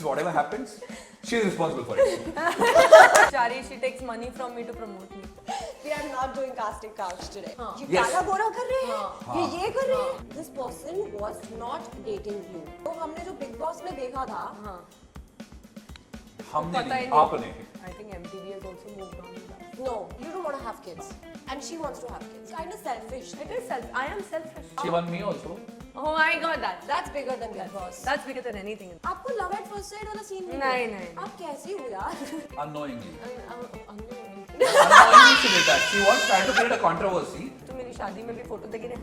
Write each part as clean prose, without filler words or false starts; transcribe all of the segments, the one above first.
Whatever happens, she is responsible for it. Shari, she takes money from me to promote me. We are not doing casting couch today. ये Yes. काला गोरा कर रहे हैं, ये कर रहे हैं. This person was not dating you. तो हमने जो बिग बॉस में देखा था, हमने पता ही नहीं, नहीं. आपने. I think MTV has also moved on with that. no, you don't want to have kids, and she wants to have kids. Kind of selfish. It is self. I am selfish. She won me also. Oh my god, That's bigger than Big Boss. that's bigger than anything. आपको love at first sight वाला scene नहीं, नहीं. आप कैसी हो यार? Unknowingly. Unknowingly. Unknowingly she did that. She was trying to create a controversy. तो मेरी शादी में भी फोटो देख रहे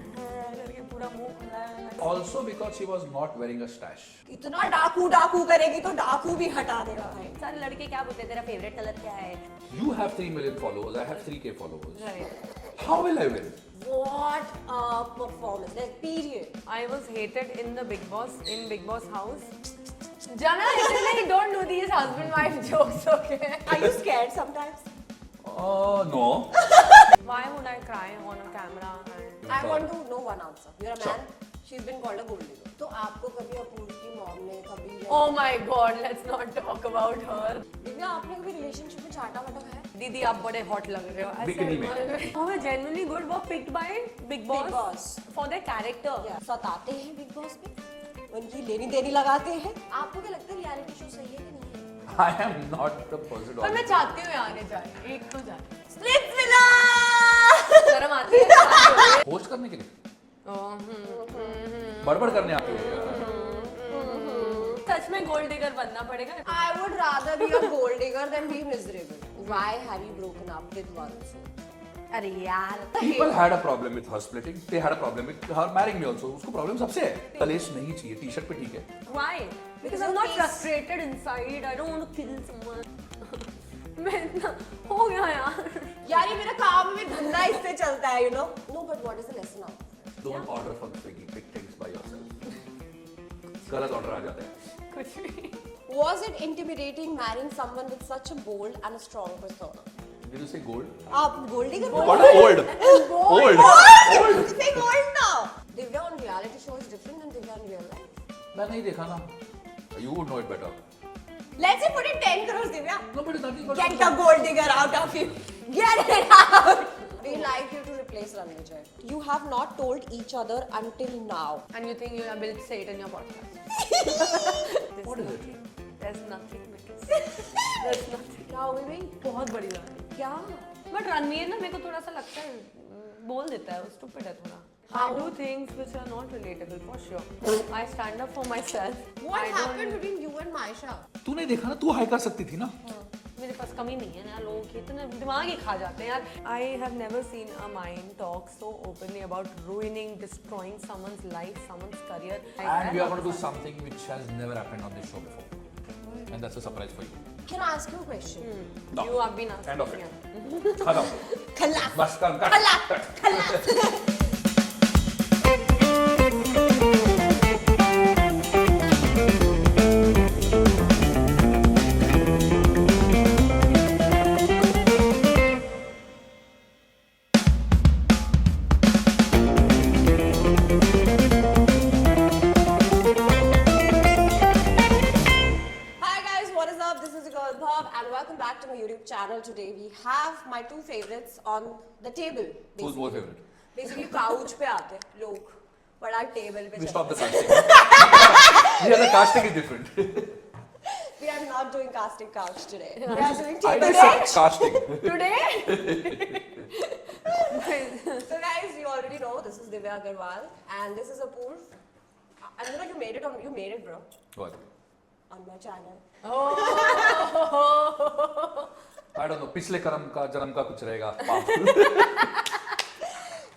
करके पूरा मुंह खुला है. Also because she was not wearing a stash. इतना डाकू करेगी तो डाकू भी हटा देगा भाई. सारे लड़के क्या बोलते हैं तेरा फेवरेट कलर क्या है? You have 3 million followers. I have 3K followers. Right. How will I win? What a performance. Like period. I was hated in the Big Boss house. Jana, actually don't do these husband-wife jokes, okay? Are you scared sometimes? No. Why would I cry on a camera? And I want to know one answer. You're a man. She's been called a gold digger. तो आपको कभी अपूर्व की mom ने कभी oh my God, let's not talk about her. Divya आपने कभी relationship में चाटा वाटा खाया? दीदी आप बड़े hot लग रहे हो. I Bikini said, में. oh, genuinely good were picked by Big Boss, Big Boss. for their character. Yeah. सताते हैं बिग बॉस में, उनकी लेनी देनी लगाते हैं. आपको क्या लगता है रियलिटी शो सही है कि नहीं? I am not the person. पर मैं चाहती हूँ आने जाए, एक तो जाए. Split villa. शर्म आती है. होस्ट करने के लिए. बड़बड़ करने आती है. सच में गोल्ड डिगर बनना पड़ेगा. I would rather be a gold digger than be miserable. Why have you broken up with Varun? अरे यार. People had a problem with her splitting. They had a problem with her marrying me also. उसको problem सबसे है. कलेश नहीं चाहिए. T-shirt पे ठीक है. Why? Because I'm not frustrated inside. I don't want to kill someone. मैं इतना हो गया यार. यार ये मेरा काम में धंधा इससे चलता है, you know. No, but what is the lesson now? Don't order from Swiggy. Pick things by yourself. गलत ऑर्डर आ जाता है. कुछ भी. Was it intimidating marrying someone with such a bold and a strong persona? Did you say gold? आप gold digger बोल What रहे हो? old? Old. Old. Say gold now. Divya on reality show is different than Divya in real life. मैं नहीं देखा ना. You would know it better. Let's say put in 10 crores, Divya. No, but it's nothing but. Get the gold digger out of you. Get it out. We like you to replace Ranvijay. You have not told each other until now. And you think you will say it in your podcast? What is it? There's nothing. There's nothing. क्या हो गई भाई? बहुत बड़ी बात है. क्या? But Ranveer ना मेरे को थोड़ा सा लगता है बोल देता है. वो stupid है थोड़ा. I do things which are not relatable for sure. I stand up for myself. What happened between you and mieshaaa? तूने देखा ना. तू हाई कर सकती थी ना. मेरे पास कमी नहीं है ना लोगों की इतना दिमाग ही खा जाते हैं यार. I have never seen a mind talk so openly about ruining, destroying someone's life, someone's career. And we are going to do something which has never happened on this show before. And that's a surprise for you. Can I ask you a question? No. You have been asking. End of me. it. खत्म. खल्लास. बस कर. खल्लास. And welcome back to my YouTube channel. Today we have my two favorites on the table. Who's more favorite? Basically couch पे आते हैं लोग, बड़ा table पे. We stop the casting. Yeah, the casting is different. We are not doing casting couch today. We are doing I table did couch. casting. Today? So guys, you already know this is Divyaa Agarwal and this is Apurva. I know you made it, bro. What? On my channel. Oh. I don't know. पिछले जन्म का कुछ रहेगा.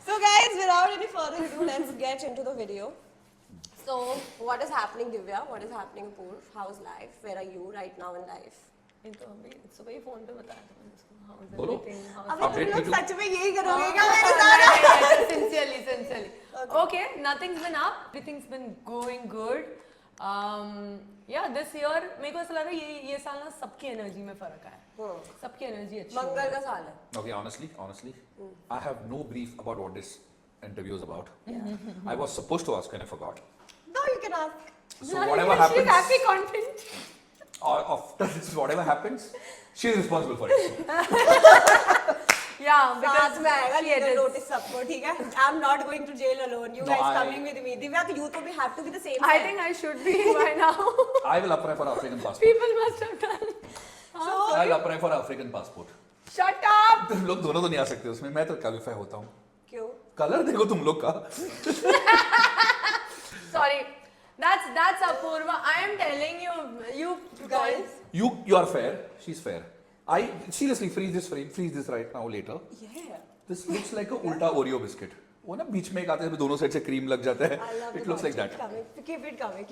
So guys, without any further ado, let's get into the video. So, what is happening, Divya? What is happening, Apurva? How's life? Where are you right now in life? ये तो अभी सुबह ही phone पे बताया था मैंने उसको. How's बोलो. everything? अबे तुम लोग सच में यही Oh, करोगे क्या मेरे साथ? Sincerely. Okay, nothing's been up. Everything's been going good. Yeah, this year मेरे को ऐसा लग रहा है ये साल ना सबकी एनर्जी में फर्क आया. सबकी एनर्जी अच्छी. मंगल का साल है. Okay, honestly, I have no brief about what this interview is about. I was supposed to ask and I forgot. No, you can ask. So whatever happens. She's happy content. after this, whatever happens, she is responsible for it. Yeah, because साथ में आएगा she legal edits. notice सबको, ठीक है? I'm not going to jail alone. You No, guys I- coming with me. Divya, you तो भी have to be the same. I side. think I should be by now. I will apply for African passport. People must have done. I'll apply for African passport. Shut up! तुम लोग दोनों तो नहीं आ सकते उसमें, मैं तो क्वालिफाई होता हूँ. क्यों? कलर देखो तुम लोग का. Sorry. That's Apurva. I am telling you Guys. You are fair. She's fair. I seriously freeze this right now later. Yeah. This looks like a ulta Oreo biscuit. वो ना बीच में एक आते हैं दोनों साइड से क्रीम लग जाता है. I love It the looks like that. concept. Keep it coming.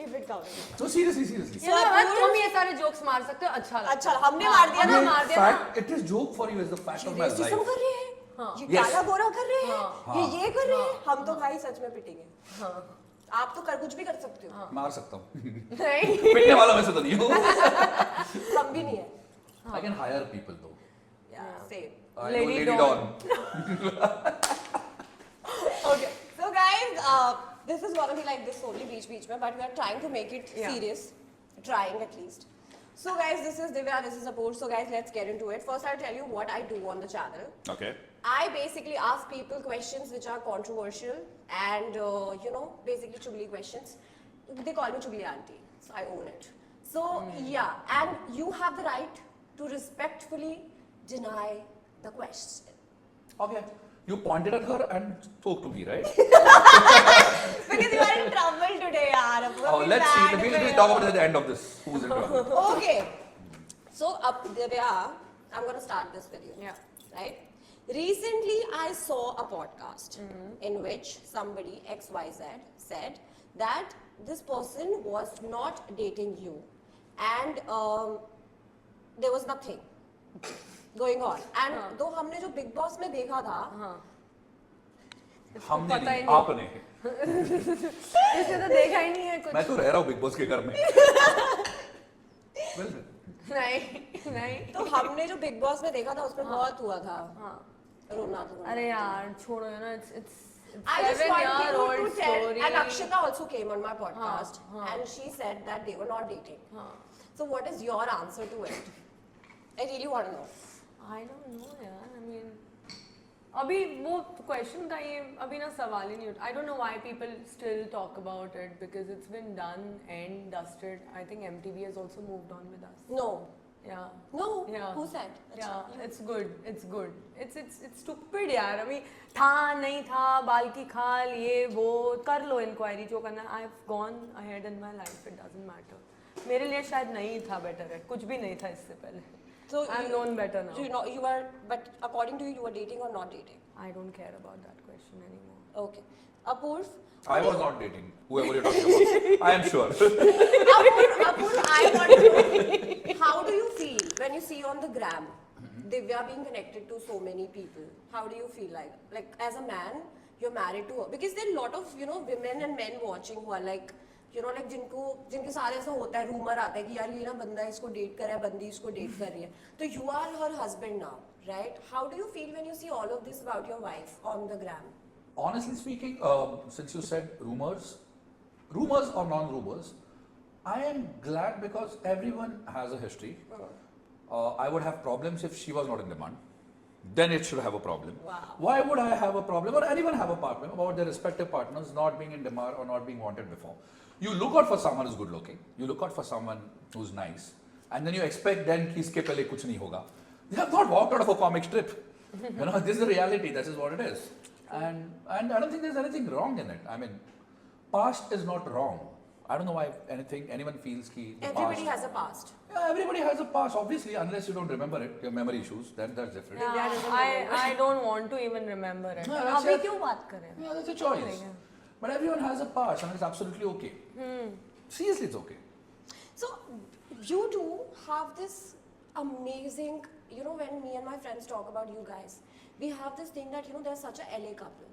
So seriously. You know what? तुम ये सारे jokes मार सकते हो, अच्छा लगता है. अच्छा, हमने मार दिया ना. हमने मार दिया ना. Fact, it is joke for you. Is the fact of my racism life. कर रहे हैं. हाँ. ये Yes. काला गोरा कर रहे हैं. हाँ. ये कर रहे हैं. हम तो भाई सच में पिटेंगे. हाँ. आप तो कुछ भी कर सकते हो. मार सकता हूँ. नहीं. पिटने वाला मैं से तो नहीं हूँ. हम भी नहीं है. I can hire people though. Yeah, same. I know Lady Lady Dawn. Okay. So guys, this is gonna be like this only beach mein, but we are trying to make it Yeah. serious. Trying at least. So guys, this is Divya, this is Apurva. So guys, let's get into it. First, I'll tell you what I do on the channel. Okay. I basically ask people questions which are controversial and basically chugli questions. They call me chugli auntie, so I own it. So yeah, and you have the right to respectfully deny the question. Okay. You pointed at her and spoke to me, right? Because you are in trouble today, yaar. Oh, let's see. We'll talk about it at the end of this. Who's in trouble? Okay. So, Divya, I'm going to start this with you. Yeah. Right? Recently, I saw a podcast in which somebody, XYZ, said that this person was not dating you. And there was nothing going on. And though हमने जो Big Boss में देखा था, हमने पता ही नहीं, नहीं. आपने. इसने तो देखा ही नहीं है कुछ. मैं तो रह रहा हूँ बिग बॉस के घर में. नहीं. तो हमने जो Big Boss में देखा था उसमें बहुत हुआ था. हाँ. रोना तो. अरे यार छोड़ो है ना. It's I just want people 7-year-old to tell. story. And Akshita also came on my podcast, and she said that they were not dating. हाँ. So what is your answer to it? I really want to know. I don't know यार. I mean, अभी वो question का ये अभी ना सवाल ही नहीं उठा. I don't know why people still talk about it because it's been done and dusted. I think MTV has also moved on with us. No. Yeah. No. Yeah. Who said? Yeah, it's good. It's stupid यार. अभी था नहीं था बाल की खाल ये वो कर लो inquiry जो करना. I've gone ahead in my life. It doesn't matter. मेरे लिए शायद नहीं था better है. कुछ भी नहीं था इससे पहले. So I'm known better now. So you are, but according to you, you are dating or not dating? I don't care about that question anymore. Okay. Apurv. I was not dating. Whoever you're talking about. I am sure. Apurv, I want to know, how do you feel when you see on the gram Divya being connected to so many people? How do you feel like as a man, you're married to her? Because there are a lot of women and men watching who are like like जिनके सारे ऐसा होता है rumour आता है कि यार ये ना बंदा इसको डेट कर रहा है बंदी इसको डेट कर रही है तो you are her husband now, right? How do you feel when you see all of this about your wife on the gram? Honestly speaking, since you said rumors or non-rumors, I am glad because everyone has a history. I would have problems if she was not in demand. Then it should have a problem. Wow. Why would I have a problem or anyone have a problem about their respective partners not being in demand or not being wanted before? You look out for someone who's good looking. You look out for someone who's nice. And then you expect then कि इसके पहले कुछ नहीं होगा. They have not walked out of a comic strip. This is the reality. This is what it is. And I don't think there's anything wrong in it. I mean, past is not wrong. I don't know why anyone feels कि Everybody has a past. Yeah, everybody has a past. Obviously, unless you don't remember it, your memory issues, then that's different. Yeah, I don't want to even remember it. Yeah, that's अभी it. क्यों बात करें? Yeah, that's a choice. But everyone has a past and it's absolutely okay. Seriously, it's okay. So you do have this amazing, when me and my friends talk about you guys, we have this thing that they're such a LA couple.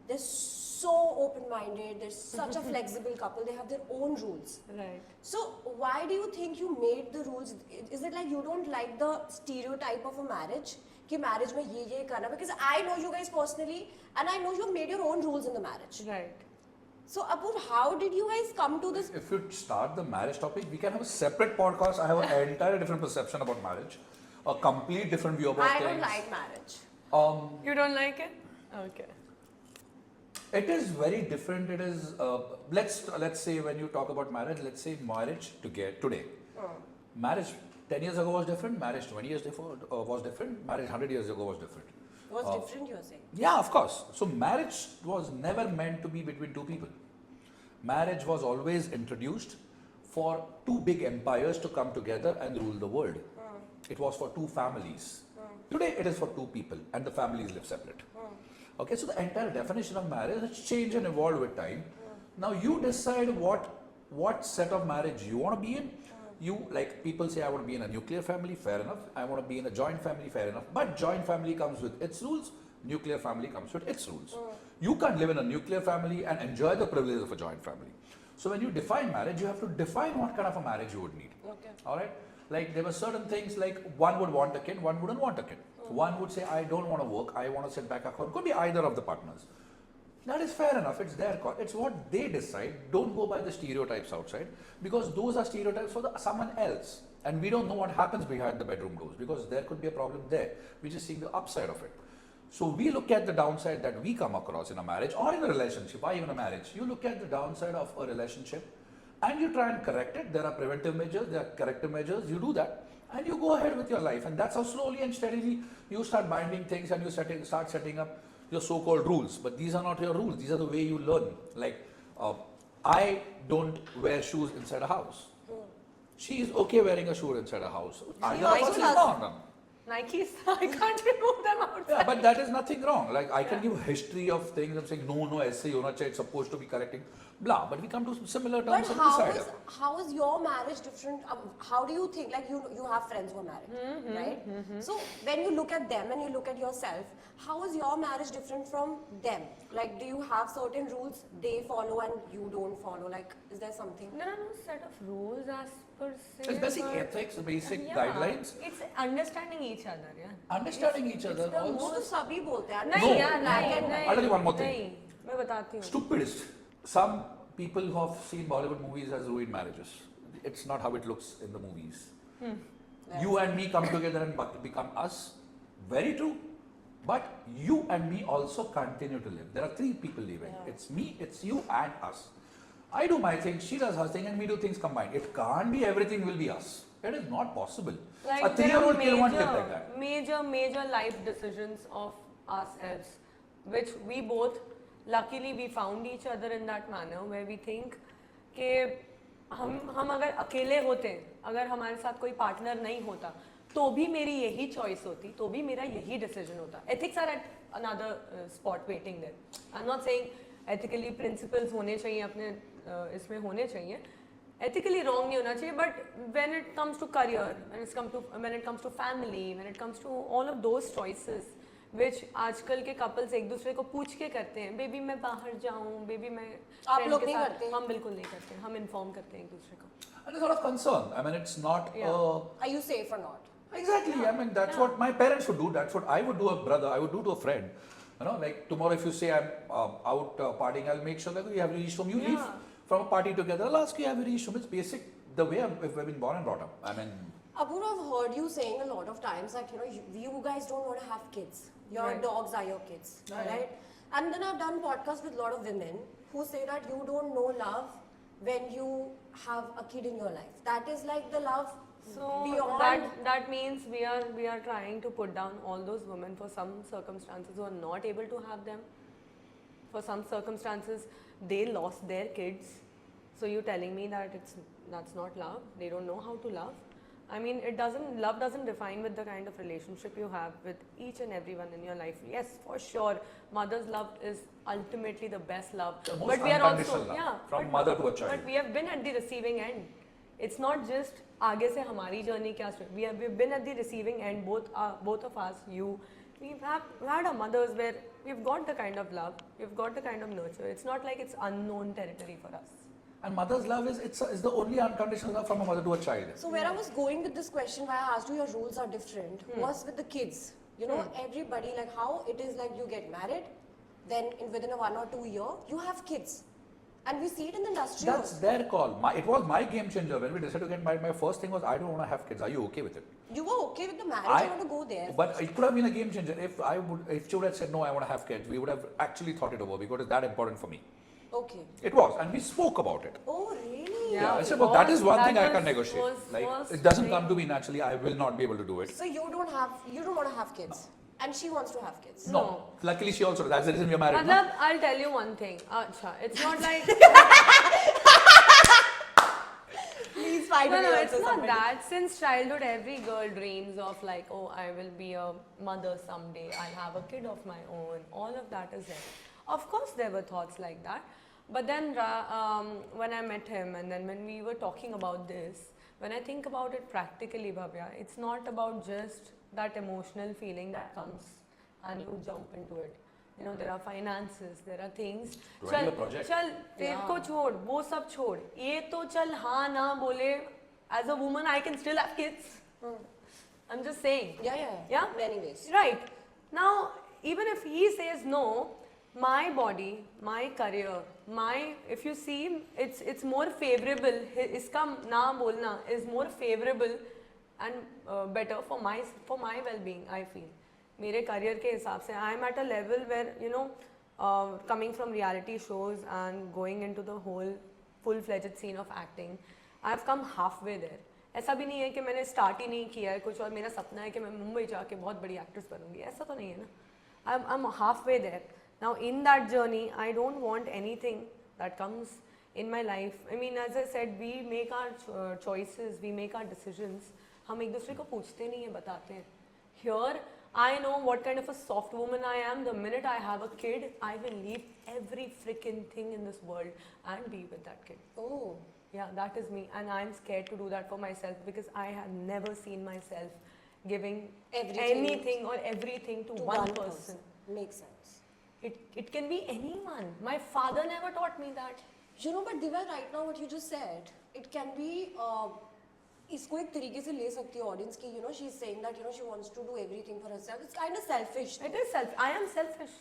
They're so open-minded, they're such a flexible couple, they have their own rules. Right. So why do you think you made the rules? Is it like you don't like the stereotype of a marriage? कि marriage में ये करना? Because I know you guys personally and I know you've made your own rules in the marriage. Right. So Apur, how did you guys come to this? If you start the marriage topic, we can have a separate podcast. I have an entirely different perception about marriage, a complete different view about I things. don't like marriage. You don't like it? Okay. It is very different. It is let's say when you talk about marriage, let's say marriage today. Marriage 10 years ago was different. Marriage 20 years before was different. Marriage 100 years ago was different. Was different, you're saying? Yeah, of course. So marriage was never meant to be between two people. Marriage was always introduced for two big empires to come together and rule the world. It was for two families. Today it is for two people and the families live separate. Okay, so the entire definition of marriage has changed and evolved with time. Now you decide what set of marriage you want to be in. You, like people say, I want to be in a nuclear family, fair enough. I want to be in a joint family, fair enough. But joint family comes with its rules, nuclear family comes with its rules. You can't live in a nuclear family and enjoy the privileges of a joint family. So when you define marriage, you have to define what kind of a marriage you would need. Okay. Alright? Like there were certain things like one would want a kid, one wouldn't want a kid. One would say, I don't want to work, I want to sit back at home. Could be either of the partners. That is fair enough, it's their call. It's what they decide. Don't go by the stereotypes outside because those are stereotypes for someone else. And we don't know what happens behind the bedroom doors because there could be a problem there. We're just seeing the upside of it. So we look at the downside that we come across in a marriage or in a relationship, or even a marriage. You look at the downside of a relationship and you try and correct it. There are preventive measures, there are corrective measures. You do that and you go ahead with your life. And that's how slowly and steadily you start binding things and you start setting up your so-called rules. But these are not your rules. These are the way you learn. Like, I don't wear shoes inside a house. She is okay wearing a shoe inside a house. Either of us is wrong. Nikes, I can't remove them outside. Yeah, but that is nothing wrong. Like I can give a history of things. I'm saying no, aise hona chahiye. It's supposed to be correcting, blah. But we come to similar terms But and decide. how is your marriage different? How do you think? Like you have friends who are married, right? So when you look at them and you look at yourself, how is your marriage different from them? Like, do you have certain rules they follow and you don't follow? Like, is there something? There are no set of rules as per se. It's basic but- ethics, basic Yeah, guidelines, It's understanding each other, yeah. understanding each other. वो Also, तो सभी बोलते हैं. नहीं No. यार, नहीं, नहीं. I'll tell you one more thing. नहीं, मैं बताती हूँ. stupidest. Some people who have seen Bollywood movies has ruined marriages. It's not how it looks in the movies. You and me come together and become us. Very true. But you and me also continue to live. There are three people living. It's me, it's you, and us. I do my thing, she does her thing, and we do things combined. It can't be everything will be us. It is not possible. Like, A 3-year-old kid won't live like that. major life decisions of ourselves, which we both, luckily we found each other in that manner where we think कि हम अगर अकेले होते, अगर हमारे साथ कोई partner नहीं होता, तो भी मेरी यही चॉइस होती, तो भी मेरा यही डिसीजन होता. Ethics are at another spot waiting there. I'm not saying ethically principles होने चाहिए अपने इसमें होने चाहिए. Ethically wrong नहीं होना चाहिए, but when it comes to career, when it comes to family, when it comes to all of those choices, which आजकल के couples एक दूसरे को पूछ के करते हैं, बेबी मैं बाहर जाऊँ, बेबी मैं आप friend लोग के नहीं साथ, करते? हम बिल्कुल नहीं करते, हम inform करते हैं एक दूसरे को. And there's a lot of concern. I mean, it's not. Yeah. Are you safe or not? Exactly. I mean, that's what my parents would do. That's what I would do a brother. I would do to a friend. You know, like tomorrow if you say I'm out partying, I'll make sure that you have reached home. You leave from a party together. I'll ask you, have you reached home? It's basic. The way we've been born and brought up. I mean. Apurva, I've heard you saying a lot of times that you guys don't want to have kids. Your Right. dogs are your kids, Right. right? And then I've done podcasts with a lot of women who say that you don't know love when you have a kid in your life. That is like the love So beyond. that means we are trying to put down all those women for some circumstances who are not able to have them. For some circumstances, they lost their kids. So you're telling me that that's not love? They don't know how to love? I mean, love doesn't define with the kind of relationship you have with each and everyone in your life. Yes, for sure, mother's love is ultimately the best love. The most But we are also, unconditional love, from but- mother to a child. But we have been at the receiving end. It's not just आगे से हमारी journey क्या we've been at the receiving end, both of us, you. We've had our mothers where we've got the kind of love, we've got the kind of nurture. It's not like it's unknown territory for us. And mother's love is the only unconditional love from a mother to a child. So where I was going with this question, why I asked you your rules are different, was with the kids. You know, everybody, like how it is like you get married, then within a 1 or 2 year, you have kids. And we see it in the industry. That's also. their call. It was my game changer when we decided to get married. My first thing was I don't want to have kids. Are you okay with it? You were okay with the marriage, you want to go there. But it could have been a game changer if she would have said no, I want to have kids. We would have actually thought it over because it's that important for me. Okay. It was, and we spoke about it. Oh, really? Yeah, I said, but that is one thing I can negotiate. was It doesn't great. come to me naturally. I will not be able to do it. So you don't want to have kids, and she wants to have kids. No. Luckily, she also. That's the reason we are married. No? Matlab, I'll tell you one thing. Acha, it's not like Please find no, me it's also not somebody. that. Since childhood, every girl dreams of like, oh, I will be a mother someday. I'll have a kid of my own. All of that is there. Of course, there were thoughts like that. But then when I met him and then when we were talking about this, when I think about it practically, Bhavya, it's not about just that emotional feeling that comes and you jump into it. You know, there are finances, there are things. Running a project. चल तेरे को छोड़, वो सब छोड़. ये तो चल हाँ ना बोले. As a woman, I can still have kids. I'm just saying. Yeah. Many ways. Right. Now, even if he says no, my body, my career, if you see, it's more favorable. Iska na bolna is more favorable and better for my well-being, I feel. मेरे career के हिसाब से, I'm at a level where, you know, coming from reality shows and going into the whole full-fledged scene of acting, I've come halfway there. ऐसा भी नहीं है कि मैंने start ही नहीं किया है कुछ और मेरा सपना है कि मैं मुंबई जाके बहुत बड़ी actress बनूंगी. ऐसा तो नहीं है ना. I'm halfway there. Now in that journey, I don't want anything that comes in my life. I mean, as I said, we make our choices, we make our decisions. हम एक दूसरे को पूछते नहीं हैं, बताते हैं. Here, I know what kind of a soft woman I am. The minute I have a kid, I will leave every freaking thing in this world and be with that kid. Oh. Yeah, that is me, and I'm scared to do that for myself because I have never seen myself giving anything or everything to one person. Makes sense. It can be anyone. My father never taught me that. You know, but Divya, right now what you just said, it can be इसको एक तरीके से ले सकती है audience की, you know, she's saying that, you know, she wants to do everything for herself. It's kind of selfish. It is I am selfish.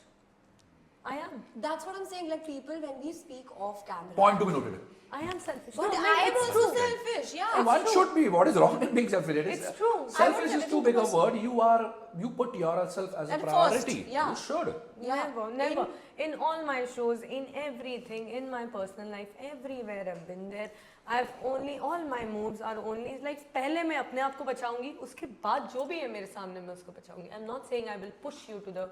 I am. That's what I'm saying. Like people, when we speak off camera. Point to be noted. I am selfish. But No, I am it's also true. selfish. Yeah. And one should be. What is wrong in being selfish? It's true. Selfish is too big a word. You put yourself as a At priority. first, yeah. You should. Yeah. Never. In all my shows, in everything, in my personal life, everywhere I've been there, all my moves are only like पहले मैं अपने आप को बचाऊंगी, उसके बाद जो भी है मेरे सामने मैं उसको बचाऊंगी. I'm not saying I will push you to the,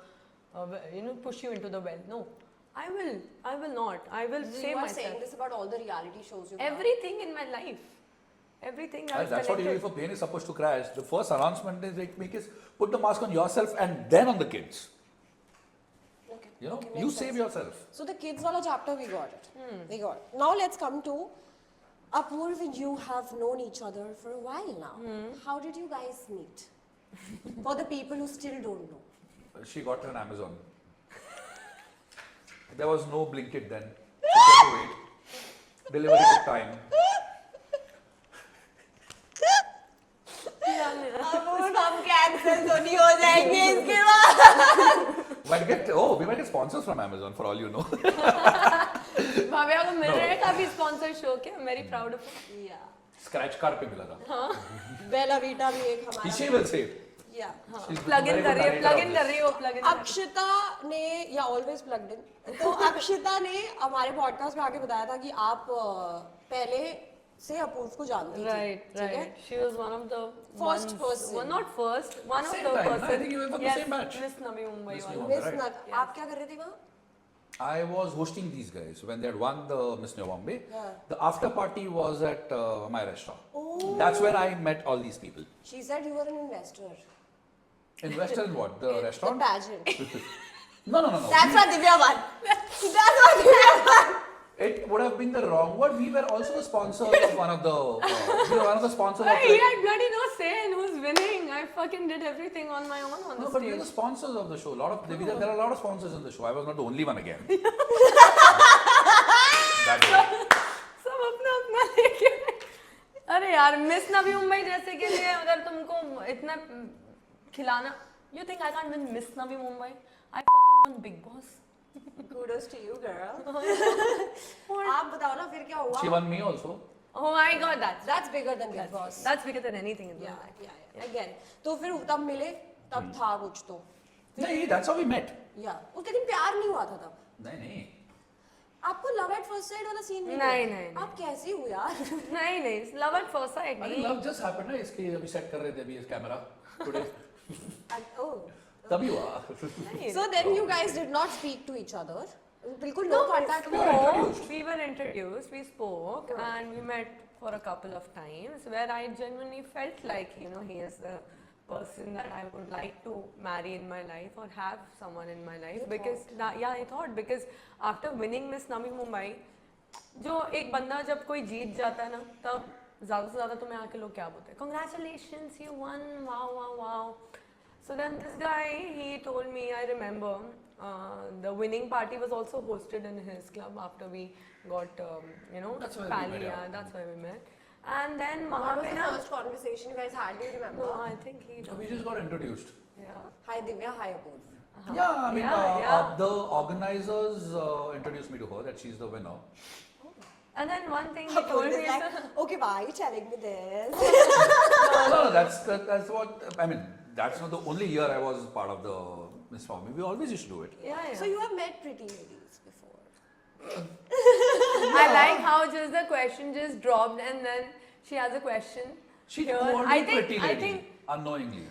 push you into the well. No, I will not. I will save You are myself. saying this about all the reality shows you've done. Everything in my life, everything that is That's what you do connected. if a plane is supposed to crash. The first announcement they make is put the mask on yourself and then on the kids. Okay. You know, Okay, you makes save sense. yourself. So the kids wala chapter, we got it. We got it. Now let's come to Apurva and you have known each other for a while now. How did you guys meet? For the people who still don't know. She got it on Amazon. There was no Blinkit then. So she had to wait. Delivery took time. Apurva, हम cancel तो नहीं हो जाएंगे इसके बाद. We might get sponsors from Amazon for all you know. Bhavya को मिल रहे हैं काफी स्पॉन्सर शो के. I'm very proud of it. Yeah. Scratch car पे मिला था. Bella Vita भी एक हमारा. She will save. Yeah. She's Plug in very कर good रही हो, narrator plug of in this. कर रही हो, plug in. अक्षिता ने या ऑलवेज प्लग्ड इन. तो अक्षिता ने हमारे पॉडकास्ट में आके बताया था कि आप पहले से अपूर्व को जानती थी. Right. She was one of the First ones, person. well, not first, one of Same the time. person. I think you were from the yes, same batch. Miss Navi Mumbai Miss वाला. Navi miss right. नग, आप क्या कर रहे थे वहाँ? I was hosting these guys when they had won the Miss Bombay. Yeah. The after party was at my restaurant. Oh. That's where I met all these people. She said you were an investor. Investor in what? The The restaurant? pageant. No. That's what Divya won. That's what Divya won. It would have been the wrong word. We were also the sponsors of one of the. We were one of the sponsors of. Hey, he had bloody no say in who's winning. I fucking did everything on my own on No, the but we were the stage. sponsors of the show. There are a lot of sponsors in the show. I was not the only one again. That way. सब अपना लेके. अरे यार, miss Navi Mumbai जैसे के लिए अगर तुमको इतना खिलाना, you think I can't win Miss Navi Mumbai? I fucking won Bigg Boss. Kudos to you, girl. आप बताओ ना फिर क्या हुआ? She won me also. Oh my god, That's bigger than Big Boss. that's bigger than anything in Yeah, life. yeah. Again. तो फिर तब मिले, तब था कुछ तो. नहीं, that's how we met. Yeah. उसके दिन प्यार नहीं हुआ था तब. नहीं. आपको लव एट फर्स्ट साइट वाला सीन नहीं. आप कैसे हो यार? नहीं, love at first sight अरे नहीं. love just happened ना, इसके अभी set कर रहे थे अभी इस camera today. Oh. तभी हुआ. So then you guys did not speak to each other. बिल्कुल no contact. We were introduced, we spoke, and we met for a couple of times where I genuinely felt like, you know, he is the person that I would like to marry in my life or have someone in my life. I thought because after winning Miss Navi Mumbai, जो एक बंदा जब कोई जीत जाता है ना, तब ज़्यादा से ज़्यादा तुम्हें आके लोग क्या बोलते हैं? Congratulations, you won! Wow! So then this guy, he told me, I remember, the winning party was also hosted in his club after we got, That's where we met, yeah. That's where we met. And then What was the first conversation you guys had? Do you remember? No, I think he. We just got introduced. Yeah. Hi Divya, hi Apurva. Yeah, I mean, Yeah. the organizers introduced me to her that she's the winner. And then one thing he told me is Okay, why are you telling me this? No, that's what I mean. That's not the only year I was part of the Miss Farmy. We always used to do it. yeah. So you have met pretty ladies before. I like how just the question just dropped and then she has a question. She Here, called I me think- pretty I lady, think- unknowingly.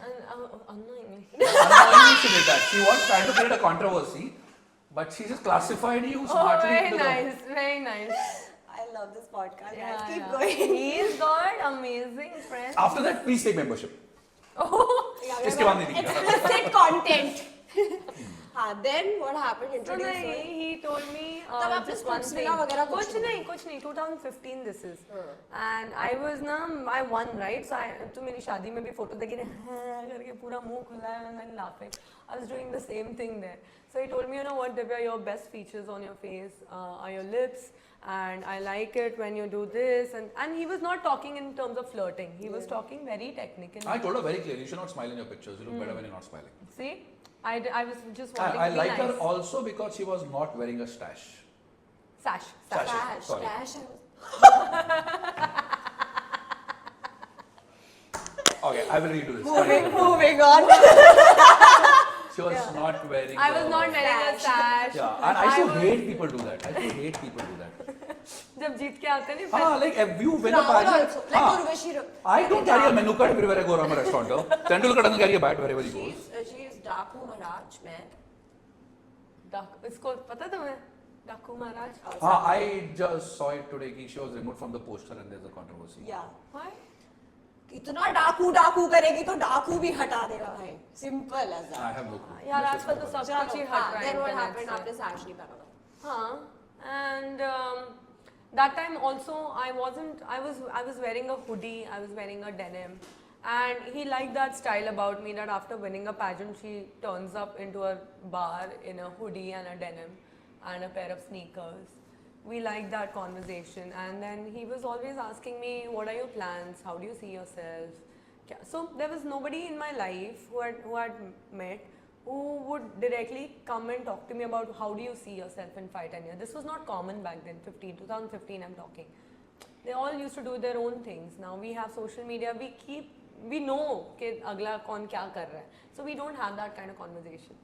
Unknowingly. Unknowingly she did that. She was trying to create a controversy, but she just classified you Oh, smartly very into nice, very nice. I love this podcast. Yeah, guys. Keep yeah. going. He's got amazing friends. After that, please take membership. Oh, इसके बाद नहीं दिया. Explicit content. Then what happened? so Introduce nahi, her. he told me तब आपने just one sports thing. मिला वगैरह कुछ कुछ नहीं 2015 this is. And I was I won, right? So तो मेरी शादी में भी फोटो देखी हाँ करके पूरा मुंह खुला है and then laughing. I was doing the same thing there. So he told me, you know what, Divya, your best features on your face are your lips, and I like it when you do this. And he was not talking in terms of flirting. He was talking very technical. I told her very clearly, you should not smile in your pictures. You look better when you're not smiling. See, I was just wanting I to be liked nice. her also because she was not wearing a stash. Sash. Sorry. Stash. Okay, I will redo this. Moving on. She was not wearing. I was not wearing a sash. Yeah, and I used to hate people do that. जब जीत के आते नहीं Ah, like if you win a Rahul pageant. also. Like Urvashi. I don't carry a menu card everywhere I go around my restaurant. Tendulkar doesn't carry a bat wherever he goes. She is Daku Maharaj, man. इसको पता तुम्हें डाकू महाराज I just saw it today. She was removed from the poster and there's a controversy. Yeah. Why? इतना डाकू करेगी तो डाकू भी हटा देगा भाई. Simple as I that. have no clue. यार आजकल तो सब कुछ ही हट रहा है Then what internet happened? से. आपने sash नहीं पहना था. हाँ, and that time also I was wearing a hoodie, I was wearing a denim, and he liked that style about me that after winning a pageant she turns up into a bar in a hoodie and a denim and a pair of sneakers. We liked that conversation, and then he was always asking me, what are your plans, how do you see yourself? So there was nobody in my life who had met who would directly come and talk to me about how do you see yourself in 5-10 years. This was not common back then, 2015 I'm talking. They all used to do their own things. Now we have social media, we know कि अगला कौन क्या कर रहा है. So we don't have that kind of conversation.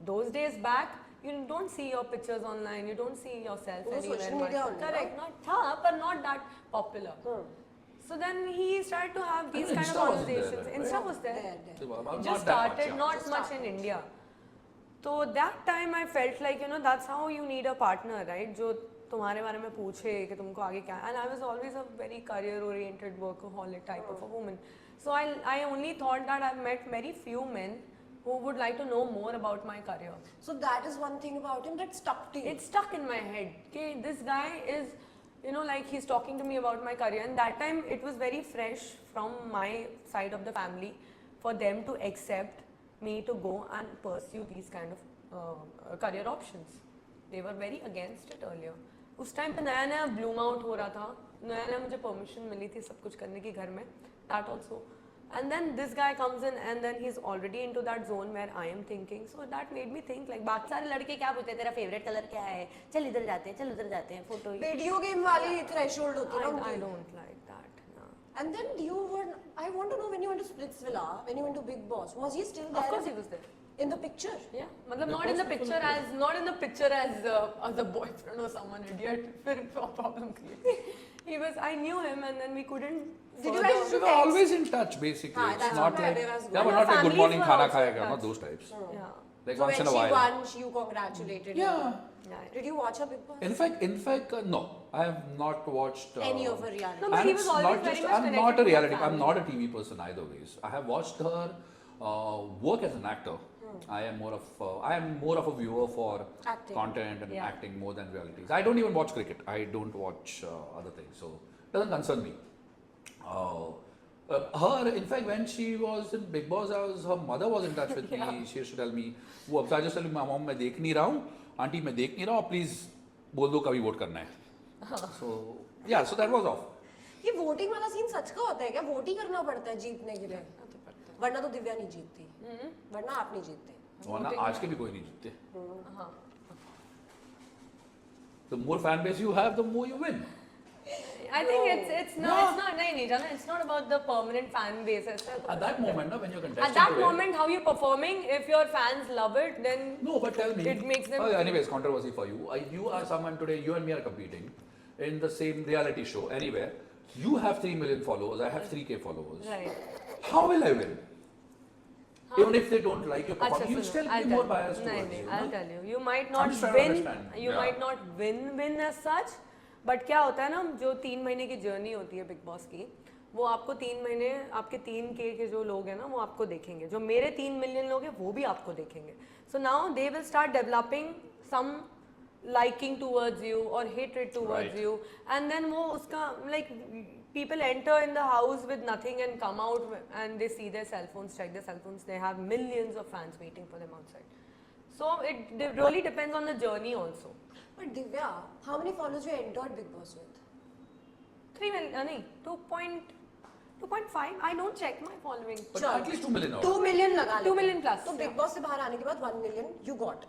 Those days back, you don't see your pictures online, you don't see yourself वो anywhere social much. media only, Correct, not था, but not that popular. So then he started to have these kind of Insta wasn't there conversations. then, right? Insta was there. There. Just started, not much in India. So that time I felt like, you know, that's how you need a partner, right? जो तुम्हारे बारे में पूछे कि तुमको आगे क्या. And I was always a very career-oriented, workaholic type of a woman. So I only thought that I've met very few men who would like to know more about my career. So that is one thing about him that stuck to you. It stuck in my head. Okay, this guy is, you know, like he's talking to me about my career, and that time it was very fresh from my side of the family for them to accept me to go and pursue these kind of career options. They were very against it earlier. उस time पे नया नया Bloom out हो रहा था, नया नया मुझे परमिशन मिली थी सब कुछ करने की घर में, that also. And then this guy comes in and then he's already into that zone where I am thinking. So that made me think like बाकी सारे लड़के क्या पूछते हैं तेरा favorite color क्या है? चल इधर जाते हैं, चल उधर जाते हैं, photo. Video game वाली threshold होती है ना I उनकी. don't like that. No. And then you were, I want to know when you went to Splitsvilla, when you went to Big Boss, was he still there? Of course he was there. In the picture? Yeah, मतलब not in the picture as a boyfriend or someone idiot. फिर problem create. He was, I knew him and then we couldn't. Did you further- guys We were always in touch, basically. Ah, It's that's not what like, I was yeah, but going. not like good Families morning, were khana also khayega, in not touch. those types. Yeah. Like So once when in a she while. won, you congratulated Yeah. her. Yeah. Did you watch her Big Boss? In fact, no. I have not watched Any of her reality? No, but and he was it's always not very just, much I'm connected not a to her reality. I'm family. not a TV person either ways. I have watched her work as an actor. I am more of a viewer for Acting. content and Yeah. acting more than realities. I don't even watch cricket. I don't watch other things, so it doesn't concern me. Her, in fact, when she was in Big Boss, her mother was in touch with me. She used to tell me, "वो I just tell my mom, मैं देख नहीं रहा हूँ, aunty मैं देख नहीं रहा हूँ, please बोल दो कभी वोट करना है." So yeah, so that was off. ये वोटिंग वाला सीन सच का होता है क्या? वोट ही करना पड़ता है जीतने के लिए? वरना तो दिव्या नहीं जीतती. वरना आप नहीं जीतते. वरना आज के भी कोई नहीं जीतते. हाँ. The more fan base you have, the more you win. I think it's not नहीं Jana, it's not about the permanent fan base. At that moment, no, when you're contesting At that to win- moment, how you're performing, if your fans love it, then No, but tell me. It makes them anyways, controversy for you. You are someone today, you and me are competing in the same reality show anywhere. You have 3 million followers, I have 3K followers. right. How will I win? Even if they don't like your अच्छा performance, you सुनो, still I'll be tell more you. biased नहीं towards नहीं, you. I'll no? tell you. You might I'm not just trying to win. understand. You Yeah. might not win as such. But क्या होता है ना, जो 3 महीने की जर्नी होती है बिग बॉस की, वो आपको 3 महीने आपके 3K के जो लोग हैं ना, वो आपको देखेंगे. जो मेरे 3 मिलियन लोग हैं, वो भी आपको देखेंगे. So now they will start developing some liking towards you or hatred towards Right. you, and then वो उसका like people enter in the house with nothing and come out and they see their cell phones, check their cell phones. They have millions of fans waiting for them outside. So it really depends on the journey also. But Divya, how many followers you entered Big Boss with? 3 million, नहीं 2.5. I don't check my following. But Sure. at least 2 million. 2 million लगा 2 लेते. million plus. तो Big Boss से बाहर आने के बाद 1 million you got.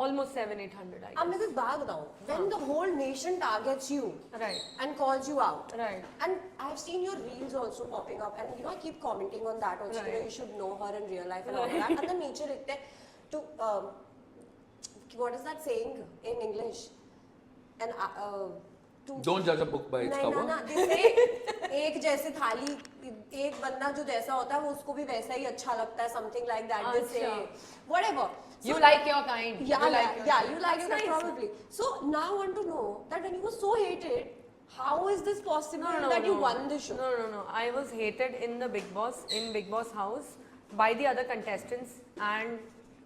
Almost 700-800. I अब मैं एक बात बताऊँ. When the whole nation targets you guess. Right. and calls you out. Right. And I've seen your reels also popping up, and you know I keep commenting on that also. Right. You know, you should know her in real life and all that. And then नीचे लिखते हैं to what is that saying in English? And to Don't judge a book by its नहीं cover. ना जैसे एक जैसे थाली एक बंदा जो जैसा होता है वो उसको भी वैसा ही अच्छा लगता है, something like that. They say whatever. You like your kind. Yeah, You like your kind. you like That's your kind nice. probably. So now I want to know that when you were so hated, how is this possible No, that you won the show? No. I was hated in the Big Boss house by the other contestants and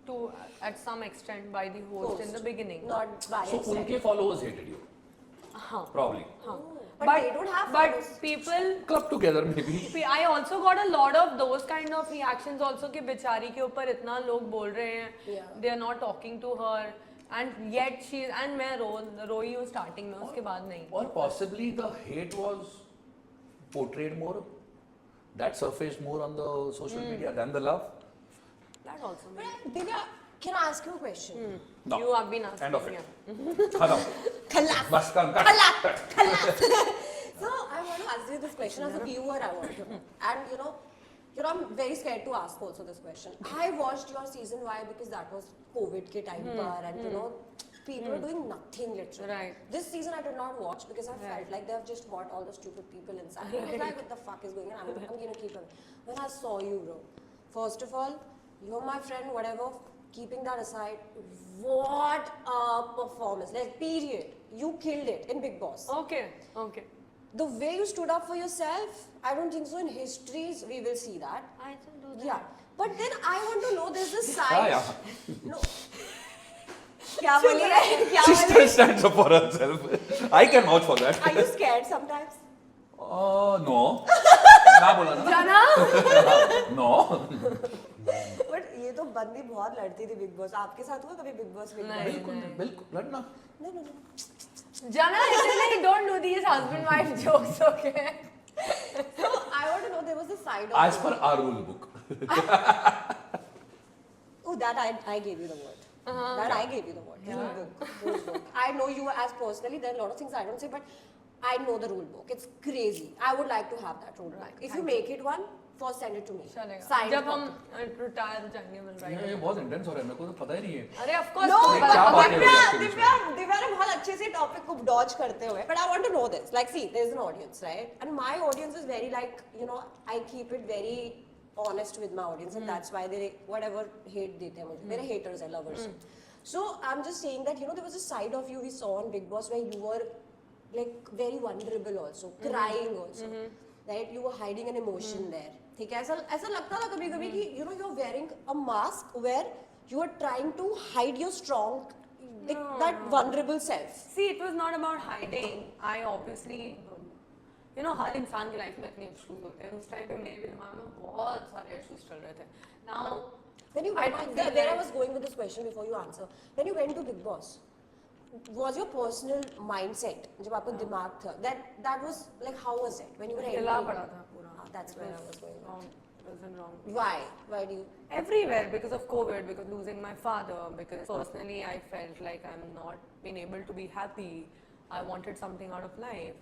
to at some extent by the host in the beginning. Not by So accident. उनके followers hated you. Probably. But they don't have But followers. people Club together maybe. I also got a lot of those kind of reactions also कि बेचारी के ऊपर इतना लोग बोल रहे हैं. Yeah. They are not talking to her and yet she and मैं रोई हूँ starting में, उसके बाद नहीं. Or possibly the hate was portrayed more, that surfaced more on the social media than the love. That also. But Divya, can I ask you a question? No. You have been asking. End of it. Yeah. खत्म. Khalas. बस काम कर. So I want to ask you this question as a viewer. I want to, and you know, I'm very scared to ask also this question. I watched your season why because that was COVID ke time par, and you know, people were doing nothing literally. Right. This season I did not watch because I felt like they have just bought all the stupid people inside. I was like, what the fuck is going on? I'm gonna keep it. When I saw you, bro, first of all, you're my friend, whatever. Keeping that aside, what a performance! Like, period. You killed it in Big Boss. Okay. The way you stood up for yourself, I don't think so in histories we will see that. I can do that. Yeah. But then I want to know there's this side. yeah. No. क्या बोली है? क्या She बोली? still stands up for herself. I can vouch for that. Are you scared sometimes? No. ना बोला ना. Jana? No. But ये तो बंदी बहुत लड़ती थी बिग बॉस. आपके साथ हुआ कभी बिग बॉस? नहीं. बिल्कुल लड़ना. No. Jana, actually, don't do these husband-wife jokes, okay? So I I want to know there was a side of As per our rule book. Oh, that I gave you the word. That I gave you the word. Rule book. Rule book. I know you as personally. There are a lot of things I don't say, but I know the rule book. It's crazy. I would like to have that rule book. If you make it one, first send it to me. चलेगा Signed जब हम copy. Retire जाएंगे मिल रहा ये बहुत intense हो रहा है, मेरे को तो पता ही नहीं है. अरे of course No, तो क्या बड़ा- बात है? दिव्या ने बहुत अच्छे से टॉपिक को डॉज करते हुए. But I want to know this. Like, see, there is an audience, right? And my audience is very like, you know, I keep it very honest with my audience, and that's why they whatever hate देते हैं मुझे. मेरे haters हैं, lovers. So I'm just saying that, you know, there was a side of you we saw on Bigg Boss where you were like very vulnerable also, crying also, right? You were hiding an emotion there. ठीक है, ऐसा लगता था कभी कभी कि you know you're wearing a mask where you are trying to hide your strong, that vulnerable self. See, it was not about hiding. I obviously, you know, हर इंसान की लाइफ में इतने issues होते हैं. उस टाइम पे मेरे भी दिमाग में बहुत सारे issues चल रहे थे. Now, When you I went, don't feel where I like- was going with this question before you answer, when you went to Bigg Boss, was your personal mindset जब आपको दिमाग था that was like how was it when you were हिला entering? पड़ा था पूरा. That's where I was going. Wrong. It wasn't wrong. Why do you? Everywhere, because of COVID, because losing my father, because personally I felt like I'm not being able to be happy. I wanted something out of life,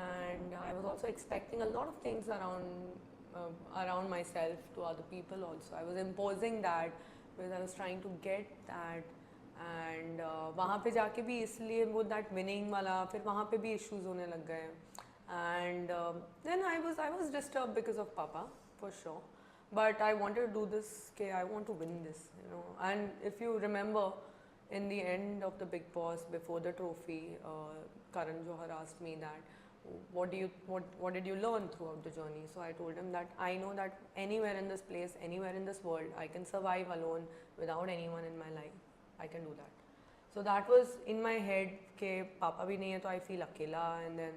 and I was also expecting a lot of things around myself to other people also. I was imposing that because I was trying to get that, and वहाँ पे जाके भी इसलिए वो that winning वाला फिर वहाँ पे भी issues होने लग गए, and then I was disturbed because of Papa for sure. But I wanted to do this, okay, I want to win this, you know. And if you remember, in the end of the Bigg Boss, before the trophy, Karan John asked me that, what did you learn throughout the journey? So I told him that I know that anywhere in this place, anywhere in this world, I can survive alone without anyone in my life. I can do that. So that was in my head, ke Papa bhi nahi hai, so I feel akela, and then,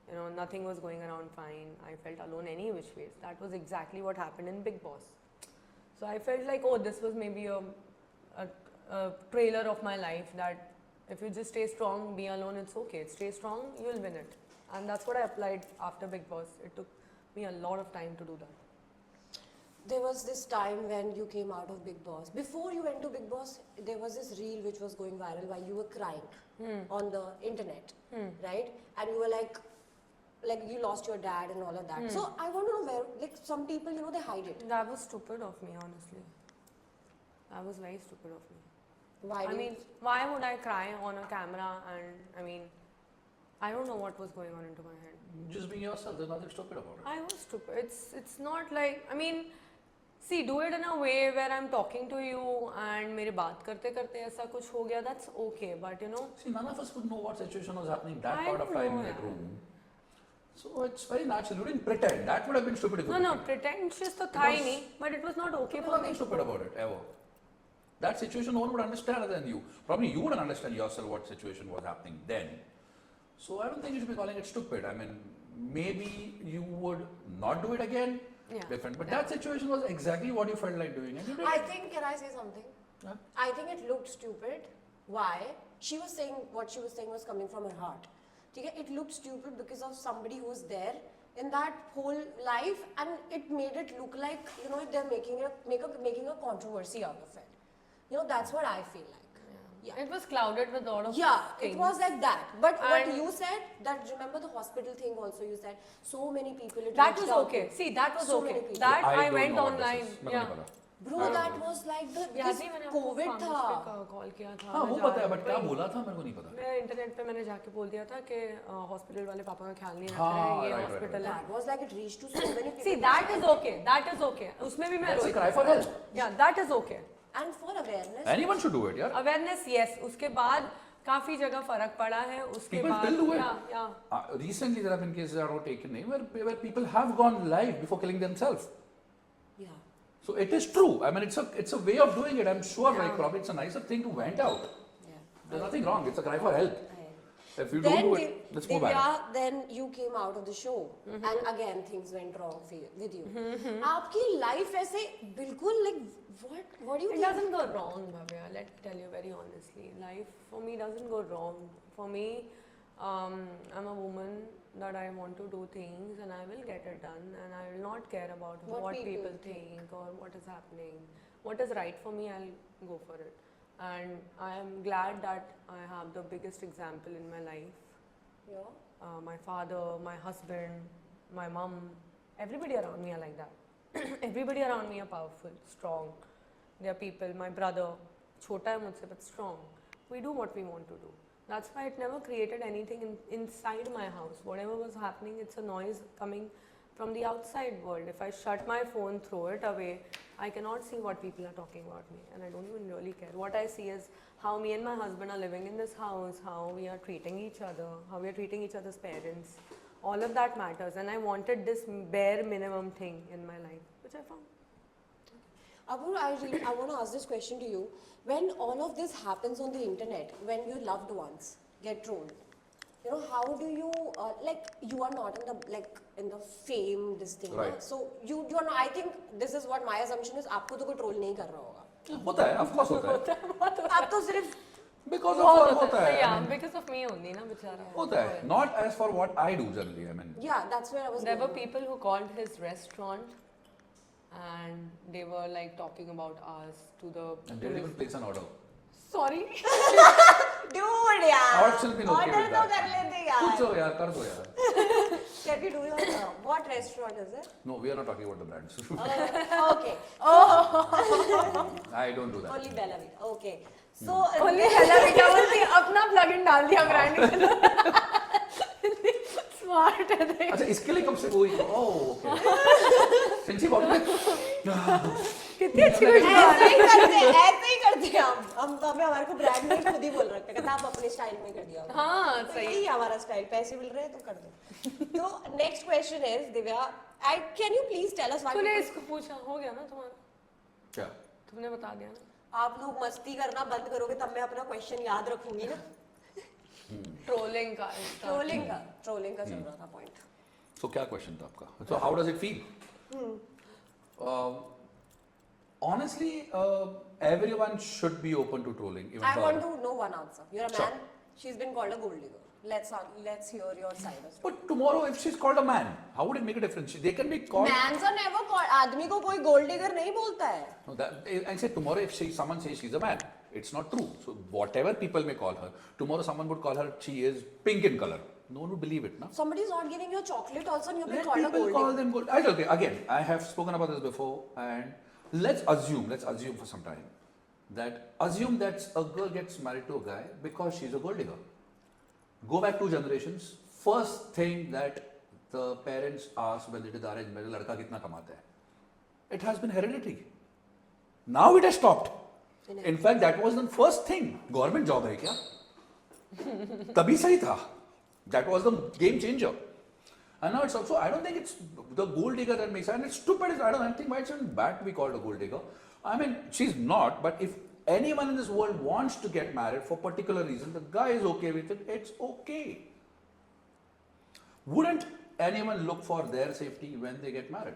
you know, nothing was going around fine. I felt alone any which ways. That was exactly what happened in Bigg Boss. So I felt like, oh, this was maybe a trailer of my life, that if you just stay strong, be alone, it's okay. Stay strong, you will win it. And that's what I applied after Bigg Boss. It took me a lot of time to do that. There was this time when you came out of Bigg Boss. Before you went to Bigg Boss, there was this reel which was going viral while you were crying on the internet, right? And you were like you lost your dad and all of that. So I want to know where, like, some people, you know, they hide it. That was stupid of me, honestly. That was very stupid of me. Why? I mean, why would I cry on a camera? And I mean, I don't know what was going on into my head. Just being yourself, there's nothing stupid about it. I was stupid. It's not like, I mean, see, do it in a way where I'm talking to you and मेरे बात करते करते ऐसा कुछ हो गया, that's okay. But you know, See, none of us would know what situation was happening that I part of don't time know, in that yeah. room. So it's very natural. You didn't pretend. That would have been stupid if you no, did. pretentious तो था ही नहीं, but it was not okay There's for nothing me. stupid about it, ever. That situation, no one would understand other than you. Probably you wouldn't understand yourself what situation was happening then. So I don't think you should be calling it stupid. I mean, maybe you would not do it again, Yeah. different. But that situation was exactly what you felt like doing. And you did I it. think, can I say something? Yeah. I think it looked stupid. Why? She was saying, what she was saying was coming from her heart. Okay? It looked stupid because of somebody who was there in that whole life, and it made it look like, you know, they're making a controversy out of it. You know, that's what I feel like. Yeah. It was clouded with a lot of Yeah, things. it was like that. But what And- you said, that remember the hospital thing also, you said so many people. It That reached was out okay. to. See, that was So okay. many people. That I don't went know what this online. is. मेरे को Yeah. नहीं पता. Bro, that was like the. Yeah, because जी मैंने आपको COVID pharmacist था. पे call किया था. हाँ मैं वो जा पता है, रही बट क्या थी. बोला था मेरे को नहीं पता. मैं इंटरनेट पे मैंने जाके बोल दिया था कि हॉस्पिटल वाले पापा का ख्याल नहीं रख हाँ, रहे हैं, ये right, हॉस्पिटल है. That was like it reached to so many people. See, that is okay. That is okay. उसमें भी मैं That's a रोई. cry for help. Yeah, that is okay. And for awareness. Anyone should do it, yeah. Awareness, yes. उसके बाद काफी जगह फर्क पड़ा है. उसके People बाद still do it. yeah. Recently, there have been cases I don't taken name where people have gone live before killing themselves. Yeah. So it is true. I mean, it's a way of doing it. I'm sure, like probably it's a nicer thing to vent out. Yeah. There's nothing wrong. It's a cry for help. If you Then don't do it, let's move back. Divya, then you came out of the show, and again things went wrong for you, with you. आपकी life ऐसे बिल्कुल like what do you It think? doesn't go wrong, Bhavya. Let me tell you very honestly. Life for me doesn't go wrong. For me, I'm a woman that I want to do things and I will get it done and I will not care about what people think or what is happening. What is right for me, I'll go for it. And I am glad that I have the biggest example in my life. Yeah. My father, my husband, my mom, everybody around me are like that. Everybody around me are powerful, strong. They are people, my brother, chota hai mujhse but strong. We do what we want to do. That's why it never created anything inside my house. Whatever was happening, it's a noise coming from the outside world. If I shut my phone, throw it away, I cannot see what people are talking about me and I don't even really care. What I see is how me and my husband are living in this house, how we are treating each other, how we are treating each other's parents. All of that matters and I wanted this bare minimum thing in my life, which I found. Apurva, I want to ask this question to you. When all of this happens on the internet, when your loved ones get trolled, you know, how do you you are not in the fame this thing, Right. na? So you are not. I think this is what my assumption is. आपको तो कोई troll नहीं कर रहा होगा. होता है, of course होता है. आप तो सिर्फ Because of her होता है. Yeah, I mean, because of me only, na bichara. होता है. Not as for what I do generally. I mean, yeah, that's where I was. There were going. people who called his restaurant and they were like talking about us to the. and they didn't even place an order. Sorry. Dude, यार. I would still be okay Order with तो that. कर लेते यार. कुछ हो यार, कर दो यार. Can we do your what restaurant is it? No, we are not talking about the brands. Okay. I don't do that. Only Bella Vita. Okay. So Only Hella Vita बोलती अपना plugin डाल दिया brand के अंदर. Smart है they. अच्छा इसके लिए कब से वो ओके सिंची बॉटल में कितनी अच्छी वीडियो. ऐसे ही करते हैं हम तो हमें हमारे को ब्रांड में खुद ही बोल रखते हैं कि आप अपने स्टाइल में कर दिया. हाँ तो सही. यही हमारा स्टाइल. पैसे मिल रहे हैं तो कर दो. तो next question is Divya, can you please tell us तूने व्हाई इसको पूछा हो गया ना तुम्हारा. क्या तुमने बता दिया ना. आप लोग मस्ती करना बंद करोगे तब मैं अपना क्वेश्चन याद रखूंगी ना. ट्रोलिंग का. ट्रोलिंग का चल रहा था पॉइंट. सो क्या क्वेश्चन था आपका? So how does it feel? Honestly, everyone should be open to trolling. Even I her. want to know one answer. You're a Sure. man. She's been called a gold digger. Let's hear your side of it. But tomorrow, if she's called a man, how would it make a difference? They can be called. Mans are never called. आदमी को कोई gold digger नहीं बोलता है. No, that, I say tomorrow, if someone says she's a man, it's not true. So whatever people may call her, tomorrow someone would call her she is pink in color. No one would believe it, na? Somebody's not giving you a chocolate also and you're being Let called a people gold call digger. them gold. Okay, again, I have spoken about this before, and let's assume for some time that a girl gets married to a guy because she's a gold digger. Go back 2 generations. First thing that the parents ask when they did the arranged marriage, लड़का कितना कमाता है? It has been hereditary. Now it has stopped. In fact, that was the first thing. Government job है क्या? तभी सही था. That was the game changer. And now it's also, I don't think it's the gold digger that makes it. And it's stupid. I don't think why it's even bad to be called a gold digger. I mean, she's not, but if anyone in this world wants to get married for particular reason, the guy is okay with it, it's okay. Wouldn't anyone look for their safety when they get married?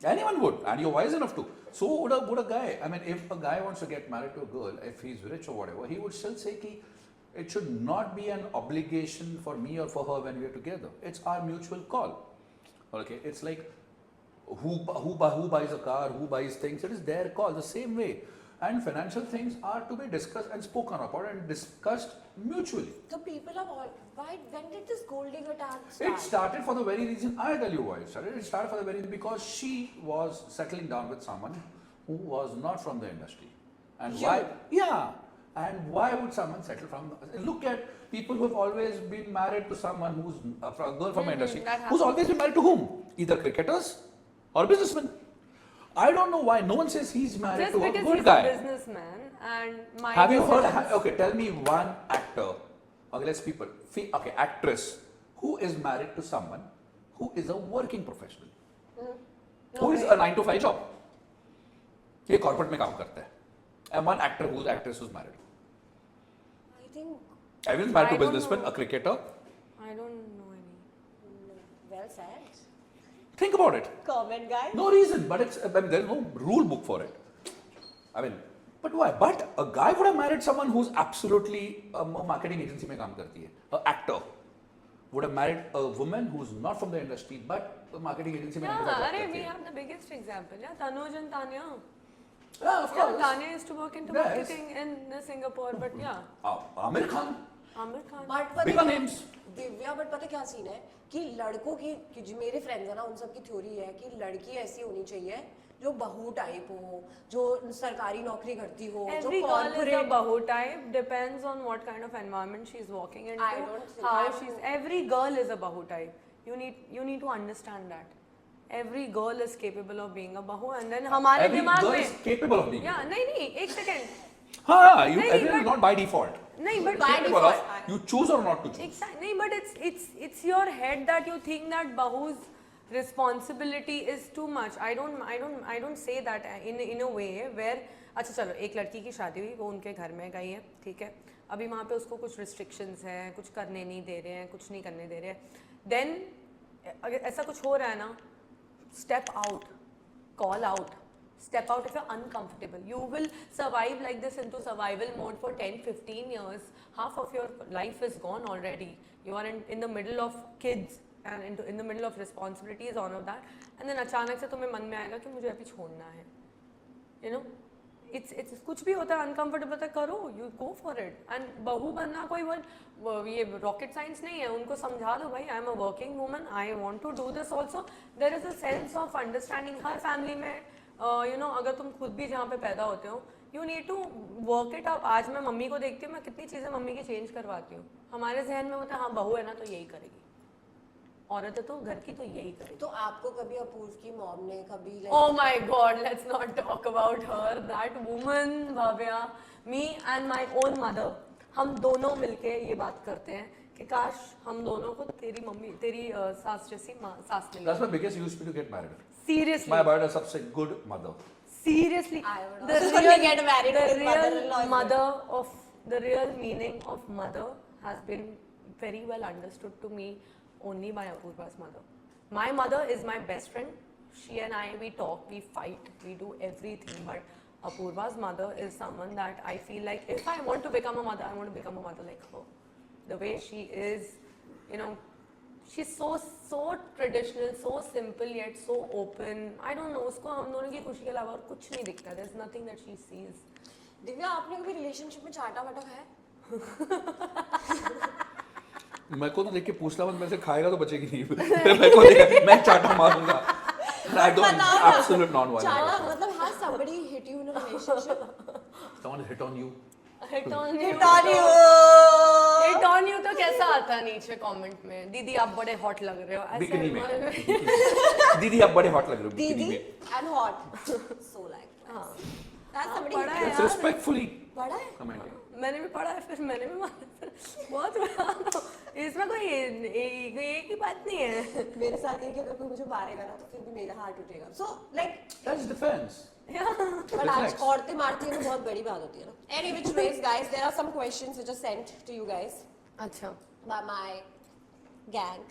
Anyone would, and you're wise enough to. So would a guy. I mean, if a guy wants to get married to a girl, if he's rich or whatever, he would still say ki, it should not be an obligation for me or for her when we are together. It's our mutual call. Okay, it's like who buys a car, who buys things. It is their call. The same way. And financial things are to be discussed and spoken about and discussed mutually. So people have all. When did this gold digger tag start? It started for the very reason, I'll tell you why it started. It started for the very reason because she was settling down with someone who was not from the industry. And why? Yeah. And why would someone settle from? Look at people who have always been married to someone who's a girl from the industry. Who's always been married to whom? Either cricketers or businessmen. I don't know why no one says he's married to a good because guy. he's a businessman and my Have you heard? decisions- Okay, tell me one actor. Okay, let's people. Okay, actress who is married to someone who is a working professional, who is a 9 to 5 job. ये corporate में काम करता है. And one actor who's actress who's married. I think. Everyone's married to I don't businessman, know. a cricketer. I don't know any. Well said. Think about it. Comment guy. No reason, but it's. I mean, there's no rule book for it. I mean, but why? But a guy would have married someone who's absolutely a marketing agency में काम करती है, an actor. would have married a woman who's not from the industry, but the marketing agency में Yeah, 95 अरे करती we है. have the biggest example. Yeah, Tanuj and Tanya. Yeah, of Yeah, course. Tanya used to work into Yes. marketing in Singapore, but yeah, Amir Khan, Amir Khan. But bigger पता names. Divya but पता क्या scene है कि लड़कों की कि जो मेरे फ्रेंड्स है ना उन सब की थ्योरी है कि लड़की ऐसी होनी चाहिए जो बहू टाइप हो, जो सरकारी नौकरी करती हो, जो Every girl is a corporate bahu type. Depends on what kind of environment she's walking into. I don't think how I'm- she's. Every girl is a bahu type. You need to understand that. Every girl is capable of being a bahu, and then हमारे Every दिमाग girl में. is capable of being. Yeah, नहीं, एक second. हाँ, you नहीं, everyone is but- not by default. नहीं, but By Capable default. of, you choose or not to choose. Exactly. But it's your head that you think that bahu's responsibility is too much. I don't say that in a way where अच्छा चलो एक लड़की की शादी हुई, वो उनके घर में गई है, ठीक है, अभी वहाँ पे उसको कुछ restrictions हैं, कुछ करने नहीं दे रहे हैं, कुछ नहीं करने दे रहे हैं, then अगर ऐसा कुछ हो रहा है ना, step out, call out. Step out if you're uncomfortable. You will survive like this into survival mode for 10-15 years. Half of your life is gone already. You are in the middle of kids and in the middle of responsibilities, all of that. And then अचानक से तुम्हें मन में आएगा कि मुझे अभी छोड़ना है. You know, it's कुछ भी होता है uncomfortable होता है, करो, you go for it. And बहू बनना कोई ये rocket science नहीं है. उनको समझा दो भाई, I am a working woman. I want to do this also. There is a sense of understanding. Her family में you know, अगर तुम खुद भी जहाँ पे पैदा होते हो, you need to work it out. आज मैं मम्मी को देखती हूँ, मैं कितनी चीज़ें मम्मी की चेंज करवाती हूँ. हमारे जहन में होता है हाँ बहू है ना तो यही करेगी, औरत है तो घर की तो यही करेगी. तो आपको कभी अपूर्व की मॉम ने कभी Oh my God, let's not talk about her. That woman, Bhavya, me and my own mother, हम दोनों मिलके ये बात करते हैं कि काश हम दोनों को तेरी सास जैसी सास मिले. That's my biggest USP to get married. Seriously. My brother is such a good mother. Seriously, I would also get married to his mother-in-law. The real meaning of mother has been very well understood to me only by Apurva's mother. My mother is my best friend. She and I, we talk, we fight, we do everything. But Apurva's mother is someone that I feel like if I want to become a mother, I want to become a mother like her. The way she is, you know, she's so traditional, so simple yet so open. I don't know, उसको हम दोनों की खुशी के अलावा और कुछ नहीं दिखता. There's nothing that she sees. Divya, आपने कभी रिलेशनशिप में चाटा वाटा खाया? मैं को तो देख के पूछना मत, मेरे से खाएगा तो बचेगी नहीं. मैं को देख मैं चाटा मारूंगा. I don't absolute non-violent. चाटा मतलब has somebody hit you in a relationship? Someone hit on you. Hit on you. Hit on you. Hit on you तो कैसा आता नीचे कमेंट में? दीदी आप बड़े हॉट लग रहे हो. बिकिनी में. दीदी आप बड़े हॉट लग रहे हो बिकिनी दीदी में. and hot. So like. हाँ. Has somebody पढ़ा hit है you? It's respectfully पढ़ा है? commenting. मैंने भी पढ़ा है, फिर मैंने भी मारा, फिर बहुत बड़ा. इसमें कोई एक ही बात नहीं है. मेरे साथ ये कि अगर कोई मुझे मारेगा ना तो फिर भी मेरा हार्ट उठेगा. So like. That's defense. But आज औरतें मारती हैं तो बहुत बड़ी बात होती है ना. Any which ways, guys, there are some questions which are sent to you guys अच्छा. by my gang.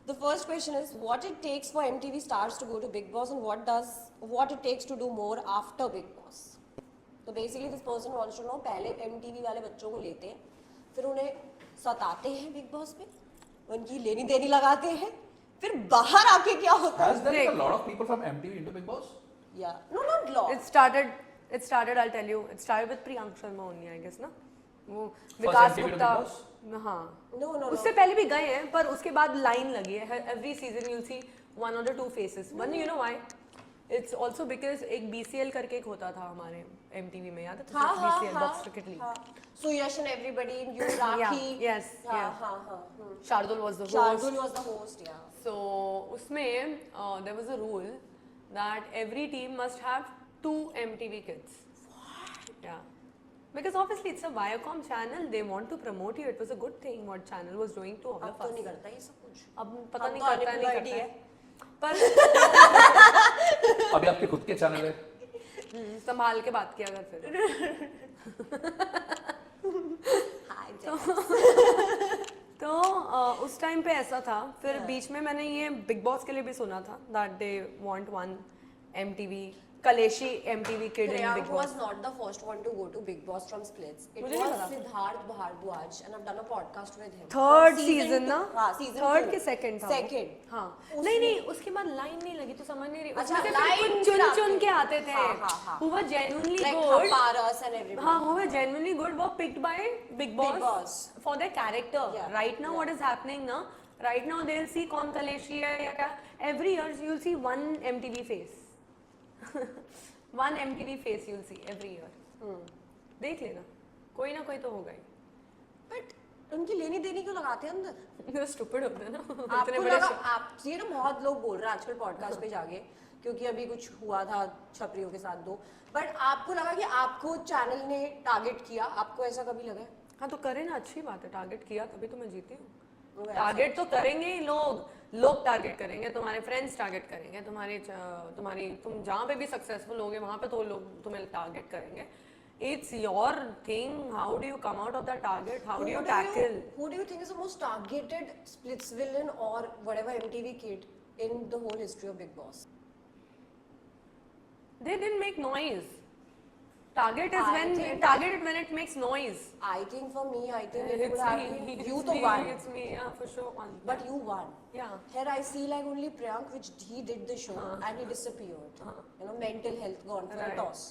The first question is what it takes for MTV stars to go to Bigg Boss and what it takes to do more after Bigg Boss. So basically this person wants to know पहले MTV वाले बच्चों को लेते हैं, फिर उन्हें सताते हैं Bigg Boss में, उनकी लेनी देनी लगाते हैं, फिर बाहर आके क्या होता है? Has there been a lot of people from MTV into Bigg Boss? Yeah, no, not lot. It started. I'll tell you. It started with Priyank Sharma only, I guess ना. वो First Vikas MTV to Gupta. Bigg Boss? हाँ. No. उससे पहले भी गए हैं, पर उसके बाद लाइन लगी है. Every season you'll see one or two faces. One, you know why? It's also because एक BCL करके एक होता था हमारे MTV में, याद है? हाँ. BCL Box Cricket League. So Yash and everybody, you, Rakhi. Yes. Yeah. Shardul was the host. Shardul was the host, yeah. So उसमें there was a rule that every team must have 2 MTV kids. What? Yeah. Because obviously it's a Viacom channel, they want to promote you. It was a good thing what channel was doing to all अब of तो us. नहीं करता ये सब कुछ. अब पता अब नहीं तो करता नहीं unemployed करता ही है. है. पर अभी आपके खुद के चैनल है. संभाल के बात किया अगर फिर. Hi, तो उस टाइम पे ऐसा था. फिर बीच में मैंने ये बिग बॉस के लिए भी सुना था that they want one MTV Kaleshi MTV kid in Big Priyank Boss. was not the first one to go to Big Boss from splits. It मुझे was नहीं पता. Siddharth Bhardwaj and I've done a podcast with him. Third From season ना? हाँ, season Third 2. के second था वो. Second. हाँ. उसमें- नहीं उसके बाद लाइन नहीं लगी तो समझ नहीं रही. अच्छा, उसमें से line फिर फिर चुन आते के आते थे. हाँ. Who were genuinely Like good. Paras and everything. हाँ, who were genuinely good were picked by Big Boss, Boss. for their character. Yeah. Right now, what is happening now? Right now, they'll see कौन Kaleshi है या क्या. Every year, you'll see one MTV face. One MTV face you'll see every year. देख लेना. कोई ना कोई तो होगा ही. But उनकी लेनी देनी क्यों लगाते हैं अंदर? वो stupid होते हैं ना. इतने आपको बड़े लगा show- आप ये ना बहुत लोग बोल रहे हैं आजकल पॉडकास्ट पे जाके क्योंकि अभी कुछ हुआ था छपरियों के साथ दो बट आपको लगा कि आपको चैनल ने टारगेट किया आपको ऐसा कभी लगा है? हाँ तो करें ना, अच्छी बात है. टारगेट किया तभी तो मैं जीती हूँ. वो ऐसा- टारगेट तो करेंगे ही लोग टारगेट करेंगे. तुम्हारे फ्रेंड्स टारगेट करेंगे. तुम जहाँ पे भी सक्सेसफुल होगे वहाँ पे तो लोग तुम्हें टारगेट करेंगे. It's your thing. How do you come out of that target? How do you tackle? Who do you think is the most targeted splits villain or whatever MTV kid in the whole history of Big Boss? They didn't make noise. Target is I think- targeted when it makes noise. I think for me, I think it It's would have me. been It's you the me, one. It's me. Yeah, for sure. One. But you won. Yeah. Here I see like only Priyank, which he did the show and he disappeared. You know, mental health gone for a toss.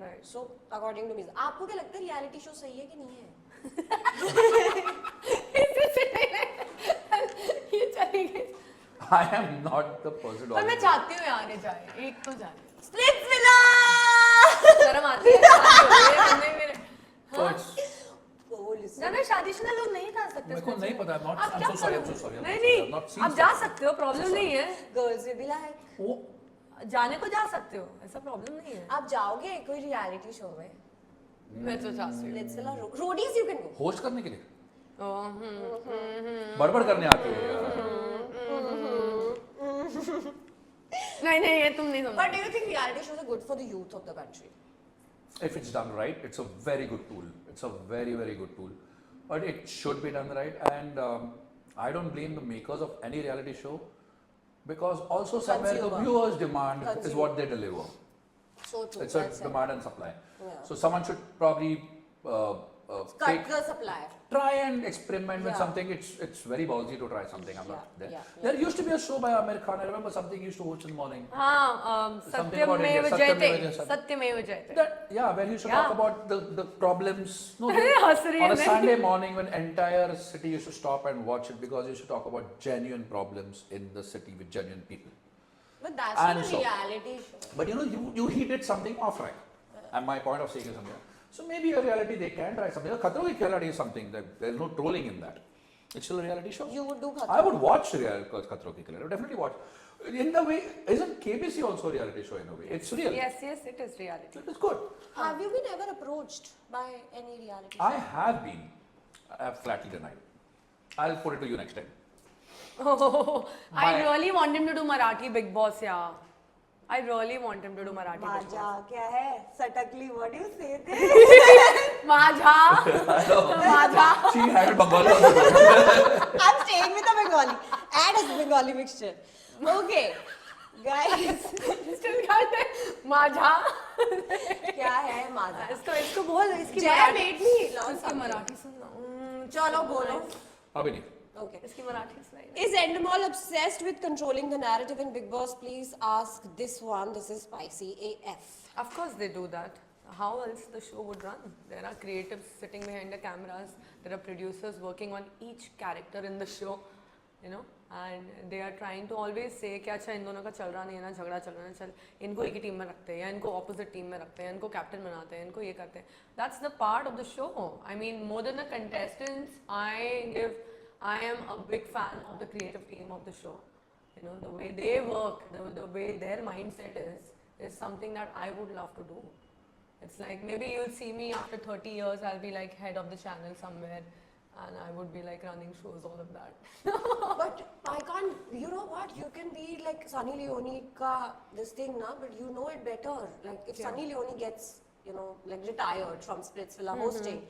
Right. So according to me, आपको क्या लगता है reality show सही है कि नहीं है? ये चली गई. I am not the person. पर मैं चाहती हूँ आगे जाए. एक तो जाए. Splits villa. शर्म आती है. मेरे So it's, Oh, listen. ज्यादा शादीशुदा लोग नहीं जा सकते. मेरे को नहीं पता. I'm so sorry. I'm so sorry. I've not seen आप जा सकते हो. प्रॉब्लम नहीं है. Girls will be like, वो जाने को जा सकते हो. ऐसा प्रॉब्लम नहीं है. आप जाओगे कोई रियलिटी शो में? मैं तो चाहती हूँ. Let's say roadies you can go. Host करने के लिए नहीं बड़बड़ करने आती है यार. ये तुम नहीं समझ. But do you think reality shows are good for the youth of the country? If it's done right, it's a very good tool. It's a very, very good tool. But it should be done right. And I don't blame the makers of any reality show because also somewhere the Consumer. viewers' demand is Consumer. what they deliver. So true. It's a well said. demand and supply. Yeah. So someone should probably Cut the supply. try and experiment with Yeah. something. It's very ballsy to try something. I'm not there. Yeah. There used to be a show by Amir Khan. I remember something he used to host in the morning. हाँ Something about India, सत्यमेव Satyameva जयते. Jayate. सत्यमेव जयते. That, where he used to Yeah. talk about the problems. No, हंस रही on है a मैं. Sunday morning when entire city used to stop and watch it because he used to talk about genuine problems in the city with genuine people. But that's And not a so- reality show. But he did something off right. And my point of saying is something. So maybe a reality they can try something. Khatro Ki Khiladi is something that there's no trolling in that. It's still a reality show. You would do Khatro. I would watch Khatro Ki Khiladi. I would definitely watch. In the way, isn't KBC also a reality show in a way? It's real. Yes, it is reality. It's good. Have you been ever approached by any reality show? I have been. I have flatly denied. I'll put it to you next time. Oh, I My- really want him to do Marathi Big Boss, yeah. I really want him to do Marathi Big Boss. Maja, क्या है? Satakli, what do you say there? Maja. She had Bengali. I'm staying with a Bengali. Add a Bengali mixture. Okay, guys. Still can't say Maja. क्या है Maja? इसको बोल इसकी Jay Marathi made me learn इसकी something. Marathi सुनना. चलो बोलो. Abhi nahi. Okay. इसकी मराठी सुनाई. Is Endemol obsessed with controlling the narrative in Big Boss? Please ask this one. This is spicy AF. Of course they do that. How else the show would run? There are creatives sitting behind the cameras. There are producers working on each character in the show, and they are trying to always say कि अच्छा इन दोनों का चल रहा नहीं है ना, झगड़ा चल रहा है, चल इनको एक ही टीम में रखते हैं या इनको opposite टीम में रखते हैं, इनको कैप्टन बनाते हैं, इनको ये करते हैं. That's the part of the show. I mean, more than the contestants, I am a big fan of the creative team of the show. The way they work, the way their mindset is something that I would love to do. It's like maybe you'll see me after 30 years, I'll be like head of the channel somewhere and I would be like running shows, all of that. But I can't, you know what? You can be like Sunny Leone ka this thing na, but you know it better. Like if Sunny Leone gets, like retired from Splitsvilla hosting,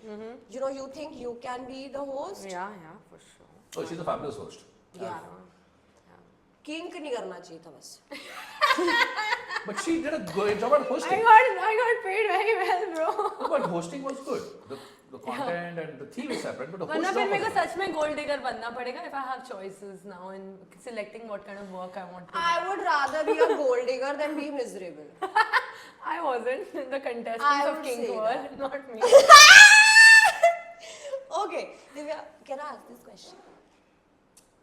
you think you can be the host? Yeah, for sure. Oh, she's a fabulous host. Yeah. Kink नहीं करना चाहिए था बस. But she did a good job at hosting. I got paid very well, bro. But hosting was good. The content and the theme is separate, but the वरना host फिर job मेरे was को good. सच में gold digger बनना पड़ेगा if I have choices now in selecting what kind of work I want to do. I would rather be a gold digger than be miserable. I wasn't. The I contestants of would King say were, that. not me. Okay, Divya, can I ask this question?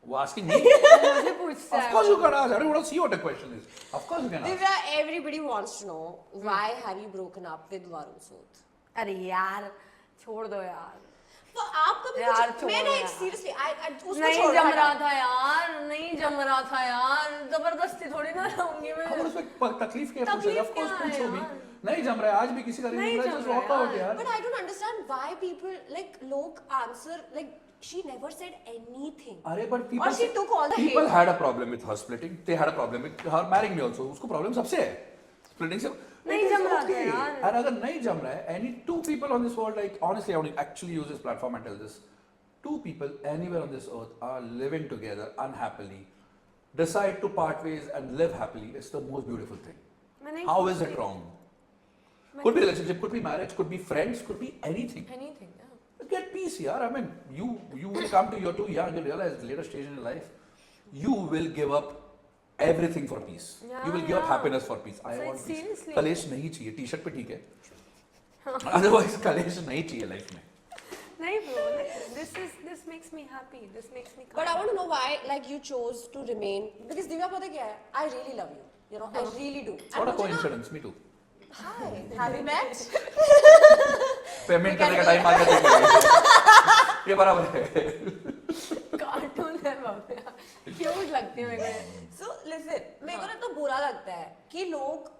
Well, asking me? मुझे पूछता Of है course वो. you can ask. I don't want to see what the question is. Of course you can ask. Divya, everybody wants to know why have you broken up with Varun Sood? अरे यार छोड़ दो यार. तो आप कभी यार, कुछ छोड़ो मैंने यार. सीरियसली उसको नहीं छोड़ जम रहा था यार, नहीं जम रहा था यार, जबरदस्ती थोड़ी ना रहूंगी मैं. खबर उसमें तकलीफ क्या पूछ रहे? तकलीफ Of course क्या है पूछो भी. यार? नहीं जम रहा है, आज भी किसी का नहीं नहीं जम रहा है, जम just walk रहा है out यार. But I don't understand why people like लोग answer like she never said anything. अरे but people Or she took all the people hate. had a problem with her splitting. They had a problem with her marrying me also. उसको problem सबसे है. Splitting से नहीं it is जम रहा था okay. यार. And अगर नहीं जम रहा है, any two people on this world, like honestly, I want to actually use this platform and tell this. Two people anywhere on this earth are living together unhappily, decide to part ways and live happily. It's the most beautiful thing. मैं नहीं How is सोचती. it wrong? Could be relationship, could be marriage, could be friends, could be anything. Anything, yeah. Get peace, yaar. I mean, you will come to, you're too young, you'll realize later stage in your life, you will give up everything for peace. Yeah, You will give up yeah. happiness for peace. I So want peace. seriously. कलेश नहीं चाहिए, T-shirt पे ठीक है. Otherwise कलेश नहीं चाहिए life में. नहीं bro, this makes me happy. This makes me. But I want to know why like you chose to remain because Divya पता क्या है? I really love you. You know, I really do. And What a मुझे ना- coincidence, me too. Hi, have we met? Payment करने का time आ गया तो ये बराबर है. कार्टून है बाबा. क्यूट लगती है मेरे को. So listen, मेरे को ना तो बुरा लगता है कि लोग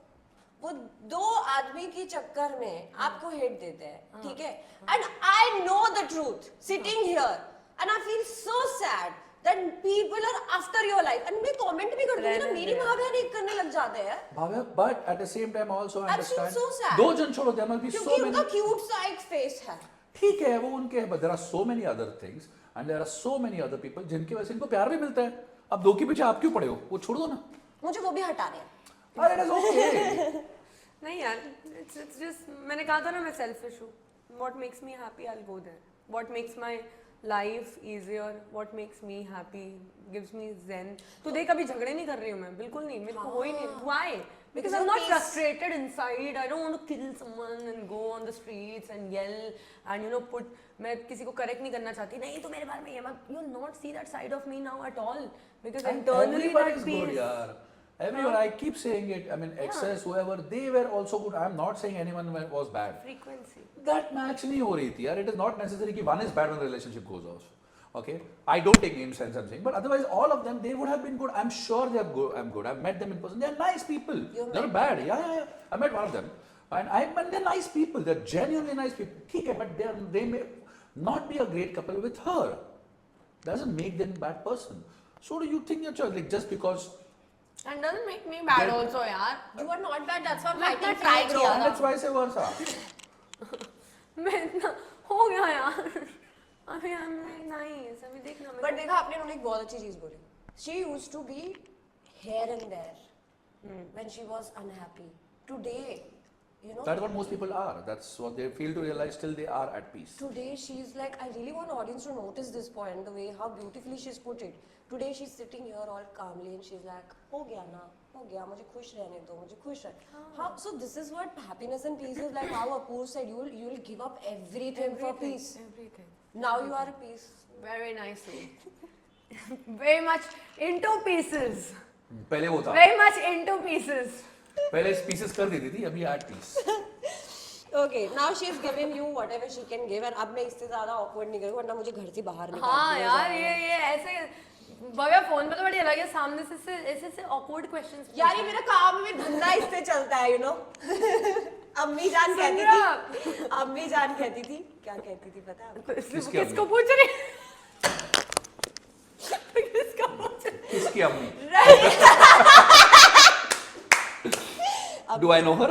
वो दो आदमी के चक्कर में आपको हिट देते हैं, ठीक है? And I know the truth, sitting here, and I feel so sad that people are after your life. And मैं comment भी करती हूँ ना, मेरी माँ बहन एक करने लग जाते हैं. भावे, but at the same time also I I feel understand. so sad. दो जन छोड़ो, there must be so क्योंकि many. उनका cute सा एक face है. ठीक है वो उनके है, but there are so many other things and there are so many other people जिनकी वजह से इनको प्यार भी मिलता है. अब दो के पीछे आप क्यों पड़े हो? वो छोड़ दो ना. मुझे वो भी हटा रहे हैं. अरे it is okay. नहीं यार, it's just मैंने कहा था ना मैं selfish हूँ. What makes me happy, I'll go there. What makes my life easier, what makes me happy, gives me zen. Today कभी झगड़े नहीं कर रही हूँ मैं, बिल्कुल नहीं. मेरे को हो ही नहीं. Why? Because I'm not frustrated inside. I don't want to kill someone and go on the streets and yell and put. मैं किसी को correct नहीं करना चाहती. नहीं तो मेरे बारे में ये मत. You'll not see that side of me now at all. Because internally Everybody that is good, peace. yaar. Everyone, I keep saying it. I mean, exes, whoever, they were also good. I'm not saying anyone was bad. Frequency. That match नहीं हो रही थी यार. It is not necessary कि one is bad when the relationship goes off. Okay, I don't take names and something, but otherwise all of them they would have been good. I'm sure they are good. I'm good. I've met them in person. They're nice people. They're not bad. Yeah. I met one of them, and they're nice people. They're genuinely nice people. ठीक है, but they may not be a great couple with her. Doesn't make them a bad person. So do you think your choice like just because? And doesn't make me bad also यार. You are not bad. That's why मैं fighting इतना try किया किया And था. that's vice versa. मैं इतना हो गया यार. अभी I'm like nice. अभी देखना मैं. But देखा आपने उन्होंने एक बहुत अच्छी चीज बोली. She used to be here and there when she was unhappy. Today, That's what most people are. That's what they fail to realize till they are at peace. Today she's like, I really want audience to notice this point, the way how beautifully she's put it. Today she's sitting here all calmly and she's like, हो गया ना, हो गया, मुझे खुश रहने दो, मुझे खुश रह. How? So this is what happiness and peace is like. How Apurva said, you will give up everything for peace. Everything. Now you are at peace. Very nicely. Very much into pieces. पहले वो था. Very much into pieces. पहले pieces कर देती थी, अभी at peace. Okay, now she's given you whatever she can give, and अब मैं इससे ज़्यादा awkward नहीं करूँगी, वरना मुझे घर से बाहर निकाल हाँ दिया यार जाएगा. ये ऐसे भव्या फोन पे तो बड़ी अलग है, सामने से ऐसे awkward questions. यार ये मेरा काम में धंधा इससे चलता है, अम्मी जान कहती थी क्या कहती थी पता है? किसको पूछ रही? किसको पूछ रही? किसकी अम्मी? Do I know her?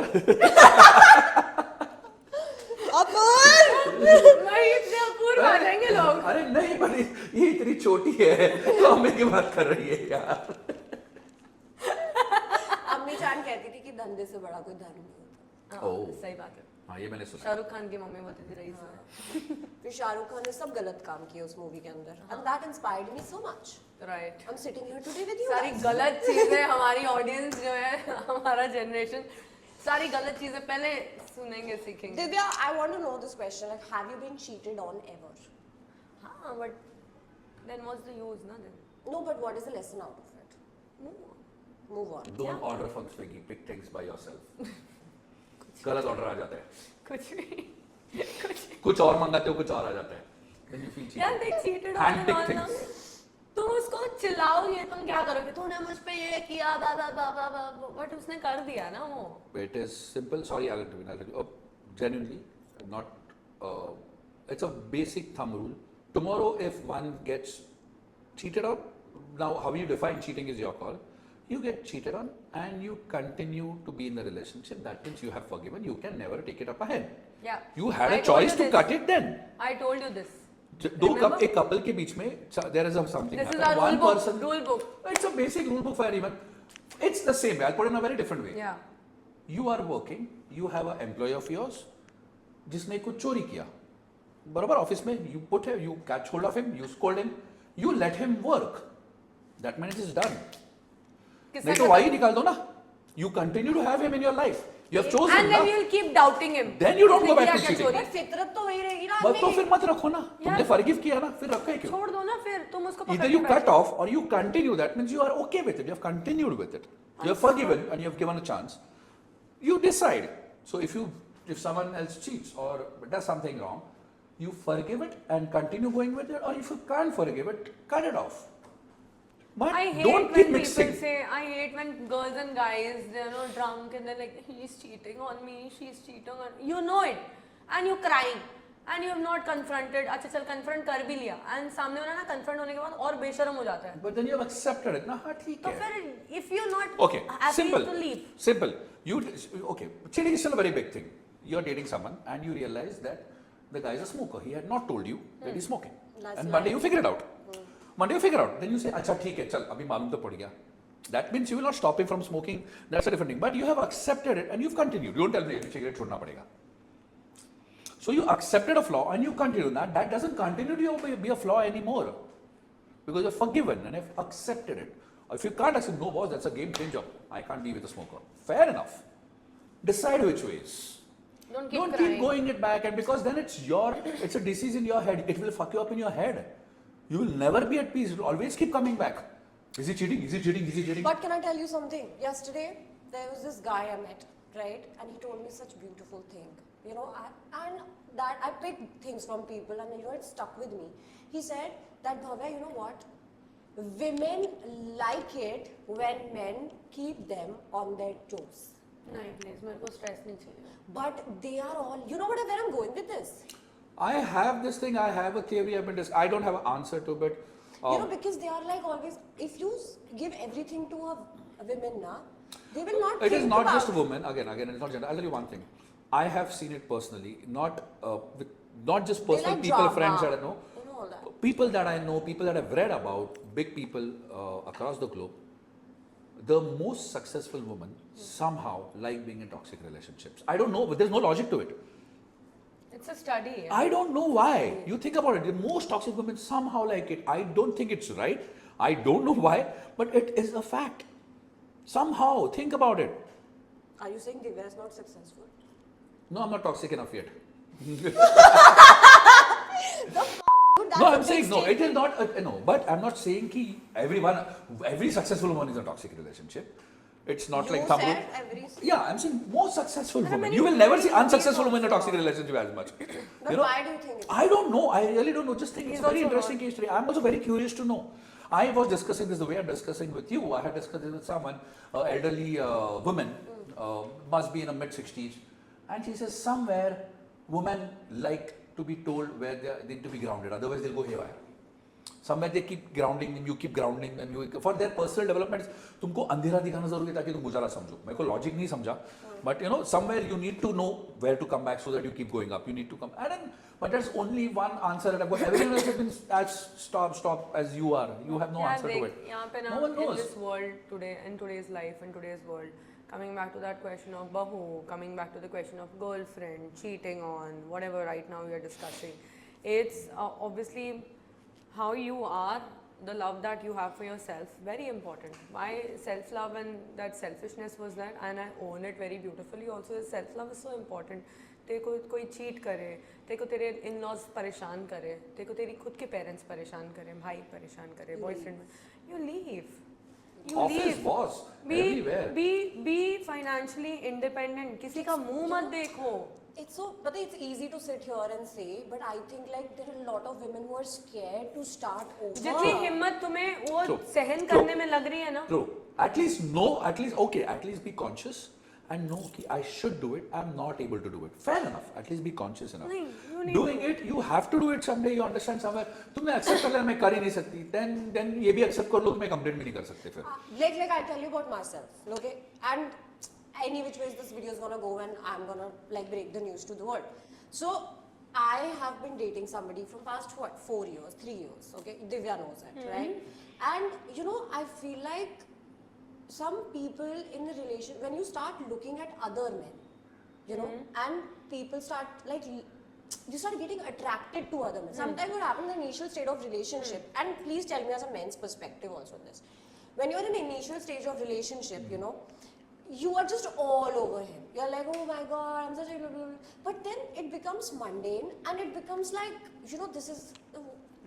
नहीं इतने अपूर्व आ जाएंगे लोग. अरे नहीं, पर ये इतनी छोटी है तो अम्मी की बात कर रही है यार. से बड़ा कोई धर्म नहीं होता। हाँ, Oh. सही बात है। हाँ ये मैंने सुना। शाहरुख खान की मम्मी बोलती थी रईस है। फिर शाहरुख खान ने सब गलत काम किए उस मूवी के अंदर, and that inspired me so much. Right. I'm sitting here today with you सारी guys. गलत चीजें हमारी ऑडियंस जो है, हमारा जनरेशन सारी गलत चीजें पहले सुनेंगे सीखेंगे। Divya, I want to know this question, like, have you been cheated on ever? हाँ, but then what's the use, ना then? No, but what is the lesson out of it? Move on. Don't order from Swiggy. Pick things by yourself. गलत order आ जाता है। कुछ भी। कुछ और मंगाते हो, कुछ और आ जाता है। Then you feel cheated. यार they cheated on Handpick and on things. तुम उसको चिल्लाओगे, तुम क्या करोगे? तूने मुझ पे ये किया, बट उसने कर दिया ना वो। It is simple. Sorry, I'll tell you. Genuinely, not. It's a basic thumb rule. Tomorrow, if one gets cheated on, now how you define cheating is your call. You get cheated on, and you continue to be in a relationship. That means you have forgiven. You can never take it up again. Yeah. You had I a told choice you to this. cut it then. I told you this. दो एक couple के बीच में there is something. This is happened. our One rule book. person. Rule book. It's a basic rule book for anyone. It's the same way. I'll put it in a very different way. Yeah. You are working. You have an employee of yours जिसने कुछ चोरी किया. बराबर office में you put him, you catch hold of him, you scold him, you let him work. That means it is done. नहीं तो वही निकाल दो ना. You continue to have him in your life. You have chosen. And then you'll keep doubting him. Then you don't go back to इसने किया क्या cheating. But फितरत तो वही रहेगी ना बस तो आदमी फिर मत रखो ना. तुमने forgive किया ना, फिर रखा है चोरी? क्यों? छोड़ दो ना फिर, तुम उसको Either you cut off or you continue. That means you are okay with it. You have continued with it. You have forgiven and you have given a chance. You decide. So if someone else cheats or does something wrong, you forgive it and continue going with it. Or if you can't forgive it, cut it off. But I hate don't when keep people mixing. say, I hate when girls and guys, they're drunk and they're like, he's cheating on me, she's cheating on me. You know it. And you're crying. And you have not confronted. अच्छा चल confront कर भी लिया. And सामने वाला ना confront होने के बाद और बेशरम हो जाता है. But then you have accepted it. ना हाँ ठीक तो है. फिर if you're not Okay, happy simple. to leave. Simple. Okay, cheating is still a very big thing. You're dating someone and you realize that the guy is a smoker. He had not told you that he's smoking. That's And right. Monday you figure it out. Monday you figure out. Then you say, अच्छा ठीक है, चल अभी मालूम तो पड़ गया. That means you will not stop him from smoking. That's a different thing. But you have accepted it and you've continued. You don't tell me cigarette छोड़ना पड़ेगा. So you accepted a flaw and you continue. That doesn't continue to be a flaw anymore. Because you're forgiven and you've accepted it. If you can't accept, no boss, that's a game changer. I can't be with a smoker. Fair enough. Decide which ways. Don't keep Don't crying. keep going it back, and because then it's a disease in your head. It will fuck you up in your head. You will never be at peace. It will always keep coming back. Is he cheating? Is he cheating? Is he cheating? But can I tell you something? Yesterday, there was this guy I met, right? And he told me such beautiful thing. You know, and that I picked things from people and it stuck with me. He said that, Bhavya, you know what? Women like it when men keep them on their toes. नहीं please मेरे को stress नहीं चाहिए. But they are all, you know where I'm going with this? I have this thing. I have a theory. I don't have an answer to it. You know, because they are like always, if you give everything to a women, na, they will not It think is not about just a woman. Again, it's not gender. I'll tell you one thing. I have seen it personally. Not just personal like people, drama. friends that I know. You know all that. People that I know, people that I've read about, big people across the globe. The most successful women somehow like being in toxic relationships. I don't know, but there's no logic to it. It's a study. I don't know why. You think about it. The most toxic women somehow like it. I don't think it's right. I don't know why, but it is a fact. Somehow, think about it. Are you saying Divya is not successful? No, I'm not toxic enough yet. Dude, that's No, a I'm big saying no. It is statement. not. No, but I'm not saying ki every successful woman is in a toxic relationship. It's not You like thumb rule. said every. Yeah, I'm saying most successful women. many You will never see people unsuccessful also. women in a toxic relationship as much. But why do you think it's I don't know. I really don't know. Just think it's He's a very also interesting case study. I'm also very curious to know. I was discussing this the way I'm discussing with you. I had discussed this with someone, elderly woman, must be in a mid-60s, and she says somewhere women like to be told where they need to be grounded. Otherwise, they'll go haywire. Somewhere they keep grounding them, you keep grounding them. For their personal development, तुमको अंधेरा दिखाना जरूरी है ताकि तुम उजाला समझो. मेरे को logic नहीं समझा, but you know somewhere you need to know where to come back so that you keep going up. You need to come. But there's only one answer that I've got. Everyone else has been as stop as you are. You have no answer to it. यहाँ पे ना No one in knows. this world today, in today's life, in today's world, coming back to that question of bahu, coming back to the question of girlfriend, cheating on, whatever right now we are discussing. It's obviously how you are, the love that you have for yourself, very important. My self-love and that selfishness was there, and I own it very beautifully. Also, self-love is so important. तेरे को कोई cheat करे, तेरे को तेरे in laws परेशान करे, तेरे को तेरी खुद के पेरेंट्स परेशान करें, भाई परेशान करे, boyfriend, you leave. You Office, leave. boss, everywhere. Be financially independent. किसी का मुंह मत देखो. It's so, but it's easy to sit here and say, but I think like there are a lot of women who are scared to start over. जितनी हिम्मत तुम्हें वो True. सहन True. करने में लग रही है ना. True. At least know, at least okay, at least be conscious and know कि I should do it. I'm not able to do it. Fair enough. At least be conscious enough. नहीं, you need Doing it, you have to do it someday. You understand somewhere. तुमने accept कर लिया मैं कर ही नहीं सकती. Then ये भी accept कर लो तो मैं complaint भी नहीं कर सकते फिर. Like I'll tell you about myself, okay? And any which ways this video is gonna go, and I'm gonna like break the news to the world. So I have been dating somebody from past 4 years, 3 years, okay? Divya knows it, right? And you know, I feel like some people in a relation, when you start looking at other men, you know, and people start like, you start getting attracted to other men. Sometimes what happens in the initial state of relationship, and please tell me as a man's perspective also on this. When you're in the initial stage of relationship, you know, you are just all over him. You're like, oh my god, I'm such a blah, blah, blah. But then it becomes mundane, and it becomes like, you know, this is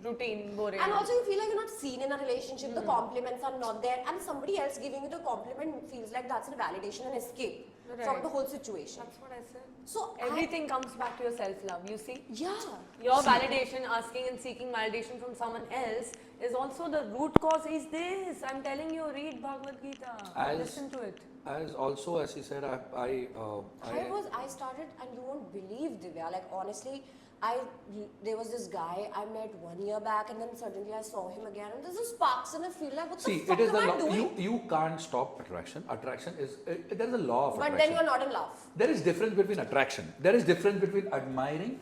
routine, boring. and also you feel like you're not seen in a relationship, the compliments are not there, and somebody else giving you the compliment feels like that's a validation and escape from the whole situation. That's what I said. So Everything comes back to your self-love, you see. yeah. Your validation, asking and seeking validation from someone else is also the root cause is this. I'm telling you, read Bhagavad Gita. Listen to it. As also as he said, I started, and you won't believe, Divya, like honestly, there was this guy I met 1 year back, and then suddenly I saw him again, and there's this sparks, and I feel like, what the fuck it is am the I law. doing? You can't stop attraction. Attraction is there is a law of But attraction. then you're not in love. There is difference between attraction. There is difference between admiring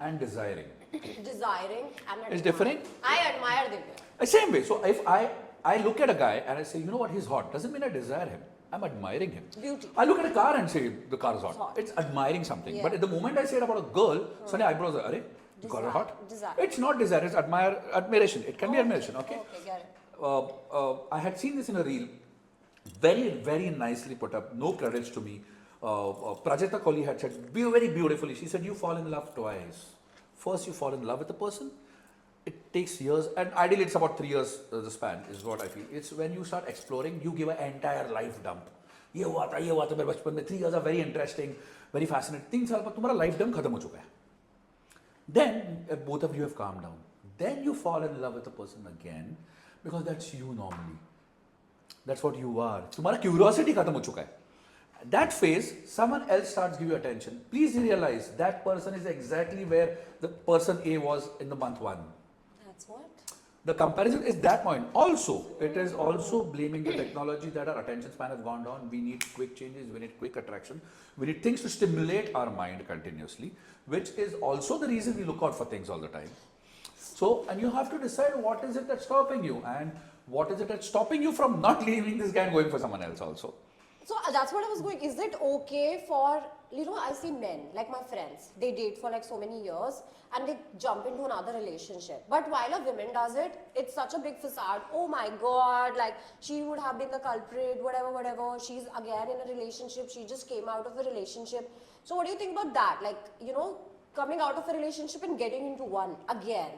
and desiring. Desiring and admiring. It's different. I admire Divya. Same way. So if I look at a guy and I say, you know what, he's hot, doesn't mean I desire him. I'm admiring him. Beauty. I look at a car and say the car is hot. It's hot. It's admiring something. Yeah. But at the moment I say it about a girl, suddenly eyebrows are, you call her hot? Desire. It's not desire, it's admiration. It can be admiration, okay? Okay, get it. I had seen this in a reel, very, very nicely put up, no credits to me. Prajakta kohli had said very beautifully, she said, you fall in love twice. First you fall in love with a person, it takes years, and ideally it's about 3 years the span is what I feel. It's when you start exploring, you give an entire life dump. ये हुआ था मेरे बचपन में, 3 years are very interesting, very fascinating. 3 साल बाद तुम्हारा life dump खत्म हो चुका है. Then both of you have calmed down. Then you fall in love with a person again because that's you normally. That's what you are. तुम्हारा curiosity खत्म हो चुका है. That phase, someone else starts giving you attention. Please realize that person is exactly where the person A was in the month 1. That's what? The comparison is that point. Also, it is also blaming the technology that our attention span has gone down. We need quick changes, we need quick attraction. We need things to stimulate our mind continuously, which is also the reason we look out for things all the time. So, and you have to decide what is it that's stopping you and what is it that's stopping you from not leaving this guy and going for someone else also. So that's what I was going. Is it okay for, you know, I see men, like my friends, they date for like so many years and they jump into another relationship. But while a woman does it, it's such a big facade. Oh my God, like she would have been the culprit, whatever. She's again in a relationship. She just came out of a relationship. So what do you think about that? Like, you know, coming out of a relationship and getting into one again.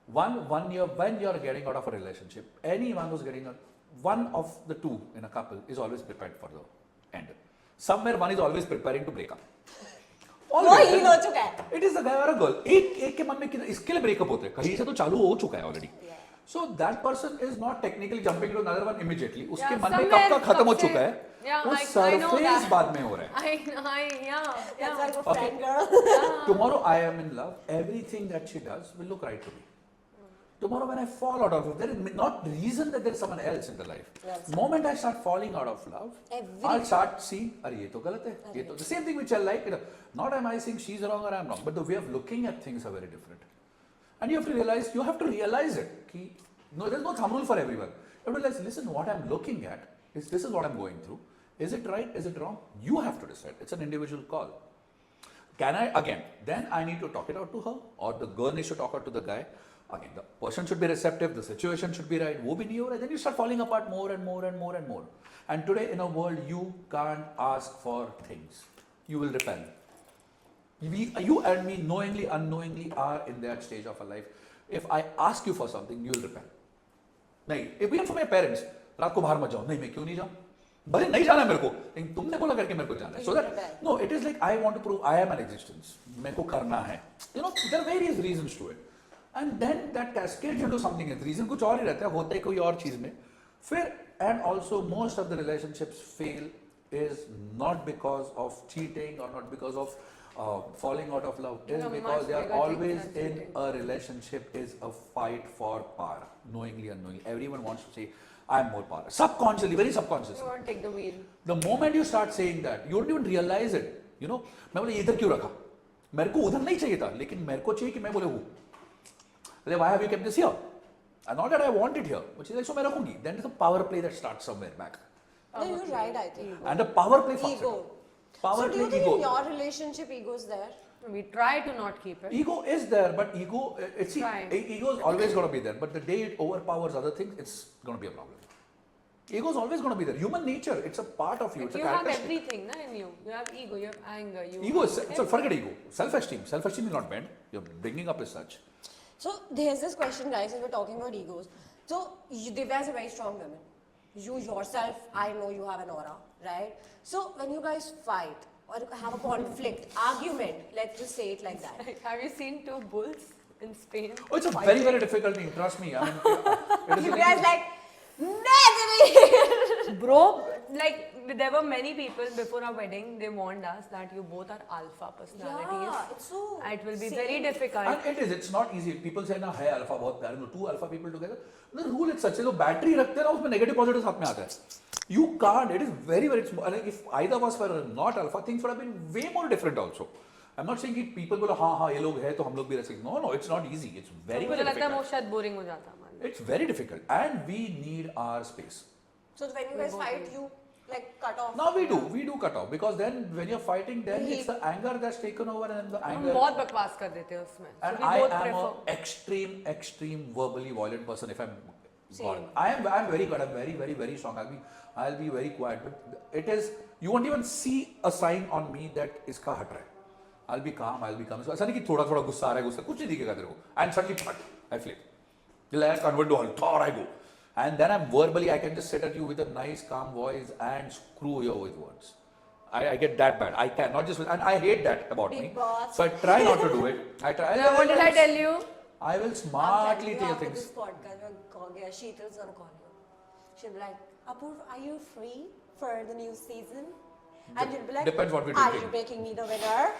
One year, when you're getting out of a relationship, anyone who's getting out, one of the two in a couple is always prepared for the end. Somewhere one is always preparing to break up. वो heal हो चुका है. It is a guy or a girl. एक के मन में इसके लिए breakup होते हैं. कहीं से तो चालू हो चुका है already. So that person is not technically jumping to another one immediately. उसके मन में कब का खत्म हो चुका है. वो surface बाद में हो रहा है. That's like a friend girl. Tomorrow I am in love. Everything that she does will look right to me. Tomorrow when I fall out of love, there is not reason that there is someone else in the life. Yes. Moment I start falling out of love, I'll start seeing, अरे ये तो गलत है, ये तो the same thing which I like. Not am I saying she's wrong or I'm wrong, but the way of looking at things are very different. And you have to realize it. Ki, no, there's no thumb rule for everyone. You have to realize, listen, what I'm looking at is this is what I'm going through. Is it right? Is it wrong? You have to decide. It's an individual call. Can I, again, then I need to talk it out to her, or the girl needs to talk out to the guy. Again, the person should be receptive, the situation should be right, wo bhi nahi ho raha, then you start falling apart more and more and more and more. And today in a world, you can't ask for things. You will repel. You and me, knowingly, unknowingly, are in that stage of our life. If I ask you for something, you will repel. नहीं, even for my parents, रात को बाहर मत जाओ, नहीं मैं क्यों नहीं जाऊँ? भले नहीं जाना है मेरे को, लेकिन तुमने बोला करके मेरे को जाना है. So that no, it is like I want to prove I am an existence. मेरे को करना है. You know, there are various reasons to it. And then that cascades into something else. Reason कुछ और ही रहता है, होता है कोई और चीज में. फिर and also most of the relationships fail is not because of cheating or not because of falling out of love. It is because they are always in a relationship is a fight for power, knowingly unknowingly. Everyone wants to say, I am more power. Subconsciously, very subconsciously. You want to take the wheel. The moment you start saying that, you don't even realize it. You know, मैं बोले इधर क्यों रखा? मेरे को उधर नहीं चाहिए था, लेकिन मेरे को चाहिए कि मैं बोले हूँ. Like, why have you kept this here? And not that I want it here, which is like, so मैं रखूंगी. Then there's a power play that starts somewhere back. No, you're right, I think. And the power play fucks it Ego. up. Power So do you play, think ego. in your relationship ego is there? We try to not keep it. Ego is there, but ego, it's Right. ego is always going to be there. But the day it overpowers other things, it's going to be a problem. Ego is always going to be there. Human nature, it's a part of you. It's You a have characteristic. everything na, in you. You have ego, you have anger, you Ego is, have so forget ego. Self-esteem. Self-esteem is not bad. You're bringing up as such. So there's this question, guys, as we're talking about egos. So Divya is a very strong woman. You yourself, I know you have an aura, right? So when you guys fight or have a conflict, argument, let's just say it like that. Have you seen two bulls in Spain? Oh, it's a very, very difficult thing. Trust me. I mean, it is Divya is like, negative! Bro, like there were many people before our wedding, they warned us that you both are alpha personalities. Yeah, it's so. It will be same. very difficult. And it is. It's not easy. People say, "ना है alpha बहुत प्यारे." No, two alpha people together. The rule is such. जो battery रखते हैं ना, उसमें negative positive साथ में आता है. You can't. It is very, very small. Like if either of us were not alpha, things would have been way more different also. I'm not saying that people बोलो हाँ हाँ ये लोग हैं तो हम लोग भी रह सकते. No, no, it's not easy. It's very, मुझे very लगता है वो difficult. शायद boring हो जाता हमारे लिए. It's very difficult, and we need our space. So when you guys fight, you like cut off. Now we do cut off because then when you're fighting, then it's the anger that's taken over and the हम anger. बहुत बकवास कर देते हैं उसमें. So And we I both am prefer. an extreme verbally violent person. If I'm Same. God, I'm very good. I'm very strong. I'll be very quiet. But it is, you won't even see a sign on me that इसका हट रहा है. I'll be calm. So ऐसा नहीं कि थोड़ा गुस्सा आ रहा है, गुस्सा कुछ नहीं दिखेगा तेरे को. And suddenly, I flip. I convert to Thor. I go. And then I'm verbally, I can just sit at you with a nice, calm voice and screw you with words. I get that bad. I can not just, and I hate that about Big me. boss. So I try not to do it. I try. Now, what did I tell you? I will I'm smartly telling you, tell after things. this podcast, we'll call you. Sheetal's gonna call you. She'll be like, Apurva, are you free for the new season? And you'll be like, Depends what we're are drinking. you making me the winner?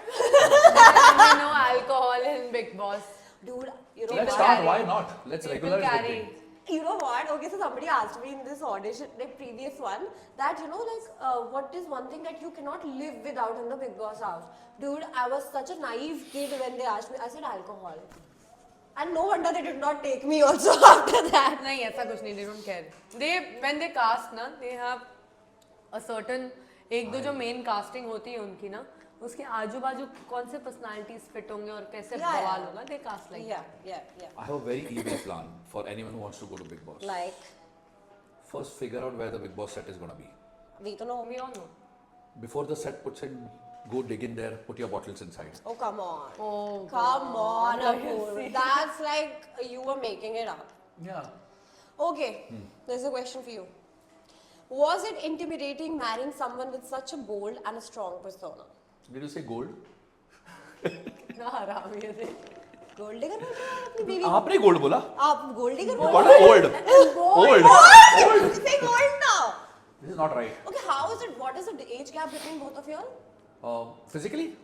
No alcohol in Big Boss. Dude, you know Let's what? start. Why not? Let's People regularize carry. drinking. You know what? Okay, so somebody asked me in this audition, the previous one, that you know, like, what is one thing that you cannot live without in the Big Boss house? Dude, I was such a naive kid when they asked me. I said alcohol, and no wonder they did not take me also after that. नहीं ऐसा कुछ नहीं. They don't care. When they cast ना, they have a certain एक दो जो main casting होती है उनकी ना, उसके आजू बाजू कौन से personalities fit होंगे और कैसे बवाल होगा, they cast like that. Yeah. I have a very easy plan for anyone who wants to go to Big Boss. Like, First, figure out where the Big Boss set is going to be. we don't know. We all know. Before the set puts in, go dig in there, put your bottles inside. Oh, come on. Oh, Come on, God. Apurva. That's like you were making it up. Yeah. Okay, there's a question for you. Was it intimidating marrying someone with such a bold and a strong persona? Did you say gold? ना हराम ये दे. Gold digger बोल रहे हो अपनी बीवी? आपने gold बोला? आप gold digger बोल What रहे a old. हो? Old. Gold! You say gold now. This is not right. Okay, how is it? What is the age gap between both of you all? Physically,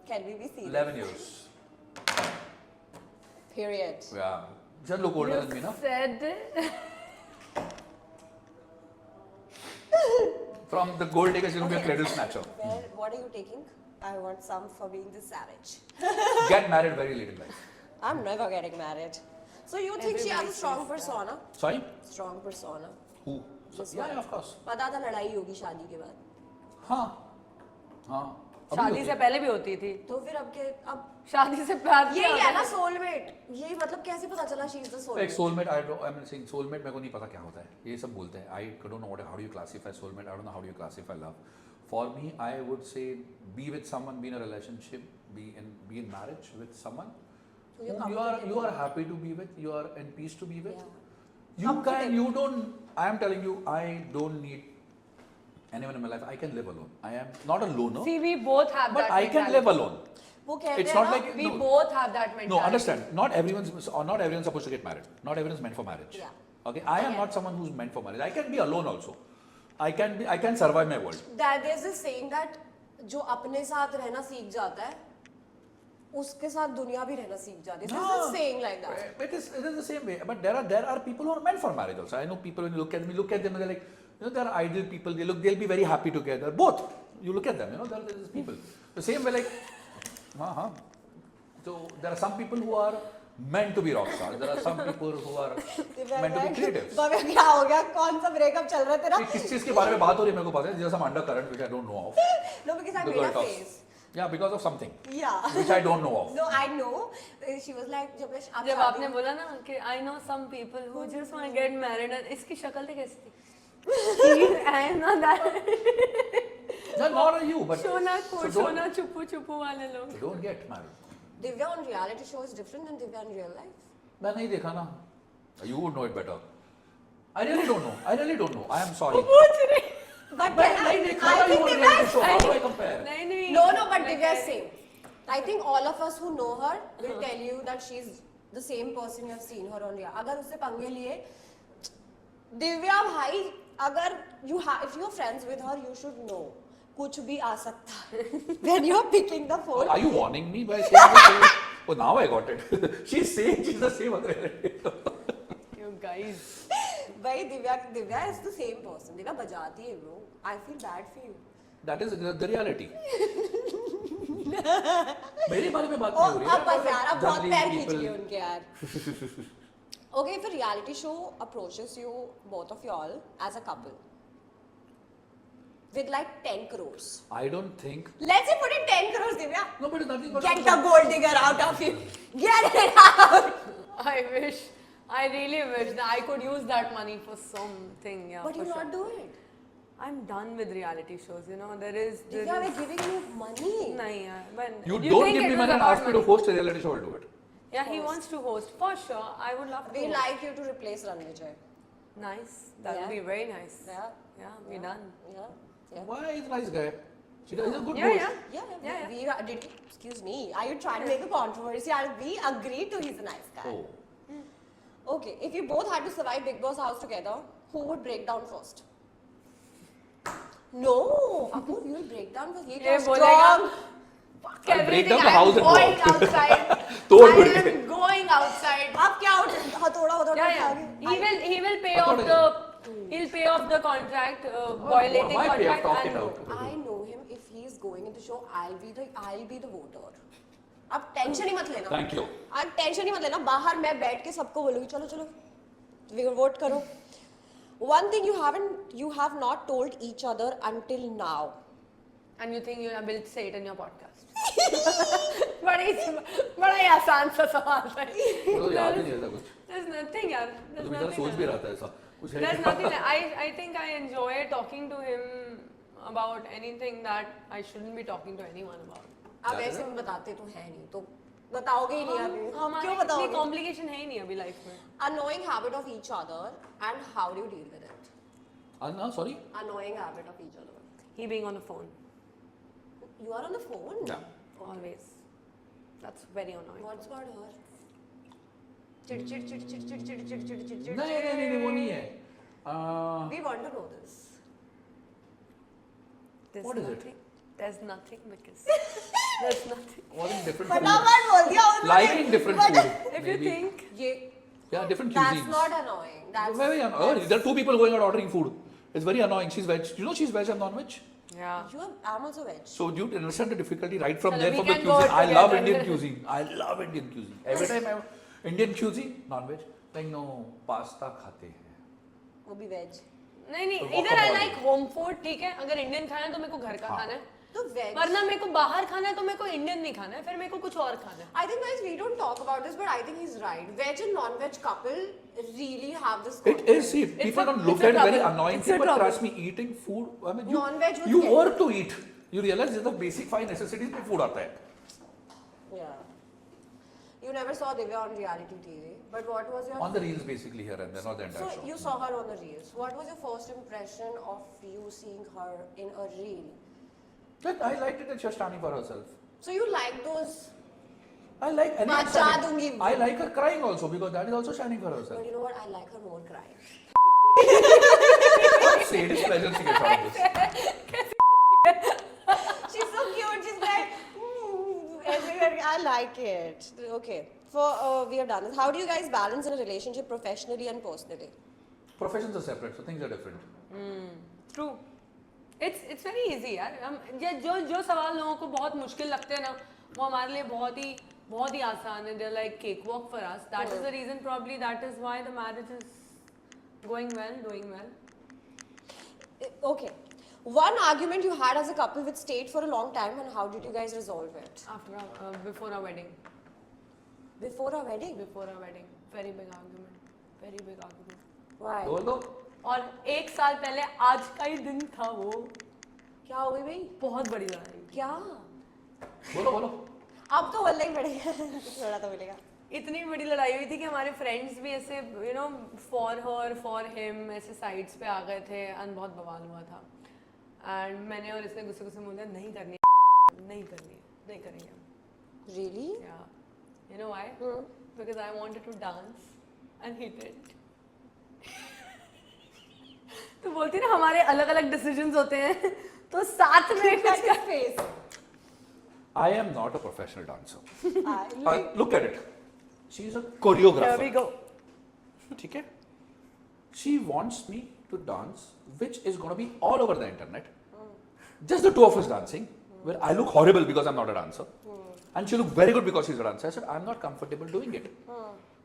Can we be serious? 11 years. Period. Yeah. Just look older than me, no? Said From the gold diggers, you'll be a cradle snatcher. What are you taking? I want some for being the savage. Get married very late in life. I'm never getting married. So you think she has a strong persona? Sorry? Strong persona. Who? This yeah, one. of course. पता था लड़ाई होगी शादी के बाद. हाँ हाँ अभी शादी होती से है। पहले भी होती थी. तो फिर अब शादी से प्यार यही है ना सोलमेट. यही मतलब कैसे पता चला शी इज द एक soulmate. Soulmate I am saying soulmate मेरे को नहीं पता क्या होता है, ये सब बोलते हैं. I don't know how do you classify soulmate, I don't know how do you classify love. For me I would say be with someone, be in a relationship, be in marriage with someone So you're whom you comfortable. are happy to be with, you are in peace to be with. Yeah. You don't, I am telling you, I don't need anyone in my life. I can live alone. I am not a loner, See, we both have but that I can live mentality. alone. वो कहते It's हैं not ना, like We no, both have that mentality. no, understand. Not everyone's supposed to get married. Not everyone's meant for marriage. Yeah. Okay, I am not someone who's meant for marriage. I can be alone also. I can survive my world. that there's this saying that जो अपने साथ रहना सीख जाता है उसके साथ दुनिया भी रहना सीख जाती है. There's this saying like that. It is the same way. But there are people who are meant for marriage also. I know people, when you look at them, they're like, you know, they're ideal people. They'll be very happy together. Both. You look at them, you know, there are these people. The same way, like, so there are some people who are meant to be rock stars. There are some people who are meant to be creatives. बाबा क्या हो गया? कौन सा breakup चल रहा है तेरा? किस चीज के बारे में बात हो रही है मेरे को पता है. There's some undercurrent which I don't know of. No, because I The made girl a talks. face. Yeah, because of something Yeah. which I don't know of. No, I know. She was like जब आप जब आपने बोला ना कि I know some people who just want to get married and इसकी शक्ल तो कैसी थी? I am not that. No, not you, but Shona so Shona चुप्पू चुप्पू वाले लोग. don't get married. Divya on reality show is different than Divya in real life. मैं नहीं देखा ना. You would know it better. I really don't know. I am sorry. पूछ रही. But नहीं देखा ना you on reality show. How do I compare? नहीं नहीं. No, but Divya is same. I think all of us who know her will tell you that she's the same person you have seen her on real. अगर उससे पंगे लिए Divya भाई, अगर if you're friends with her, you should know. कुछ भी आ सकता है. When you're picking the phone. Are you warning me by saying the same? Oh, now I got it. She's saying she's the same other. You guys. भाई Divya is the same person. Divya बजाती है bro. I feel bad for you. That is the reality. मेरे बारे में बात नहीं हो रही है. अब बस यार, अब बहुत Generally पैर खींच people- लिए उनके यार. Okay, if a reality show approaches you, both of y'all, as a couple, with like 10 crores. I don't think. Let's say put in 10 crores, Divya. No, but it's nothing but. Get the gold digger out of you. Get it out. I really wish that I could use that money for something. Yeah. But for you sure. not do it. I'm done with reality shows. You know, there is. Divya, we're giving you money. नहीं यार, but You do don't think give it me was money and about ask me to host a reality show. I'll do it. Yeah, he wants to host for sure. I would love to. We host. like you to replace Ranvijay. Nice. That would Yeah. be very nice. Yeah. Yeah, we done. Yeah. Yeah. Why is a nice guy? He's a good Yeah, host. yeah. Yeah, Yeah, we did. Excuse me. Are you trying to make a controversy? We agree to he's a nice guy. Oh. Okay, if you both had to survive Bigg Boss house together, who would break down first? No, Apur, you will break down first. ये He बोलेगा, strong. fuck I'll break everything. down the I'm house and going go. outside. तोड़ I फोड़ के. am going outside. आप क्या हथौड़ा Yeah, yeah. He will pay off the. He'll pay off the contract, violating why pay off? contract. Talk it and- out. I know him. If he is going in the show, I'll be the voter. आप tension ही मत लेना. Thank you. आप tension ही मत लेना. बाहर मैं बैठ के सबको बोलूँगी चलो चलो वोट करो. One thing you have not told each other until now. And you think you will say it in your podcast? बड़ा ही आसान सा सवाल है. तो याद ही नहीं रहता कुछ. There's nothing यार. तो There's बेचारा सोच nothing. भी रहता है ऐसा. कुछ है There's क्या? nothing. I think I enjoy talking to him about anything that I shouldn't be talking to anyone about. आप ऐसे में बताते तो है नहीं तो बताओगे ही नहीं अभी. हमारे क्यों इतनी बताओगे? complication है ही नहीं अभी life में. Annoying habit of each other and how do you deal with it? No, sorry. Annoying habit of each other. He being on the phone. You are on the phone? Yeah. Always. That's very annoying. What's got her? चिड़ नहीं वो नहीं है. We want to know this. There's What is it? nothing. There's nothing because there's nothing. Wanting different food. फटाफट बोल दिया उन्होंने. Liking different food. If you maybe. think ये Yeah, different that's cuisines. not annoying. That's Very annoying. There are two people going out ordering food. It's very annoying. She's veg. You know she's veg and non-veg. yeah. I'm also veg. So do you understand the difficulty right from Chalo, there we from the can go cuisine? I love together. Indian cuisine. I love Indian cuisine. Every time I have Indian cuisine, non-veg. Like no, pasta खाते हैं. वो भी veg. नहीं नहीं, तो इधर आई guacamole. Like home food, ठीक है, अगर इंडियन खाना है तो मेरे को घर का हाँ. खाना है, तो veg. वरना मेरे को बाहर खाना है तो मेरे को इंडियन नहीं खाना है, फिर मेरे को कुछ और खाना है. I think guys, we don't talk about this, but I think he's right. Veg and non-veg couple really have this. It is, see, people don't look it's a at it very trouble. annoying It's a thing, but trouble. trust me, eating food, I mean, Non-veg with you ketchup. work to eat. You realize there's the basic 5 necessities में food आता है. Yeah. You never saw Divya on reality TV, but what was your... On the reels basically here and there, not the entire So show. you saw her on the reels. What was your first impression of you seeing her in a reel? But I liked it that she was standing for herself. So you like those... I like anyone बचा standing. दूंगी. I like her crying also because that is also standing for herself. But you know what? I like her more crying. Sadist pleasure she gets out of this. She's so cute. She's like... I like it. Okay. We have done this. How do you guys balance in a relationship professionally and personally? Professions are separate, so things are different. True, it's very easy यार. हम जो सवाल लोगों को बहुत मुश्किल लगते हैं ना, वो हमारे लिए बहुत ही आसान है. They like cake walk for us. That is the reason, probably that is why the marriage is going well, doing well. Okay. One argument you had as a couple which stayed for a long time, and how did you guys resolve it? After before a wedding. Before our wedding? Before a wedding, very big argument. Why? बोल दो. और 1 साल पहले आज का ही दिन था वो. क्या हो गई भाई? बहुत बड़ी लड़ाई. क्या? बोलो. अब तो बोलना ही पड़ेगा. थोड़ा तो मिलेगा. इतनी बड़ी लड़ाई हुई थी कि हमारे फ्रेंड्स भी ऐसे you know for her for him ऐसे साइड्स पे आ गए थे एंड बहुत बवाल हुआ था. एंड मैंने और इसने गुस्से बोला नहीं करेंगे. Really? Yeah. You know why? Because I wanted to dance and he didn't. तो बोलती ना हमारे अलग अलग डिसीजंस होते हैं तो साथ में कुछ That face. I am not a professional dancer. Look at it. She is a choreographer. Here we go. ठीक है? She wants me to dance, which is going to be all over the internet. Just the two of us dancing, where I look horrible because I'm not a dancer, and she look very good because she's a dancer. I said, I'm not comfortable doing it.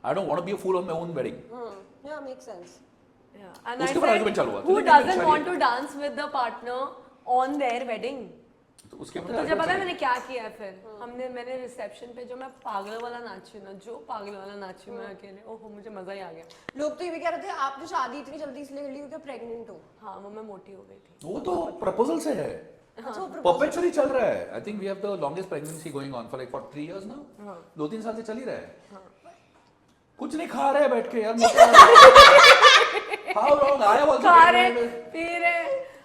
I don't want to be a fool on my own wedding. Yeah, makes sense. Yeah. And I उसके बाद argument said, चालू हुआ. who तुझे क्या doesn't परेशानी want है? to dance with the partner on their wedding? तो उसके बाद तुझे पता है argument मैंने क्या किया है फिर? मैंने रिसेप्शन पे जो मैं पागल वाला नाची ना, मैं अकेले, ओहो मुझे मजा ही आ गया. लोग तो ये भी कह रहे थे आपने शादी इतनी जल्दी इसलिए कर ली क्योंकि प्रेग्नेंट हो. हाँ वो मैं मोटी हो गई थी. वो तो प्रपोजल से है. अच्छा, वो Perpetually चल रहा है. I think we have the longest pregnancy going on for like 3 years now. 2-3 साल से चल ही रहा है. कुछ नहीं खा रहे बैठ के यार. How long? I have also खा रहे pregnant. पी रहे,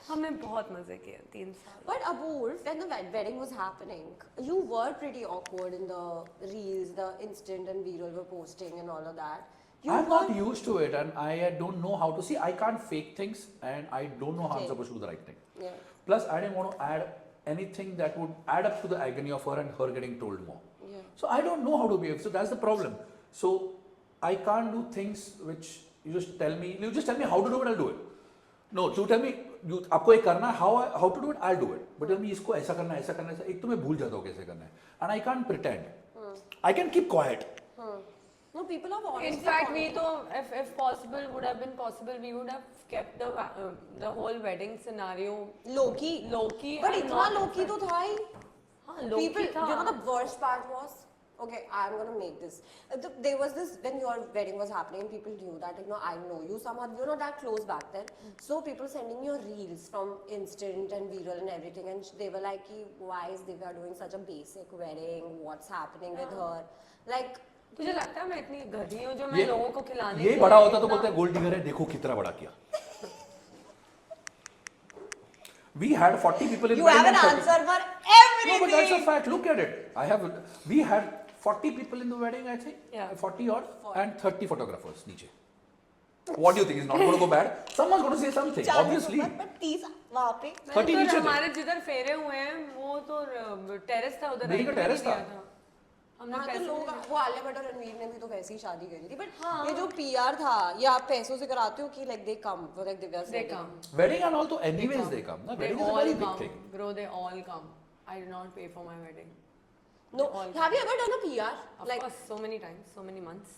हमने बहुत मजे किए 3 साल. But Apurva, when the wedding was happening, you were pretty awkward in the reels, the instant and viral were posting and all of that. I'm not used to it and I don't know how to see. I can't fake things and I don't know how I'm supposed to do the right thing. Yeah. Plus, I didn't want to add anything that would add up to the agony of her and her getting told more. Yeah. So I don't know how to behave. So that's the problem. So I can't do things which you just tell me how to do it, I'll do it. No, you tell me आपको ये करना है, how to do it, I'll do it. But tell me इसको ऐसा करना है, एक तो मैं भूल जाता हूँ कैसे करना है. And I can't pretend. I can keep quiet. No, people have honestly. In fact, we तो if possible would have been possible, we would have kept the whole wedding scenario low key. But and इतना not- low key तो था ही. हाँ low People, key था. you know the worst part was, okay, I'm gonna make this. There was this when your wedding was happening, people knew that, you know, I know you somehow, you're not that close back then. So people sending me your reels from instant and viral and everything, and they were like, why is Divya doing such a basic wedding? What's happening with her? Like. तुझे लगता है मैं इतनी गधी हूँ जो मैं लोगों को खिलाने ये बड़ा होता तो बोलते हैं गोल्ड डिगर है, देखो कितना बड़ा किया. We had 40 people in You wedding have an and 40 answer for everything. No, but that's a fact. Look at it. We had 40 people in the wedding, I think. Yeah. 40 odd and 30 photographers. Niche. What do you think? Is not going to go bad? Someone's going to say something. Obviously. But 30 वहाँ पे. 30 नीचे थे. हमारे जिधर फेरे हुए हैं वो तो टेरेस था उधर. बिल्डिंग का terrace था. हमने हाँ तो पैसे लोग वो आलिया भट्ट और रणवीर ने भी तो वैसी ही शादी करी थी. बट ये जो पीआर था ये आप पैसों से कराते हो कि like they come for like Divya's They wedding? come. Wedding and all, तो anyways they come. Na? They Wedding is a all very big come. thing. Bro, they all come. I did not pay for my wedding. No. They all Have you ever done a PR? Of Like course, so many times, so many months.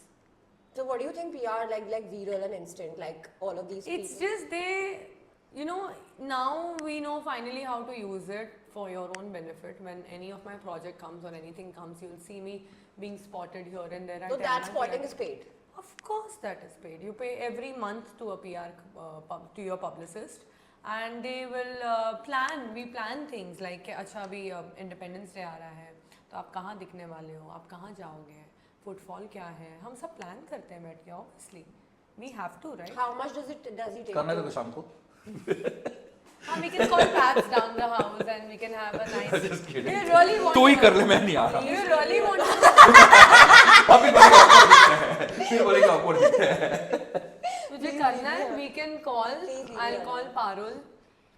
So what do you think PR like viral and instant, like all of these It's people? just they, you know, now we know finally how to use it for your own benefit. When any of my project comes or anything comes, you'll see me being spotted here and there. So that spotting is paid. Of course that is paid. You pay every month to a PR, to your publicist, and they will we plan things like अच्छा अभी Independence Day आ रहा है, तो आप कहाँ दिखने वाले हो, आप कहाँ जाओगे, फुटफॉल क्या है, हम सब प्लान करते हैं बैठ के, obviously we have to, right? How much does he take? करना है तो शाम को. We can call paps down the house and we can have a nice. Just kidding. Do you really want? तू ही कर ले, मैं नहीं आ रहा. Do you really want to? अभी बोलेगा awkward दिखते हैं. फिर बोलेगा awkward दिखते हैं. मुझे करना है. We can call. Please, I'll call Parul.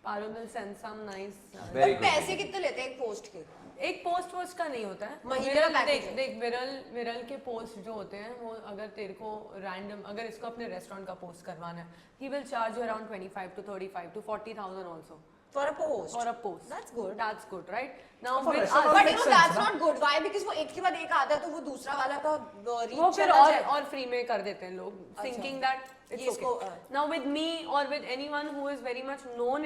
Parul will send some nice. Very तो good. पैसे कितने लेते हैं एक पोस्ट के? एक पोस्ट वोस्ट का नहीं होता है. महीने विरल का देख package है. देख विरल के पोस्ट जो होते हैं वो अगर तेरे को रैंडम अगर इसको अपने रेस्टोरेंट का पोस्ट करवाना है, he will charge you around 25 to 35 to 40,000 also. For a post. For a post. That's good. That's good, right? Now For with restaurant us, But you makes know sense, that's ना? not good. Why? Because वो एक के बाद एक आता है तो वो दूसरा वाला का reach वो फिर चला जाए. और फ्री में कर देते हैं लोग, thinking that it's ये इसको, okay. Now with me or with anyone who is very much known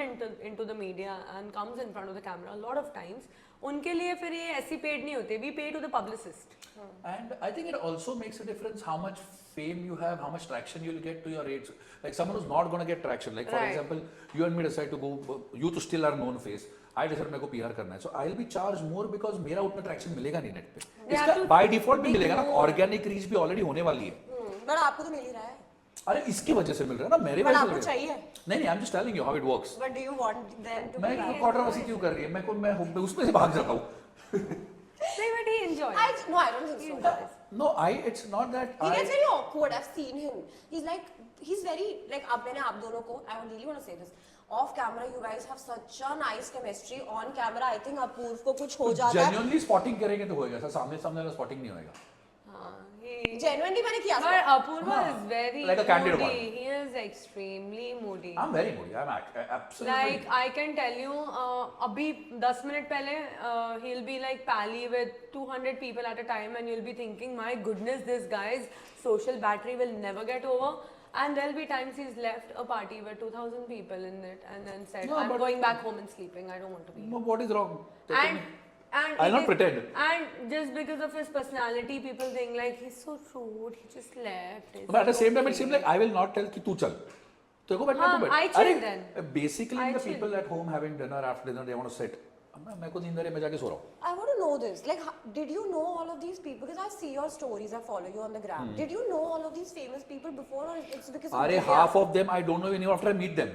into the media and comes in front of the camera, a lot of times उनके लिए फिर ये ऐसी paid नहीं होते. We pay to the publicist. And I think it also makes a difference how much fame you have, how much traction you'll get to your rates. Like someone who's not going to get traction. Like for Right. example, you and me decide to go, you to still are known face. I decide मेरे को PR करना है. So I'll be charged more because मेरा उतना traction मिलेगा नहीं net पे. They have इसका to by default भी make मिलेगा ना. more. Organic reach भी already होने वाली है. But आपको तो मिल ही रहा है. अरे इसकी वजह से मिल रहा है ना, मेरे But वजह से आपको मिल रहा है. चाहिए. नहीं, I'm just telling you how it works. But do you want them to? मैं be controversy क्यों कर रही है? मैं उसमें से भाग जाता हूँ. नहीं, but he enjoys. I don't think He so. enjoys. No, it's not that He I. gets very awkward. I've seen him. He's very like अब मैंने आप दोनों को I really want to say this. Off camera, you guys have such a nice chemistry. On camera, I think अपूर्व को कुछ हो जाता है. Genuinely spotting करेंगे तो होएगा. सर सामने वाला spotting नहीं होएगा. हाँ, he. Genuinely मैंने किया But था. Apurva is very Like a candid moody. one. He is extremely moody. I'm very moody. I'm absolutely. Like I can tell you, अभी 10 minute पहले he'll be like pally with 200 people at a time, and you'll be thinking, my goodness, this guy's social battery will never get over. And there'll be times he's left a party with 2,000 people in it, and then said, No, "I'm but- going back home and sleeping. I don't want to be." No, what is wrong? And I'll it not is- pretend. And just because of his personality, people think like he's so rude. He just left. But at the same time, it seems like I will not tell कि तू चल. तो को बैठना हाँ, तू बैठ. I chill अरे, then. Basically, I the chill. people at home having dinner after dinner, they want to sit. मैं को नींद आ रही है, मैं जाके सो रहा हूँ. I want to know this. Like, did you know all of these people? Because I see your stories. I follow you on the gram. Did you know all of these famous people before, or it's because of अरे Divya? half of them I don't know even after I meet them.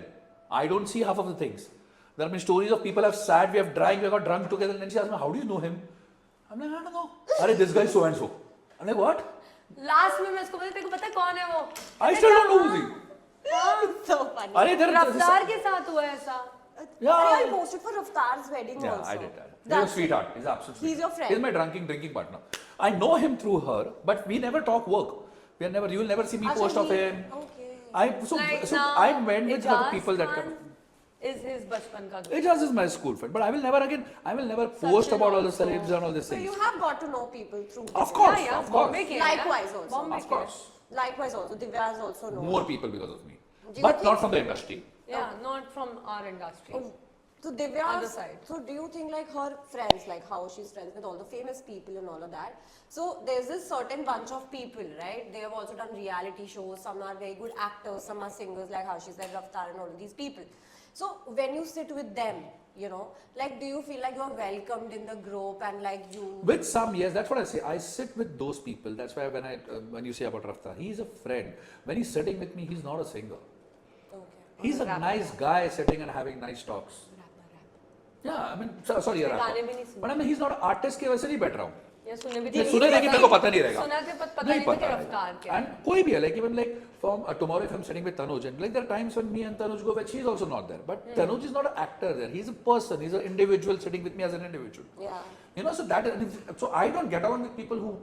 I don't see half of the things. There have been stories of people have sat, we have drank, we have got drunk together, and then she asked me, how do you know him? I'm like, I don't know. अरे this guy is so and so. I'm like, what? Last में मैं उसको बोलती, तेरे को पता है कौन है वो? I still don't know who he is. It's so funny. अरे इधर रफ्तार के साथ हुआ ऐसा. Yeah. I posted for Raftar's wedding Yeah, also. I did that. He's a That's sweetheart. He's absolutely. He's your friend. He's my drinking partner. I know him through her, but we never talk work. We are never. You will never see me Achha, post of he- him. Okay. So now, I went with other Ijaz people that come. Khan is his bachpan ka dost. Ijaz is my school friend, but I will never post Sachin about all the also. celebs and all these So things. you have got to know people through. Of course, Yeah, of course. Bombay के हैं, Likewise yeah? also. Bombay Of के हैं. course. Likewise also, Divya's also know. More people because of me, Do you but not think- from the industry. Yeah, not from our industry. So Divya, Other side. so do you think like her friends, like how she's friends with all the famous people and all of that? So there's this certain bunch of people, right? They have also done reality shows. Some are very good actors, some are singers, like how she said Raftar and all of these people. So when you sit with them, you know, like do you feel like you're welcomed in the group and like you? With some, yes, that's what I say. I sit with those people. That's why when you say about Raftar, he's a friend. When he's sitting with me, he's not a singer. Okay. He's a nice guy sitting and having nice talks. Yeah, I mean, sorry, you're गाने भी नहीं सुने. but I mean, he's not an artist के वैसे नहीं बैठ रहा हूँ. या सुने भी नहीं, सुने लेकिन मेरे को पता नहीं रहेगा. सुना थे पता नहीं नहीं था कि पता रफ्तार रहेगा. क्या है. And कोई भी है, like even like from tomorrow if I'm sitting with Taunuj, and like there are times when me and Taunuj go, but she's also not there. But Taunuj is not an actor there. He's a person. He's an individual sitting with me as an individual. Yeah. You know, so I don't get along with people who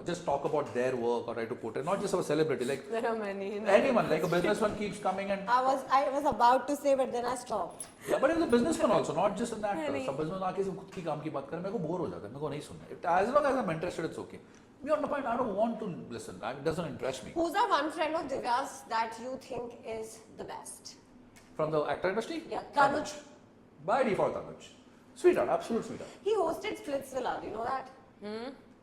just talk about their work or try to put it, not just a celebrity, like There are many. anyone, like a businessman keeps coming and I was about to say, but then I stopped. yeah, but as a businessman also, not just an actor. नहीं. Some businessman आके सिर्फ खुद की काम की बात करे, मेरे को बोर हो जाता है, मेरे को नहीं सुनना. As long as I'm interested, it's okay. Beyond the point, I don't want to listen. It doesn't interest me. Who's that one friend of Divya's that you think is the best? From the actor industry? Yeah, Taunuj. By default, Taunuj. Sweetheart, absolute sweetheart. He hosted Splitsvilla, do you know that?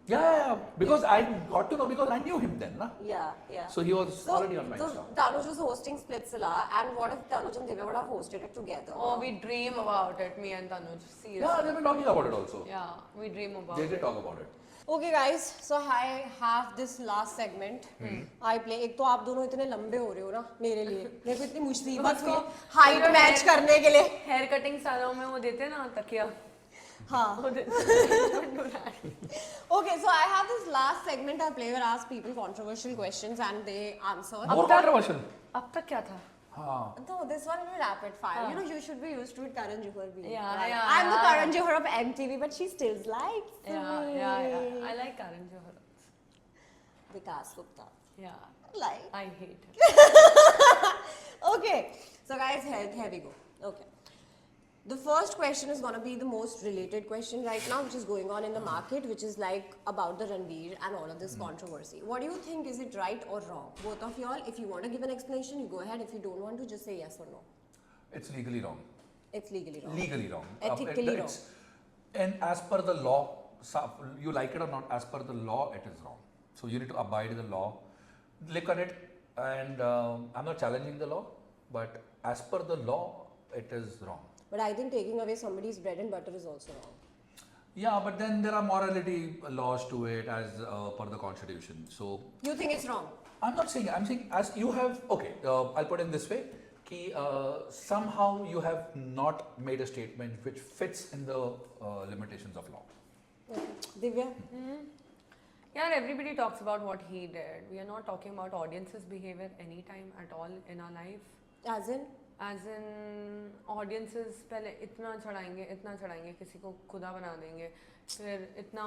Yeah, because I got to know because I knew him then, na? Yeah. So he was already on my so Insta. Taunuj was hosting Splitsvilla, and what if Taunuj and Divya would have hosted it together? Oh, we dream about it, me and Tanuj. Seriously. Yeah, they've been talking about it also. Yeah, we dream about They it. did talk about it. Okay guys, so I have this last segment. I play. एक तो आप दोनों इतने लंबे हो रहे हो ना मेरे लिए. मेरे को इतनी मुसीबत हुई हाइट मैच करने के लिए. हेयर कटिंग सालों में वो देते हैं ना तकिया. हाँ. वो देते हैं. Okay, so I have this last segment I play where I ask people controversial questions and they answer. More controversial. अब तक क्या था? हाँ. No, this one will rapid fire. You know, you should be used to it, Karan Johar being. Yeah, right? yeah, I'm the yeah. Karan Johar of MTV, but she still likes me. Yeah. I like Karan Johar. Vikas Gupta. Yeah, Like. I hate it. Okay, so guys, here we go. Okay. The first question is going to be the most related question right now, which is going on in the market, which is like about the Ranveer and all of this controversy. What do you think? Is it right or wrong? Both of y'all, if you want to give an explanation, you go ahead. If you don't want to, just say yes or no. It's legally wrong. It's legally wrong. Legally wrong. Ethically wrong. And as per the law, you like it or not, as per the law, it is wrong. So you need to abide by the law, look at it, and I'm not challenging the law, but as per the law, it is wrong. But I think taking away somebody's bread and butter is also wrong. Yeah, but then there are morality laws to it as per the constitution. So You think it's wrong? I'm not saying. I'm saying as you have. Okay, I'll put it this way. Ki, somehow you have not made a statement which fits in the limitations of law. Okay. Divya? Yeah, everybody talks about what he did. We are not talking about audience's behavior anytime at all in our life. As in? As in audiences पहले इतना चढ़ाएंगे किसी को खुदा बना देंगे फिर इतना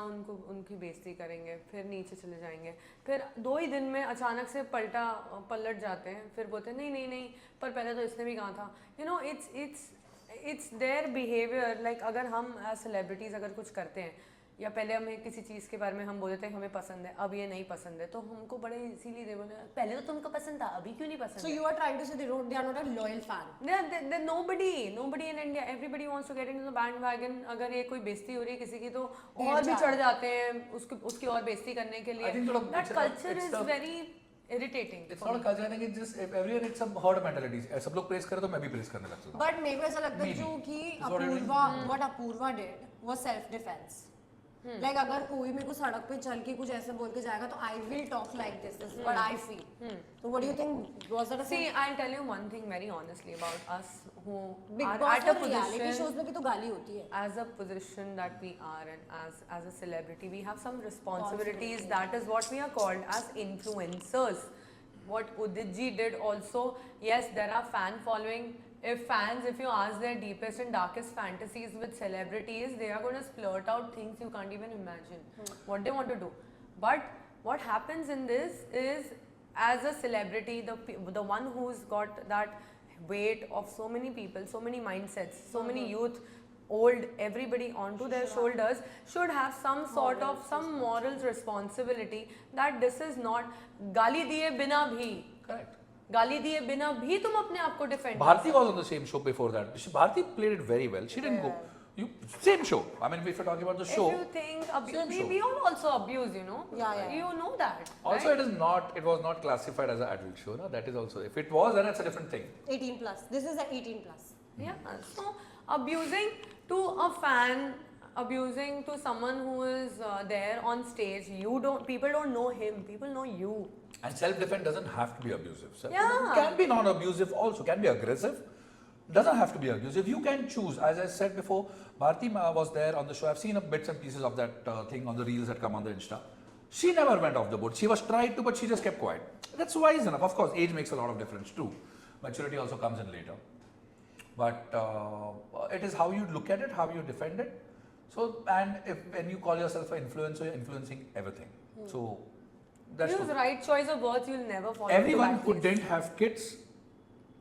उनकी बेइज्जती करेंगे फिर नीचे चले जाएंगे फिर 2 ही दिन में अचानक से पलट जाते हैं फिर बोलते हैं नहीं पर पहले तो इसने भी कहा था you know it's their behavior like अगर हम as celebrities अगर कुछ करते हैं या पहले हमें किसी चीज़ के बारे में हम बोलते थे हमें पसंद है अब ये नहीं पसंद है तो हमको बड़े इसीलिए बोले पहले तो तुमको पसंद था अभी क्यों नहीं पसंद So you are trying to say they are not a loyal fan? They're nobody in India. Everybody wants to get into the bandwagon. अगर ये कोई बेइज्जती हो रही है किसी की तो और भी चढ़ जाते हैं उसकी और बेइज्जती करने के लिए. That culture is very irritating. It's not a culture. I think it's just everywhere it's some herd mentality. सब लोग praise करे तो मैं भी praise करने लगता हूँ. But मेरे को ऐसा लगता है जो कि what Apurva did was self defense. Like अगर कोई मेरे को सड़क पे चल के कुछ ऐसे बोल के जाएगा तो I will talk like this. This is what I feel. So what do you think? Was that a See, I'll tell you one thing very honestly about us who Big are Boss at a और reality position shows में भी तो गाली होती है. as a position that we are and as a celebrity we have some responsibilities. That is what we are called as influencers. What Udit ji did also, yes, there are fan following. If you ask their deepest and darkest fantasies with celebrities, they are going to splurt out things you can't even imagine what they want to do. But what happens in this is, as a celebrity, the one who's got that weight of so many people, so many mindsets, so many youth, old, everybody onto their shoulders should have some sort of some morals responsibility that this is not गाली दिए बिना भी. Correct. गाली दिए बिना भी तुम अपने आप को defend. Bharti was on the same show before that. Bharti played it very well. She didn't go. Same show. I mean, if you're talking about the show. If you think we all also abuse, you know. Yeah. You know that. Also, right? it was not classified as an adult show. No? That is also. If it was, then it's a different thing. 18 plus. This is an 18 plus. Yeah. So abusing to a fan, abusing to someone who is there on stage. People don't know him. People know you. And self-defense doesn't have to be abusive. Yeah. Can be non-abusive also. Can be aggressive. Doesn't have to be abusive. You can choose. As I said before, Bharti was there on the show. I've seen bits and pieces of that thing on the reels that come on the Insta. She never went off the boat. She was tried to, but she just kept quiet. That's wise enough. Of course, age makes a lot of difference too. Maturity also comes in later. But it is how you look at it, how you defend it. So, and when you call yourself an influencer, you're influencing everything. So, that's Use true. right choice of words, you'll never fall. Everyone into who that place. didn't have kids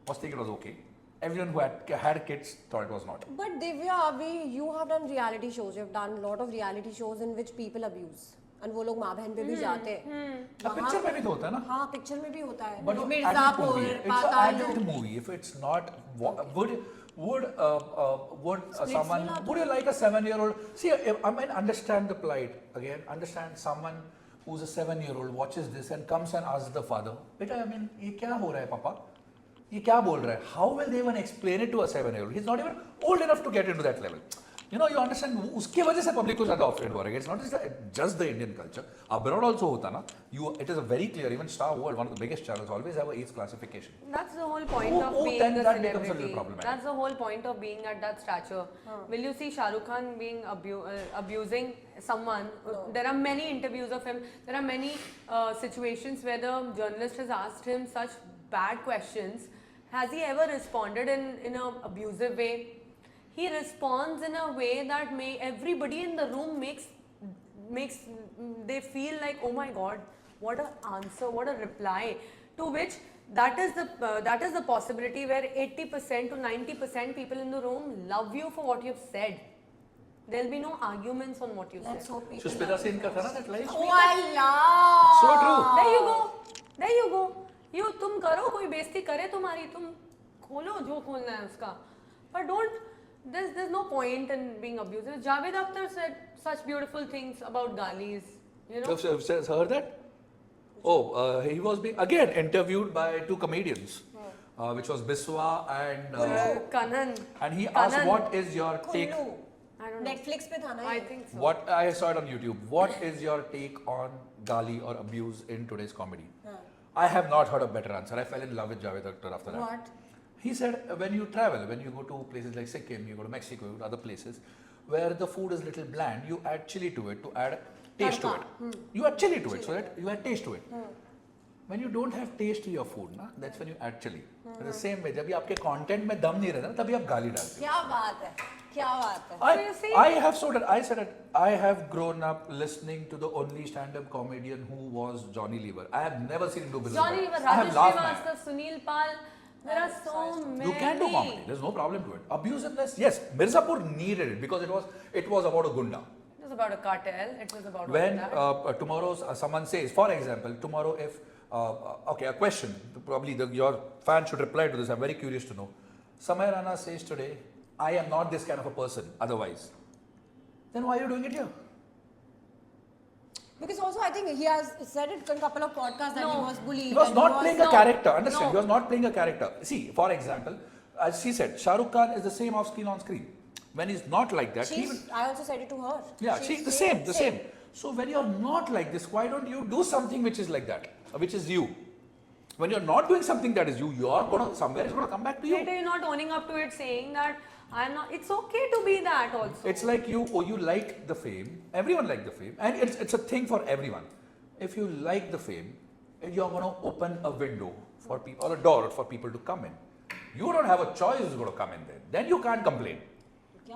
was thinking it was okay. Everyone who had kids thought it was not. But Divya, you have done reality shows. You have done a lot of reality shows in which people abuse. और वो लोग माँ बहन पे भी जाते हैं। Picture में भी तो होता है ना? हाँ, पिक्चर में भी होता है। But Mirzapur, it's an पातालू। adult movie. If it's not, would someone, would you like a 7-year-old? See, I mean, understand the plight. Again, understand someone who's a 7-year-old watches this and comes and asks the father, "Beta, I mean, ये क्या हो रहा है, Papa? ये क्या बोल रहा है?" How will they even explain it to a 7-year-old? He's not even old enough to get into that level. You know, you understand, उसके वजह से public को ज़्यादा offended हो रहा है. It's not just the Indian culture. Abroad also होता ना. It is a very clear, even Star World, one of the biggest channels, always have a age classification. That's the whole point of being then a that becomes a little celebrity. problematic. That's the whole point of being at that stature. Will you see Shah Rukh Khan being abusing someone? There are many interviews of him. There are many situations where the journalist has asked him such bad questions. Has he ever responded in an abusive way? He responds in a way that everybody in the room makes they feel like, oh my God, what an answer, what a reply. To which that is the possibility where 80% to 90% people in the room love you for what you've said. There'll be no arguments on what you Let's said. hope people. Sushmita Sen का था ना that line? Oh Allah! So true. There you go. You तुम करो, कोई बेइज्जती करे तुम्हारी, तुम खोलो जो खोलना है उसका. But don't. There's no point in being abusive. Javed Akhtar said such beautiful things about galis. You know. Have heard that? Oh, he was being again interviewed by two comedians, which was Biswa and Kanan. and he asked, Kanan. "What is your take?" Kullu. I don't know. Netflix पे था ना I ये? think so. What I saw it on YouTube. What is your take on gali or abuse in today's comedy? I have not heard a better answer. I fell in love with Javed Akhtar after that. What? He said, when you travel, when you go to places like Sikkim, you go to Mexico, you go to other places, where the food is a little bland, you add chili to it to add taste to it. You add chili to it, so that you add taste to it. When you don't have taste to your food, na, that's when you add chili. The same way, जब ये आपके content में दम नहीं रहता ना, तभी आप गाली डालते हो. क्या बात है? क्या बात है? I said it. I have grown up listening to the only stand-up comedian who was Johnny Lever. I have never seen him do business. Johnny Lever, I have Rajesh laughed my ass. Srivastava, Sunil Pal. There are so many. You can do comedy. There's no problem to it. Abusiveness, yes. Mirzapur needed it because it was about a gunda. It was about a cartel. It was about When that. tomorrow someone says, for example, tomorrow if okay, a question. Probably your fan should reply to this. I'm very curious to know. Samay Rana says today, I am not this kind of a person. Otherwise, then why are you doing it here? Because also I think he has said it in a couple of podcasts that he was bullied. He was and not playing a character. Understand? No. He was not playing a character. See, for example, as she said, Shah Rukh Khan is the same off screen on screen. When he's not like that, I also said it to her. yeah, the same. So when you're not like this, why don't you do something which is like that, which is you? When you're not doing something that is you, you're gonna somewhere it's gonna come back to you. Later you're not owning up to it, saying that I'm not. It's okay to be that also. It's like you like the fame. Everyone like the fame, and it's a thing for everyone. If you like the fame, you're gonna open a window for people or a door for people to come in. You don't have a choice who's gonna come in there. Then you can't complain.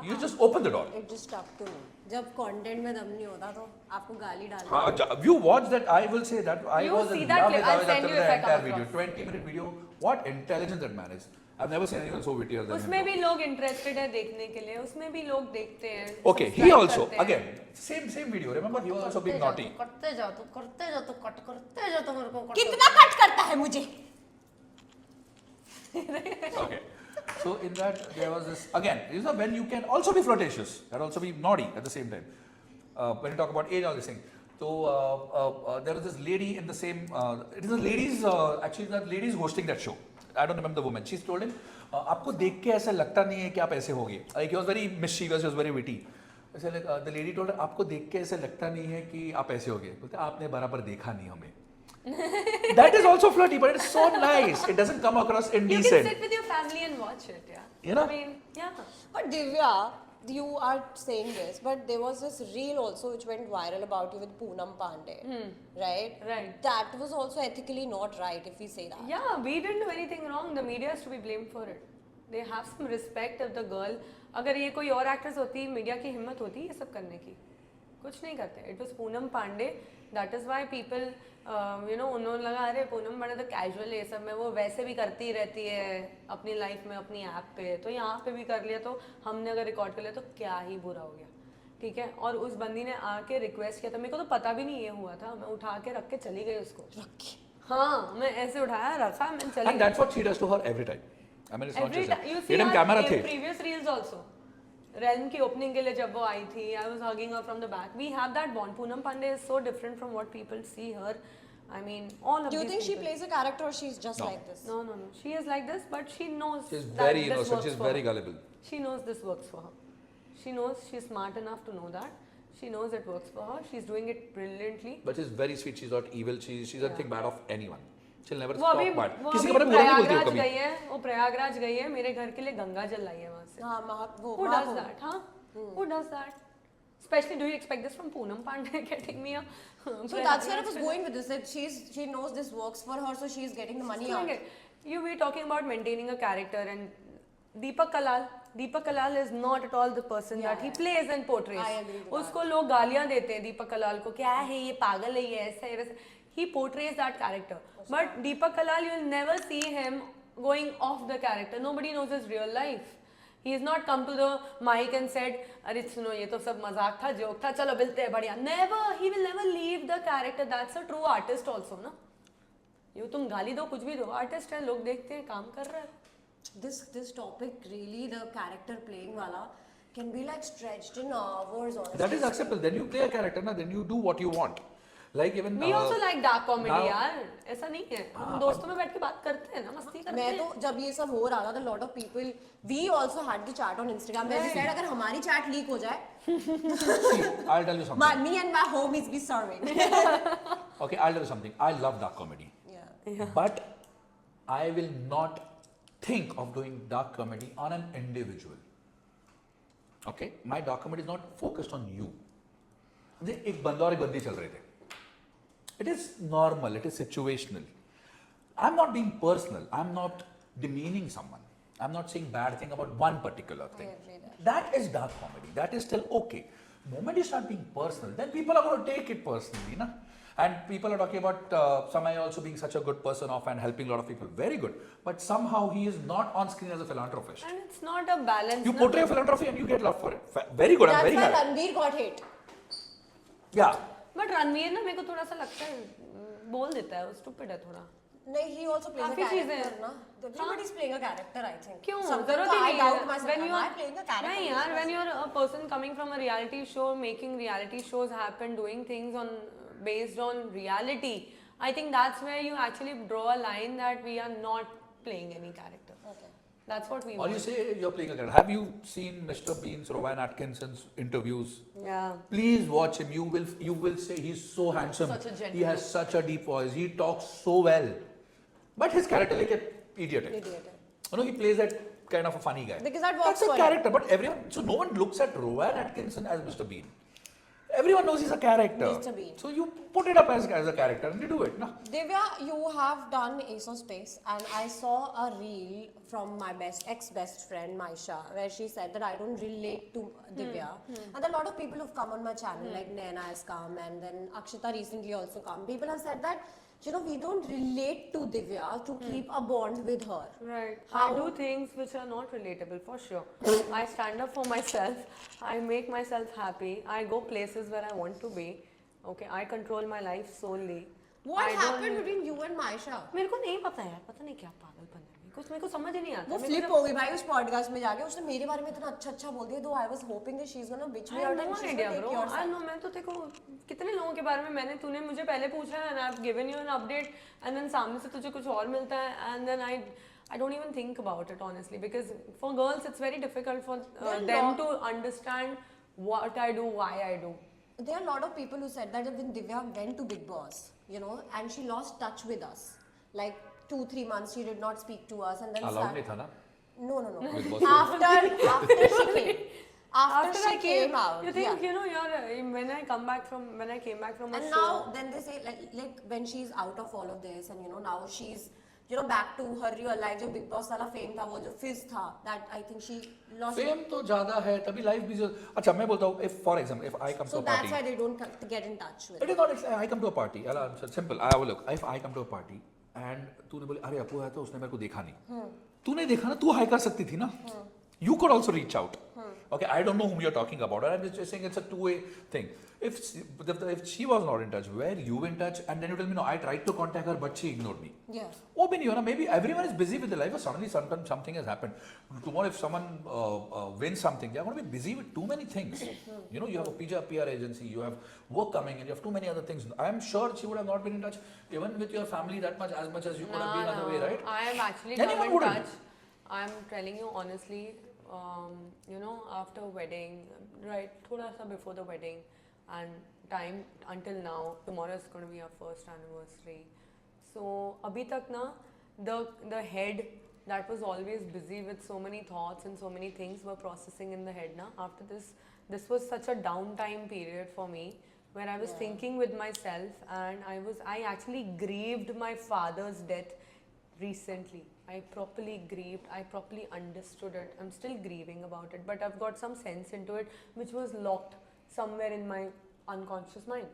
You just open the door. It just stuck to me. जब content में दम नहीं होता तो आपको गाली डालनी. You watch that. I will say that I You was see in that love clip. with I'll Javed send Akhtar you the if I entire come video. across. 20-minute video. What intelligence that man is. I've never seen anyone so witty as that. उसमें भी लोग interested है देखने के लिए. उसमें भी लोग देखते हैं. Okay, he subscribe also करते हैं. again same video. Remember, he was also being naughty. करते जाओ तो कट करते जाओ तो मेरे को कितना कट करता है मुझे? Okay. So in that there was this again. These are when you can also be flirtatious and also be naughty at the same time. When you talk about age, all this thing. So there was this lady in the same. It is a ladies. Actually, that lady is hosting that show. I don't remember the woman. She's told him, "आपको देख के ऐसा लगता नहीं है कि आप ऐसे होगे." Like he was very mischievous. He was very witty. So like the lady told her, "आपको देख के ऐसे लगता नहीं है कि आप ऐसे होगे." बोलते आपने बराबर देखा नहीं हमें. That is also flirty, but it's so nice. It doesn't come across You indecent. can sit with your family and watch it, yeah. You know? I mean, yeah. But Divya, you are saying this, but there was this reel also which went viral about you with Poonam Pandey, right? Right. That was also ethically not right if we say that. Yeah, we didn't do anything wrong. The media is to be blamed for it. They have some respect of the girl. अगर ये कोई और actress होती, media की हिम्मत होती ये सब करने की. कुछ नहीं करते. It was Poonam Pandey. That is why people, उन्होंने लगा अरे पूनम बड़ा तो कैजुअल है सब में, वो वैसे भी करती ही रहती है अपनी लाइफ में अपनी ऐप पे, तो यहाँ पे भी कर लिया तो हमने अगर रिकॉर्ड कर लिया तो क्या ही बुरा हो गया. ठीक है, और उस बंदी ने आके रिक्वेस्ट किया था, मेरे को तो पता भी नहीं ये हुआ था, मैं उठा के रख के चली गई उसको, हाँ मैं ऐसे उठाया रखा, मैं चली And that's what she does to her every time. I mean, it's not Every just time, you that. see Hidden camera our थे. previous reels also. Realm की opening के लिए जब वो आई थी, I was hugging her from the back. We have that bond. Poonam Pandey is so different from what people see her. I mean, all of Do you these think she people. plays a character or she's just No. like this? No, no, no. She is like this, but she knows She's that very this innocent. works She's for very her. gullible. She knows this works for her. She knows she's smart enough to know that. She knows it works for her. She's doing it brilliantly. But she's very sweet. She's not evil. She doesn't think bad of anyone. She'll never वो अभी talk bad. वो किसी अभी के बारे में बुरा नहीं बोलती वो प्रयागराज कभी. गई है, वो प्रयागराज गई है, मेरे घर के लिए गंगा जल लाई है वहाँ से. हाँ, वो Who does that, huh? Who does that? Especially, do you expect this from Poonam Pandey getting me a? So that's where I was going with this. That she knows this works for her, so she's getting the money out. You were talking about maintaining a character, and Deepak Kalal is not at all the person that he plays and portrays. I agree to that. उसको लोग गालियाँ देते हैं Deepak Kalal को, क्या है ये पागल है ये ऐसा है वैसा. He portrays that character, but Deepak Kalal, you will never see him going off the character. Nobody knows his real life. He has not come to the mic and said, अरे सुनो ये तो सब मजाक था, जोक था, चलो मिलते हैं बढ़िया. Never, he will never leave the character. That's a true artist also, ना. You तुम गाली दो कुछ भी दो, artist है, लोग देखते हैं काम कर रहा है. This topic really, the character playing wala can be like stretched in hours. Honestly. That is acceptable. Then you play a character, na. Then you do what you want. Like even. We also like dark comedy now- यार, ऐसा नहीं है. हम दोस्तों में बैठ के बात करते हैं ना, मस्ती करते मैं हैं. तो जब ये सब हो रहा था, a lot of people, we also had the chat on Instagram. Where we said अगर हमारी chat leak हो जाए, See, I'll tell you something. me and my homies be serving. Okay, I'll tell you something. I love dark comedy. Yeah. But I will not think of doing dark comedy on an individual. Okay? My dark comedy is not focused on you. एक बंदा और एक बंदी चल रहे थे. It is normal, it is situational. I'm not being personal. I'm not demeaning someone. I'm not saying bad thing about one particular thing. I agree there. That is dark comedy. That is still okay. The moment you start being personal, then people are going to take it personally, na? And people are talking about Samay also being such a good person of and helping a lot of people. Very good. But somehow he is not on screen as a philanthropist. And it's not a balance. You na. portray a philanthropy and you get love for it. Very good. I'm That's very why happy. Ranveer got hate. Yeah. But Ranveer ना मेरे को थोड़ा सा लगता है बोल देता है, वो stupid है थोड़ा. नहीं, he also plays a काफी चीजें character हैं. ना. Everybody's playing a character, I think. क्यों? Sometimes जरूरत ही I नहीं doubt है. myself. When you Am I are playing a character? नहीं यार, when you're a person coming from a reality show, making reality shows happen, doing things on based on reality, I think that's where you actually draw a line that we are not playing any character. Okay. That's what we Or want. you say you're playing a character. Have you seen Mr. Bean's Rowan Atkinson's interviews? Yeah. Please watch him. You will say he's so handsome. Such a gentleman. He has such a deep voice. He talks so well. But his character like an idiot. Idiot. You know, he plays that kind of a funny guy. Because that works That's for a him. character. But everyone, so no one looks at Rowan Atkinson as Mr. Bean. Everyone knows he's a character. Mr. Bean. So you put it up as a character and you do it. No? Divya, you have done Ace of Space, and I saw a reel from my ex-best friend mieshaaa, where she said that I don't relate to Divya. And a lot of people who've come on my channel, like Naina has come, and then Akshita recently also come. People have said that, you know, we don't relate to Divya to keep a bond with her. Right. How- I do things which are not relatable for sure. I stand up for myself. I make myself happy. I go places where I want to be. Okay. I control my life solely. What I don't- happened between you and mieshaaa? मेरे को नहीं पता यार, पता नहीं क्या पागलपन है. कुछ मेरे को समझ ही नहीं आता. वो मेरे फ्लिप को हो गई भाई उस पॉडकास्ट में जाके. उसने मेरे बारे में इतना अच्छा बोल दिया. Though I was hoping that she's gonna bitch I me have out and no she's idea, gonna bro. take your I side. know. मैं तो देखो कितने लोगों के बारे में तूने मुझे पहले पूछा है and I've given you an update and then सामने से तुझे कुछ और मिलता है and then I don't even think about it honestly, because for girls it's very difficult for They're them not- to understand what I do, why I do. There are a lot of people who said that when Divya went to Bigg Boss, you know, and she lost touch with us. Like 2-3 months she did not speak to us and then Allowed नहीं था ना? No. Bigg Boss After she came. After I she came out. you think, yeah. you know, when I came back from a And show. now then they say like when she's out of all of this and you know now she's back to her real life. जो Bigg Boss वाला fame था, वो जो fizz था, that I think she lost. Fame तो ज़्यादा है, तभी life भी अच्छा मैं बोलता हूँ, if for example, if I come to So a party. that's why they don't get in touch with It is not. I come to a party. It's simple. I have a look. If I come to a party and तूने बोले अरे अपू है तो उसने मेरे को देखा नहीं. तूने देखा ना, तू हाई कर सकती थी ना. You could also reach out. Okay, I don't know whom you're talking about. I'm just saying it's a two-way thing. If she was not in touch, were you in touch? And then you tell me, no, I tried to contact her, but she ignored me. Yeah. Oh, maybe everyone is busy with their life, or suddenly something has happened. Tomorrow, if someone wins something, they're going to be busy with too many things. You know, you have a PR agency, you have work coming, and you have too many other things. I'm sure she would have not been in touch, even with your family that much, as much as you could have been other way, right? I am actually Anyone not in wouldn't. touch. I'm telling you honestly, you know, after wedding, right, thoda sa before the wedding, and time until now, tomorrow is going to be our first anniversary. So, abhi tak na, the head that was always busy with so many thoughts and so many things were processing in the head na. After this was such a downtime period for me, where I was thinking with myself, and I actually grieved my father's death recently. I properly grieved, I properly understood it. I'm still grieving about it, but I've got some sense into it which was locked somewhere in my unconscious mind.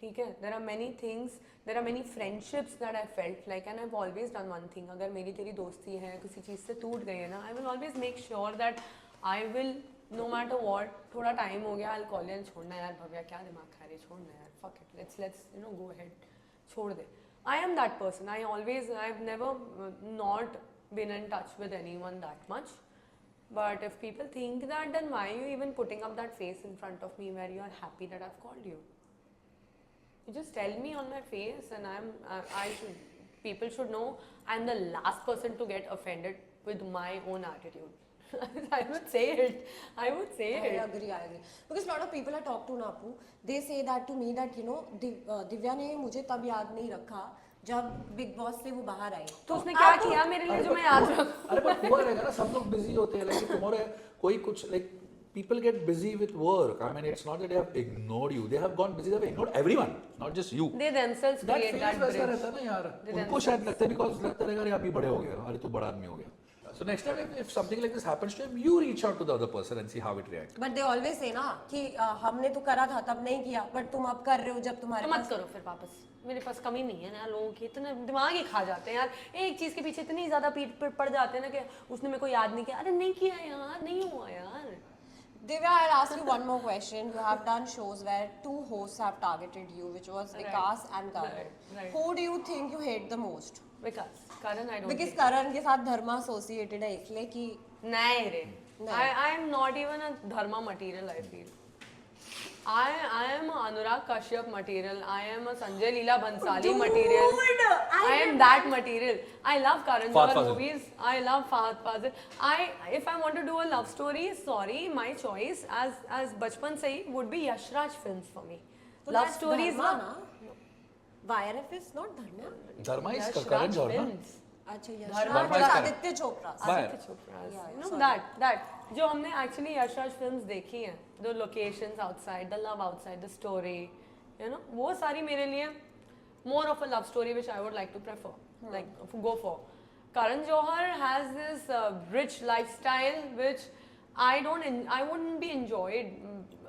ठीक है? There are many things, there are many friendships that I felt like, and I've always done one thing. अगर मेरी तेरी दोस्ती है, किसी चीज़ से टूट गई है ना, I will always make sure that I will, no matter what, थोड़ा time हो गया, I'll call you and छोड़ना यार भव्या, क्या दिमाग खा रही है, छोड़ना यार, fuck it, let's you know go ahead, छोड़ दे. I am that person. I've never not been in touch with anyone that much. But if people think that, then why are you even putting up that face in front of me where you are happy that I've called you? You just tell me on my face, and people should know I'm the last person to get offended with my own attitude. I would say it. I agree. Because a lot of people I talk to, Napu, they say that to me that, you know, Divya ने मुझे तब याद नहीं रखा जब big boss से वो बाहर आई. तो उसने क्या किया मेरे लिए जो मैं याद रखूं? अरे but हुआ रहेगा ना, सब लोग busy होते हैं. Like tomorrow कोई कुछ like people get busy with work. I mean, it's not that they have ignored you. They have gone busy. They have ignored everyone, not just you. They themselves create that bridge. वैसा रहता है ना यार. उनको शायद लगता है because लगता रहेगा अरे अभी बड़े हो गए, अरे तू बड़ा आदमी हो गया. So next time if something like this happens to him, you reach out to the other person and see how it reacts. But they always say ना कि हमने तो करा था तब नहीं किया, but तुम अब कर रहे हो जब तुम्हारे तो मत करो फिर वापस. मेरे पास कमी नहीं है ना, लोगों की इतने दिमाग ही खा जाते हैं यार, एक चीज के पीछे इतनी ज्यादा पीठ पड़ जाते हैं ना कि उसने मेरे को याद नहीं किया. अरे नहीं किया यार, नहीं हुआ यार. Divya, I'll ask you one more question. You have done shows where two hosts have targeted you, which was Vikas and Karan. Right. Who do you think you hate the most? Vikas. Karan, I don't Because hate. Karan के साथ धर्मा associated है इसलिए कि नहीं रे. I am not even a dharma material, I feel. I am a Anurag Kashyap material. I am a Sanjay Leela Bhansali material. I am that material. I love Karan John movies. I love Fahad Fazil. If I want to do a love story, sorry, my choice as bachpan se hi would be Yash Raj films for me. So Love that's stories, dharma, na? YRF is not dharma. Dharma is Yash Karan Raj John, na? films. अच्छा Dharma Yash is Aditya Chopra. Aditya Chopra's. You know that जो हमने actually Yash Raj films देखी हैं, the locations outside, the love outside, the story, you know, वो सारी मेरे लिए more of a love story which I would like to prefer, like go for. Karan Johar has this rich lifestyle which I wouldn't be enjoyed,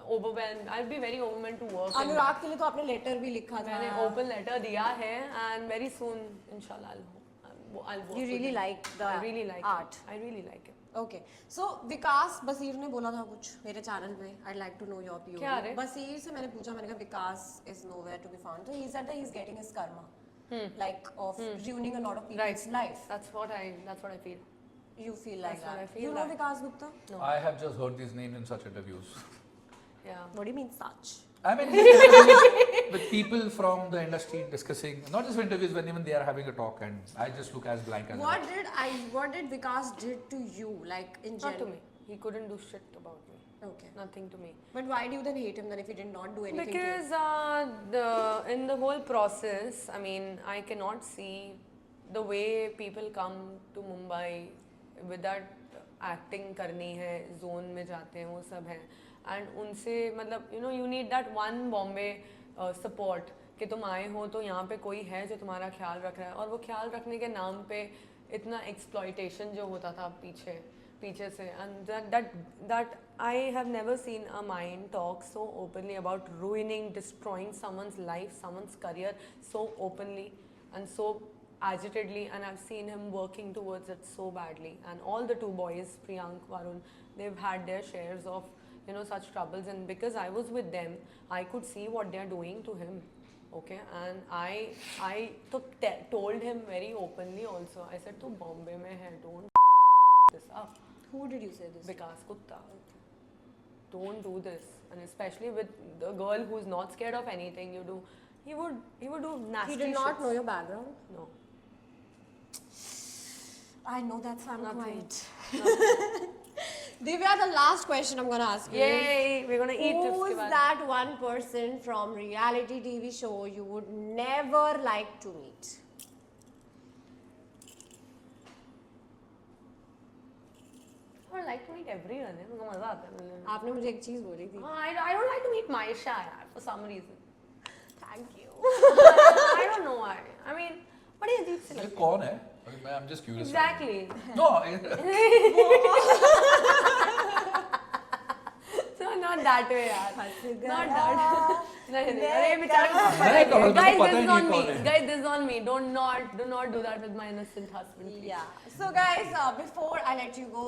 overwhelmed. I'll be very overwhelmed to work. अनुराग के लिए तो आपने letter भी लिखा था. मैंने open letter दिया है and very soon inshallah I'll work. You really like the I really like art. I really like it. Okay, so विकास बसीर ने बोला था कुछ मेरे चैनल पे. I'd like to know your POV. क्या रे? बसीर से मैंने पूछा, मैंने कहा विकास is nowhere to be found. So he said that he's getting his karma, like of ruining a lot of people's life. That's what I feel. You feel like That's what that. I feel You know that. Vikas Gupta? No. I have just heard these names in such interviews. Yeah. What do you mean such? I mean, with people from the industry discussing, not just interviews, when even they are having a talk, and I just look as blank as What did Vikas did to you, like in Not general? to me. He couldn't do shit about me. Okay. Nothing to me. But why do you then hate him then if he did not do anything to you? Because in the whole process, I mean, I cannot see the way people come to Mumbai with that acting करनी है, zone में जाते हैं, वो सब है. And उनसे मतलब you need that one Bombay support कि तुम आए हो तो यहाँ पे कोई है जो तुम्हारा ख्याल रख रहा है, और वो ख्याल रखने के नाम पे इतना exploitation जो होता था पीछे से, and that I have never seen a mind talk so openly about ruining, destroying someone's life, someone's career so openly and so agitedly, and I've seen him working towards it so badly. And all the two boys, Priyank, Varun, they've had their shares of, you know, such troubles. And because I was with them, I could see what they're doing to him. Okay, and I told him very openly also. I said, "Tu Bombay mein hai, don't this up." Who did you say this? Vikas, Gupta. Don't do this, and especially with the girl who's not scared of anything you do. He would do nasty. He did not shits. know your background. No. I know that sound Nothing. quite. Divya, the last question I'm gonna ask you. Yay! We're gonna eat Who this. is that one person from reality TV show you would never like to meet? I would like to meet everyone. मुझे मजा आता है मिलने में. आपने मुझे एक चीज बोली थी. I don't like to meet mieshaaa यार, for some reason. Thank you. I don't know why. I mean, बड़ी अजीब सी ये लगती है. कौन है? I'm just curious. Exactly. No. So not that way यार. Not that. नहीं अरे नहीं, बेचारा. कमल, Guys, मुझे पता this ही is नहीं on me. कौन है. Guys, this is on me. Do not do that with my innocent husband. Please. Yeah. So guys, before I let you go,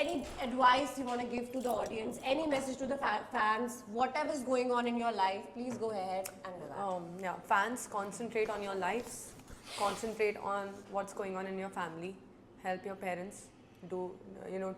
any advice you want to give to the audience, any message to the fans, whatever is going on in your life, please go ahead and do that. Yeah, fans, concentrate on your lives. Concentrate on what's going on in your family. Help your parents.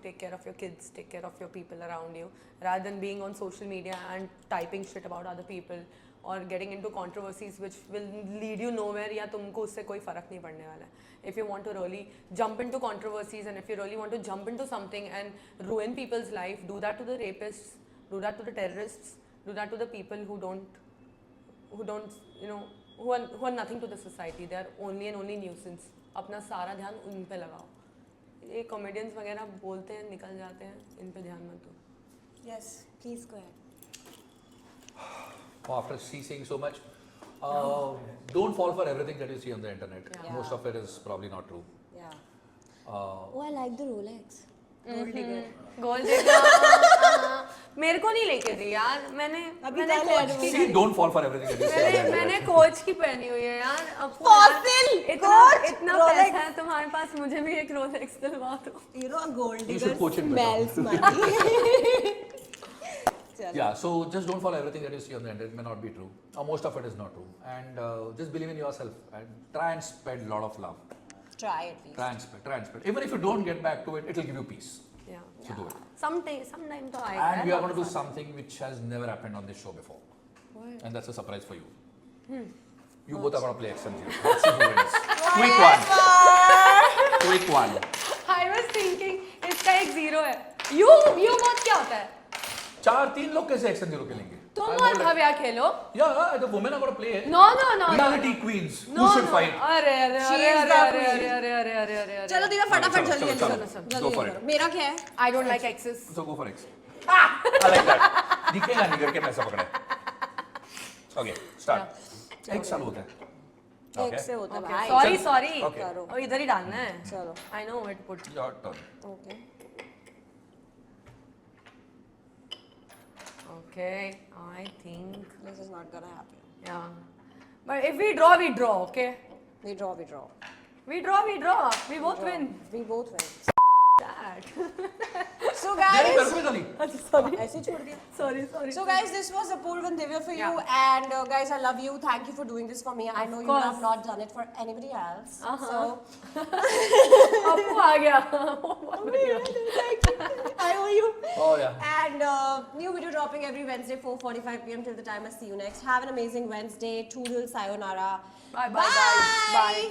Take care of your kids. Take care of your people around you. Rather than being on social media and typing shit about other people or getting into controversies which will lead you nowhere या तुमको उससे कोई फर्क नहीं पड़ने वाला है. If you want to really jump into controversies and if you really want to jump into something and ruin people's life, do that to the rapists, do that to the terrorists, do that to the people who are nothing to the society. They are only and only nuisance. अपना सारा ध्यान उन पे लगाओ. ये comedians वगैरह बोलते हैं निकल जाते हैं, इन पे ध्यान मत दो. Yes, please go ahead. After seeing so much, don't fall for everything that you see on the internet. Yeah. Most of it is probably not true. Yeah. Oh, I like the Rolex. Gold digger. गोल देखा. मेरे को नहीं लेके दी यार. मैंने coach की See, don't fall for everything that you see on the internet. मैंने coach की पहनी हुई है यार. Fossil! इतना Rolex. पैसा है तुम्हारे पास, मुझे भी एक रोलेक्स दिलवा दो. You know, a gold You digger should coach it better. smells money. Yeah, so just don't follow everything that you see on the internet. It may not be true. Or most of it is not true. And just believe in yourself and try and spread a lot of love. Try at least. Try and spread. Even if you don't get back to it, it will give you peace. Yeah. So do it. Sometime तो आएगा. And we are going to do something which has never happened on this show before. What? And that's a surprise for you. You both are going to play XM0. Let's see who wins. Quick one. I was thinking इसका एक zero है. You both क्या होता है? 4-3 लोग कैसे XM0 खेलेंगे? तुम और भव्या खेलो. Yeah, the women are going to play. No. Reality queens. Who should fight? अरे. चलो दिव्या फटाफट चलो, जल्दी Go for करो. it. मेरा क्या है? I don't like exes. So go for X. I like that. दिखेगा नहीं करके पैसा पकड़े. Okay, start. एक साल होता है. एक से होता है भाई. Sorry. Okay. और इधर ही डालना है. चलो. I know where to put. Your turn. Okay, I think. This is not gonna happen. Yeah. But if we draw, okay? We draw. We draw. We both win. We both win. That. So Very guys, perfectly. Sorry. ऐसे ही छोड़ दिया. Sorry. So guys, this was Apurva and Divya for you, Yeah. and guys, I love you. Thank you for doing this for me. I know you course. have not done it for anybody else. So Appu आ गया. I owe you. Oh yeah. And new video dropping every Wednesday, 4:45 p.m. Till the time I see you next. Have an amazing Wednesday. Toodle, sayonara. Bye, guys. Bye.